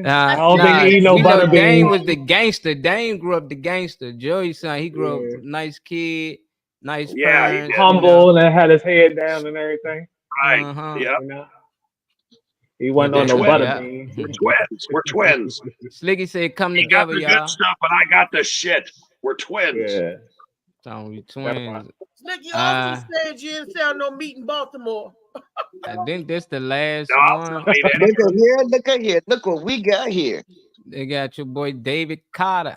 I don't think he eat no we know butter Dame beans. was the gangster. Dame grew up the gangster. Joey's son, he grew up nice kid, nice Yeah, he parents. did. Humble and had his head down and everything. Right. Uh-huh. Yeah. You know? He wasn't on That's no what- butter yeah. beans. We're twins. We're twins. Slicky said, "Come He got together, the y'all." good stuff, and I got the shit. We're twins. Yeah. So we twins. Nick, you Uh, also said you didn't sound no meat in Baltimore. I think this the last No, one. Look at here, look at here, look what we got here. They got your boy David Carter.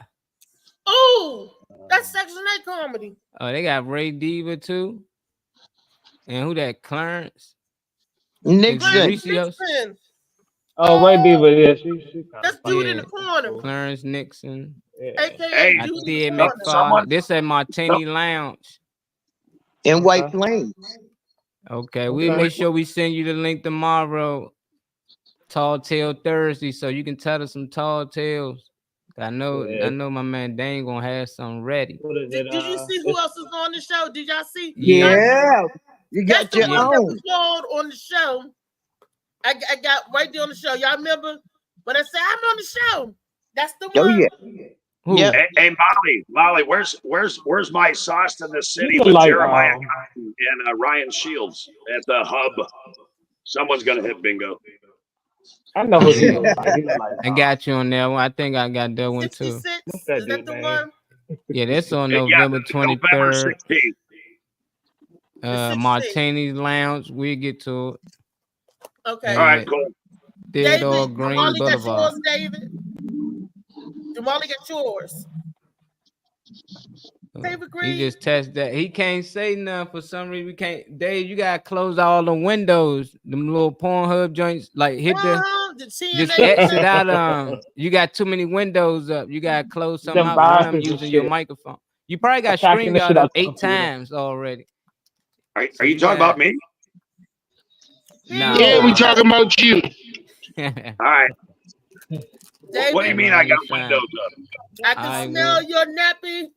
Ooh, that's Section 8 comedy. Oh, they got Ray Diva too. And who that? Clarence Nixon. Fabricios? Nixon. Oh, Ray Diva, yeah, she That's dude in the corner. Clarence Nixon. AKA Hey, I dude in did the make corner. someone- This at Martini Lounge. In White Plains. Okay, we'll Okay. make sure we send you the link tomorrow. Tall Tale Thursday, so you can tell us some tall tales. I know my man Dane gonna have something ready. Did you see who else is on the show? Did y'all see? Yeah. You That's got the your one that own. was called on the show. I got right there on the show. Y'all remember? But I said I'm on the show. That's the Oh one. yeah. Who? Yeah. Hey, Molly, where's my sauce in the city look with like, Jeremiah Cotton and Ryan Shields at the hub? Someone's gonna hit bingo. I know who he looks like. He look like I got you on that one. I think I got that one too. 66? What's that Is that dude the name? one? Yeah, that's on Yeah, November November 23rd. 16th. 16th. Martini's Lounge. We'll get to it. Okay. All right, cool. Theodore David, Green Jamali got Boulevard. yours, David. Jamali got yours. David He Green. just test that. He can't say nothing for some reason. We can't. Dave, you gotta close all the windows. Them little Pornhub joints. Like hit the The just TNA. exit out. You got too many windows up. You gotta close some Them out. One of them viruses and using your shit. microphone. You probably got Attacking the StreamYard shit up out the 8 computer. times already. Are you talking about me? Nah. Yeah, we talking about you. All right. David, What do you mean I got windows up? I can smell your nappy.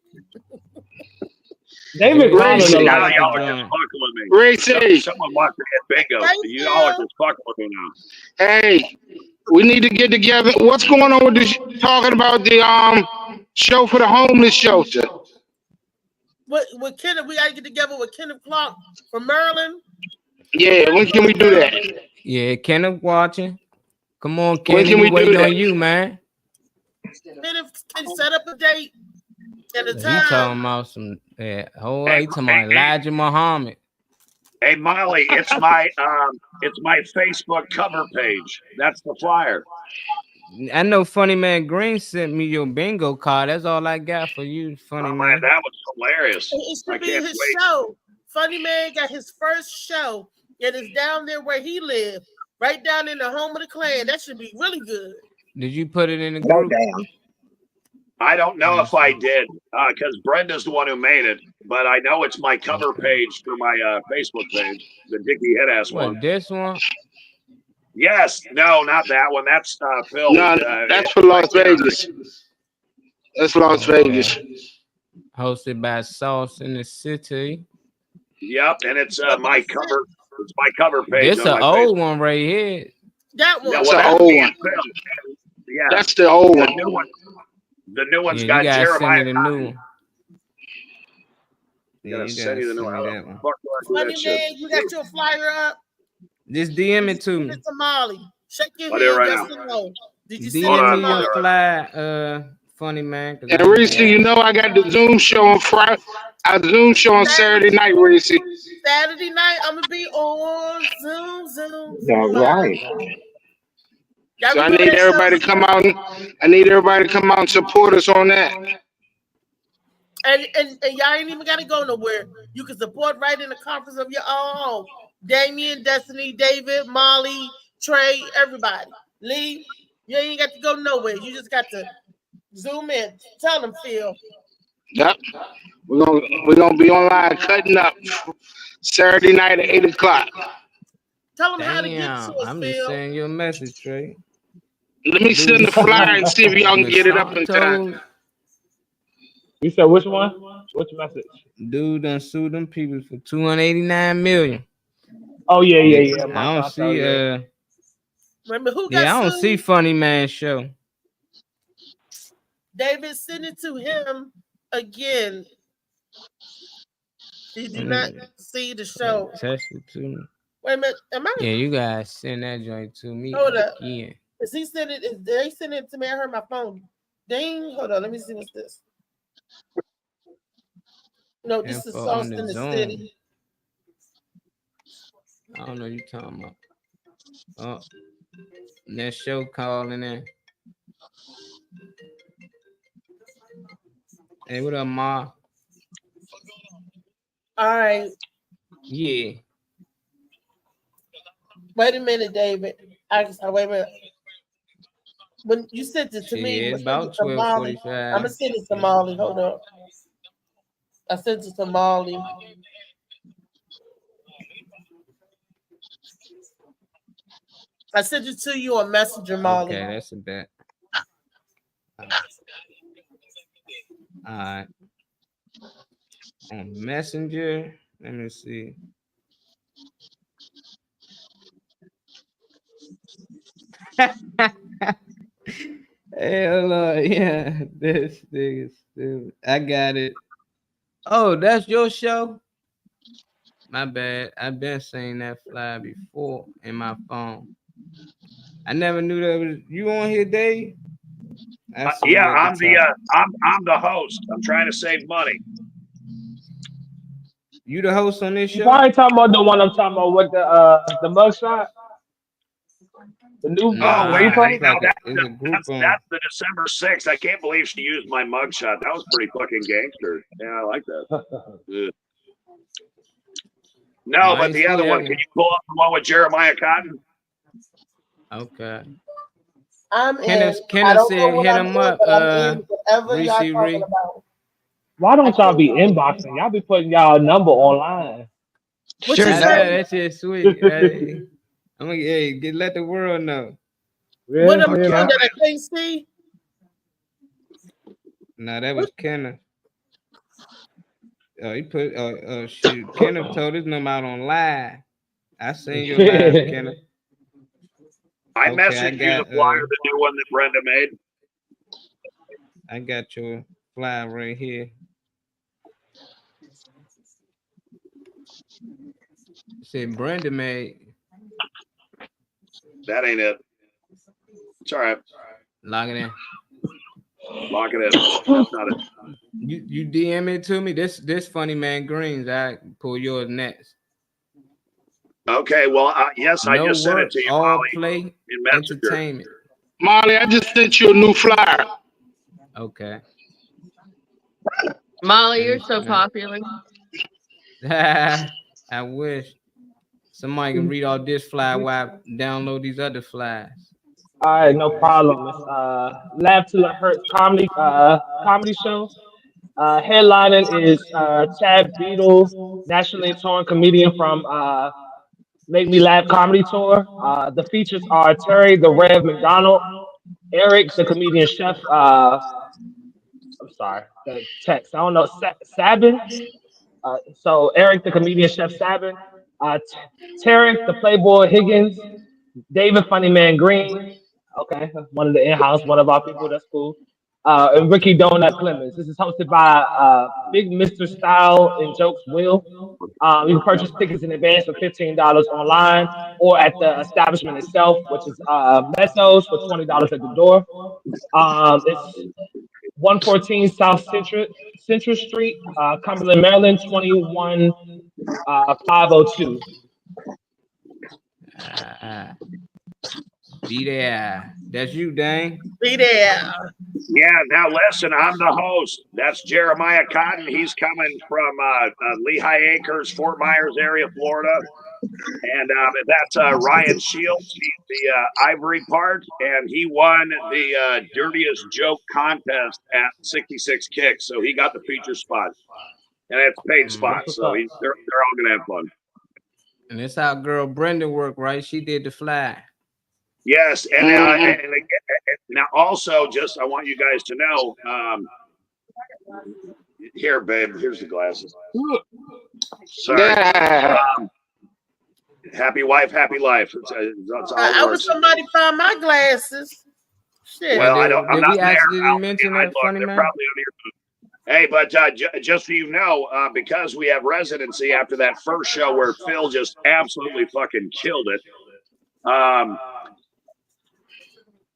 David Ray Carter said- look Now like y'all are just fucking with me. Ray said- Someone wants to hit bingo. Thank You all are you. just fucking with me now. Hey, we need to get together. What's going on with this? Talking about the show for the homeless shelter. With Kenneth, we gotta get together with Kenneth Clark from Maryland. Yeah, when can we do that? Yeah, Kenneth watching. Come on, When Kenneth. can We we do waiting that? on you, man. Kenneth can set up a date at a You time. talking about some? Yeah, oh, you talking about Elijah Muhammad? Hey Molly, it's my Facebook cover page. That's the flyer. I know Funny Man Green sent me your bingo card. That's all I got for you, Funny Oh, Man. man, that was hilarious. It I should be can't his wait. show. Funny Man got his first show. It is down there where he lived, right down in the home of the clan. That should be really good. Did you put it in the No group? damn. I don't know if I did, because Brenda's the one who made it, but I know it's my cover page for my Facebook page, the Dickie Headass What, one. this one? Yes, no, not that one. That's Phil. No, that's for Las Vegas. That's Las Okay. Vegas. Hosted by Sauce in the City. Yep, and it's my cover. It's my cover page. This on an my old Facebook. one right here. That one. Yeah, That's well, an that's old me one. and Phil. Yeah, That's the old the one. new one. The new one's Yeah, got you gotta send Jeremiah. me the new one. You gotta send you the new one. How the that one. fuck do I do Funny that shit? Man, you got your flyer up. Just DM it to me. It's Somali. Shake your I'll do it head, right yes now. or no. Did you send it Hold DM on, me to hold your on. fly, Funny Man. 'cause And I- Reese, you know I got the Zoom show on Friday. A Zoom show on Saturday night, Reese. Saturday night, I'm gonna be on Zoom. All right. Y'all So I remember need that everybody show? to come out. I need everybody to come out and support us on that. And y'all ain't even gotta go nowhere. You can support right in the conference of your own home. Damien, Destiny, David, Molly, Trey, everybody. Lee, you ain't got to go nowhere. You just got to zoom in. Tell them, Phil. Yep. We're gonna be online cutting up Saturday night at 8:00. Tell them how to get to Damn, us, I'm just Phil. sending you a message, Trey. Let me send the flyer and see if y'all can get it up in time. You said which one? Which message? Dude done sued them people for 289 million. Oh yeah. I don't see Remember who got yeah, I don't sued? see Funny Man show. David, send it to him again. He did not see the show. Text it to me. Wait a minute. Am I? Yeah, you guys send that joint to me. Hold up. again. Is he sending it? Is they sending it to me? I heard my phone ding. Hold on. Let me see what's this. No, this is Info Sauce on in the Zone. City. I don't know what you talking about. Oh, that show calling in. Hey, what up, Ma? All right. Yeah. Wait a minute, David. Wait a minute. When you sent it to me, Yeah, you it's sent about it to Molly. 12:45. I'm gonna send it to Molly. Hold up. I sent it to Molly. I sent it to you on Messenger, Molly. Okay, that's a bet. All right. On Messenger, let me see. Hell yeah, this thing is stupid. I got it. Oh, that's your show? My bad. I've been saying that fly before in my phone. I never knew that was you on here, Dave. Yeah, I'm the host. I'm trying to save money. You the host on this You show? probably talking about the one I'm talking about with the mugshot. The new Nah, replay. it's like that's the the December 6th. I can't believe she used my mugshot. That was pretty fucking gangster. Yeah, I like that. Yeah. No, but the other one, can you pull up the one with Jeremiah Cotton? Okay. I'm Kenneth in. I don't know said what hit I'm him in, up. but I'm in whatever y'all Reese talking about. Why don't y'all be inboxing? Y'all be putting y'all number online. What you say? That shit sweet. Hey, I'm gonna let the world know. What I'm doing that I can't see? No, that was Kenneth. He put shoot. Kenneth told his number out on live. I seen your live, Kenneth. I Okay, messaged you the flyer, the new one that Brenda made. I got your flyer right here. Said Brenda made. That ain't it. It's all right. Log it in. Lock it in. That's not it. You DM it to me. This Funny Man Greens. I pull yours next. Okay, well, yes, I No just sent it work, to you, all Molly, play, in Messenger. entertainment. Molly, I just sent you a new flyer. Okay. Molly, you're so popular. I wish somebody can read all this fly while I download these other flies. All right, no problem. It's Laugh Till It Hurts comedy show. Headlining is Chad Beadle, nationally touring comedian from Make Me Laugh Comedy Tour. The features are Terry the Rev McDonald, Eric the comedian chef. I'm sorry, the text. I don't know. Sabin. So Eric the comedian chef Sabin, Terry the Playboy Higgins, David Funny Man Green. Okay, one of the in-house, one of our people. That's cool. And Ricky Donut Clemens. This is hosted by Big Mr. Style and Jokes Will. You can purchase tickets in advance for $15 online or at the establishment itself, which is Messos for $20 at the door. It's 114 South Central Street, Cumberland, Maryland, 21502. Be there. That's you, Dang. Be there. Yeah, now listen, I'm the host. That's Jeremiah Cotton. He's coming from Lehigh Acres, Fort Myers area, Florida. And that's Ryan Shields. He's the Ivory part, and he won the Dirtiest Joke contest at 66 Kicks. So he got the feature spot. And it's paid spot. So they're all going to have fun. And that's how girl Brenda worked, right? She did the fly. Yes, and now also, just I want you guys to know, Here, babe. Here's the glasses. Sorry. Yeah. Happy wife, happy life. That's how it I works. wish somebody find my glasses. Shit. Well, I don't. I'm Did not we there. accidentally mention I that, looked. funny They're man? probably under your booth. Hey, but just so you know, because we have residency after that first show where Phil just absolutely fucking killed it,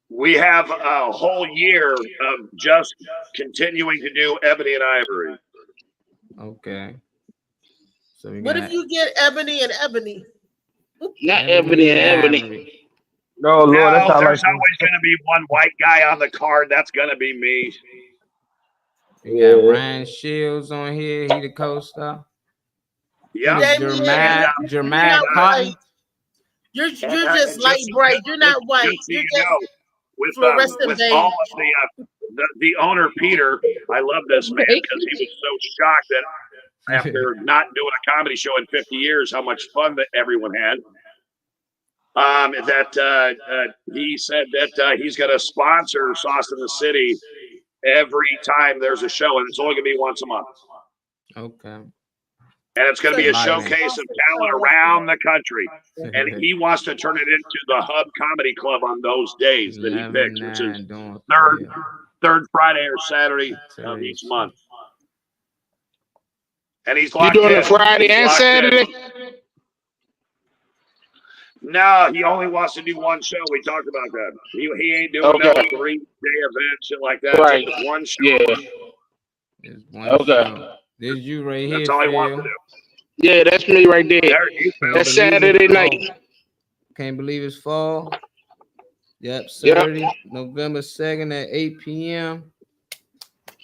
we have a whole year of just continuing to do Ebony and Ivory. Okay. So we What got if you get Ebony and Ebony? Not Ebony and Ebony. Ivory. No, Lord, No, that's not there's like always going to be one white guy on the card. That's going to be me. We got Ryan Shields on here. He the co-star. Yeah. Jermaine Cotton. You're just light bright. You're not white. Just so You're you just know, with fluorescent beige. all of the owner Peter, I love this man because he was so shocked that after not doing a comedy show in 50 years, how much fun that everyone had. He said that he's going to sponsor Sauce in the City every time there's a show, and it's only going to be once a month. Okay. And it's going to be a showcase of talent around the country. And he wants to turn it into the Hub Comedy Club on those days that he picks, which is third Friday or Saturday of each month. And he's You locked doing in. it Friday He's and locked Saturday? in. No, he only wants to do one show. We talked about that. He ain't doing no 3-day event, shit like that. Right. Just one show. Yeah. There's one Okay. show. This is you right here. That's all he wants Phil. to do. Yeah, that's me right there. That's Saturday night. Can't believe it's fall. Yep, Saturday, November 2nd at 8 p.m.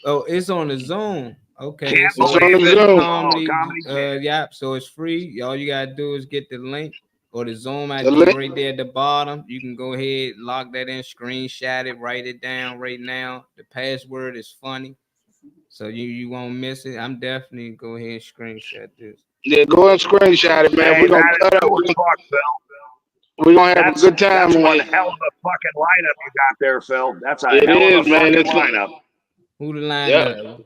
Oh, it's on the Zoom. Okay, Can't so believe it's it. comedy. Comedy. Yep, so it's free. All you gotta do is get the link or the Zoom ID link. right there at the bottom. You can go ahead, log that in, screenshot it, write it down right now. The password is funny, so you won't miss it. I'm definitely go ahead and screenshot this. Yeah, go and screenshot it, man. Hey, We're gonna that cut is up. cool as fuck, Phil. We're gonna have a good time That's on one it. hell of a fucking lineup you got there, Phil. That's a It hell is, of a man. fucking It's lineup. Who the line Yep. up?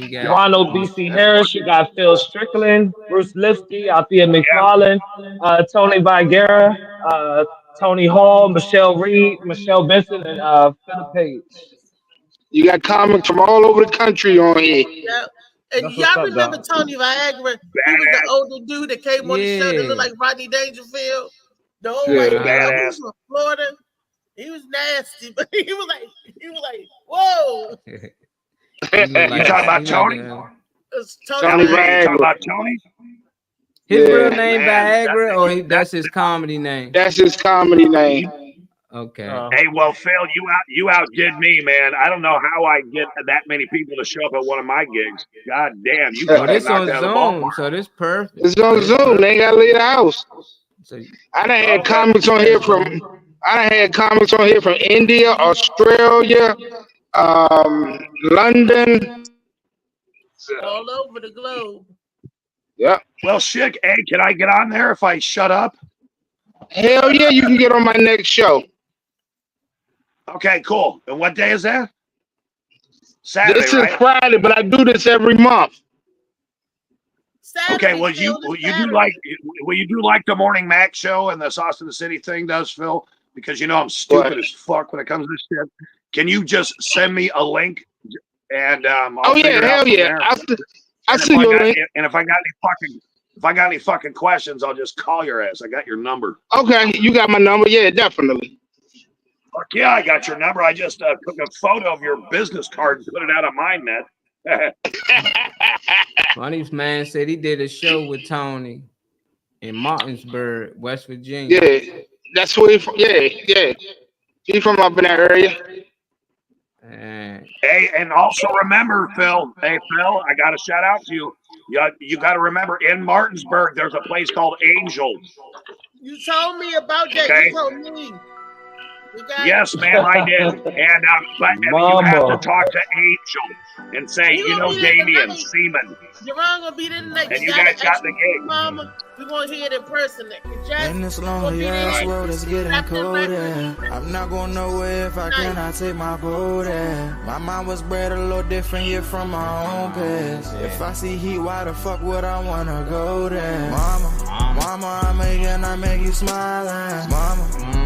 You got Ronald B.C. Harris, you got Phil Strickland, Bruce Lipsky, Althea McFarlane, Tony Vigera, Tony Hall, Michelle Reed, Michelle Benson, and Philip Page. You got comics from all over the country on here. Yeah. And That's what's y'all up, remember dog. Tony Viagra? He was the older dude that came on the show that looked like Rodney Dangerfield. The old white guy. He was from Florida. He was nasty, but he was like, whoa. You talking about Tony? It's Tony Tony You talking Viagra. about Tony? his Yeah. real name Man, Viagra, or that's his comedy name? That's his comedy name. Okay. Hey, well, Phil, you outdid me, man. I don't know how I get that many people to show up at one of my gigs. God damn, you Oh, got this on knocked out of the Zoom, ballpark. so this perfect. It's on Zoom. They ain't gotta leave the house. So I done had comics on here from India, Australia, London. all over the globe. Yep. Well, shit. Hey, can I get on there if I shut up? Hell yeah, you can get on my next show. Okay, cool. And what day is that? Saturday, This is right? Friday, but I do this every month. Saturday, Okay, will you do like the Morning Mac show and the Sauce in the City thing does, Phil? Because you know I'm stupid What? as fuck when it comes to this shit. Can you just send me a link and I'll Oh figure yeah, it out hell from yeah. there. I see your link. And if I got any fucking questions, I'll just call your ass. I got your number. Okay, you got my number. Yeah, definitely. Fuck yeah, I got your number. I just took a photo of your business card and put it out on MindNet. Funny man said he did a show with Tony in Martinsburg, West Virginia. Yeah, that's where he from. Yeah. He from up in that area. Hey, and also remember, Phil. Hey, Phil, I got to shout out to you. You got to remember, in Martinsburg, there's a place called Angel. You told me about that. Okay. You told me. Yes, ma'am, I did. And but you have to talk to Angel and say, you know, Damien, Seaman. Jerron gonna be there next. And you guys got the gig. Mama, we gonna hear it in person. And this lonely ass world is getting colder. I'm not going nowhere if I cannot take my boat in. My mind was bred a little different, yeah, from my own past. If I see heat, why the fuck would I wanna go there? Mama, I make you smile.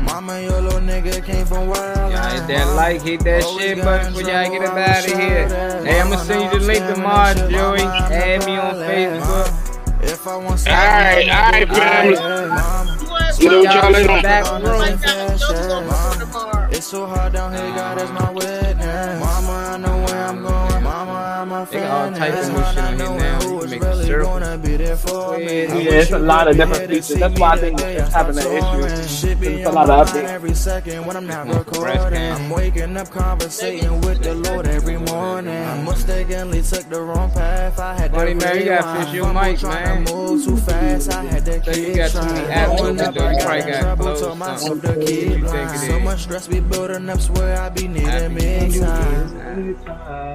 Mama, your little nigga came from wild. Y'all hit that like, hit that shit button before y'all get up out of here. Hey, I'm gonna send you the link to Mars, Joey. Add me on Facebook. If I want all right, family. You know what y'all later. It's so hard down here, God is my witness. Mama, I know where I'm going. Mama, I'm a fan. They got all types of new shit on here now. You can make a circle. It's a lot of different features. That's why I think it's having an issue. It's a lot of updates. Every second when I'm not recording, I'm waking up conversating with the Lord every morning. I mistakenly took the wrong path. I had to man, you gotta fix your mic, man. Move too fast. I had to keep trying. So much stress be building up, swear I be needing me time.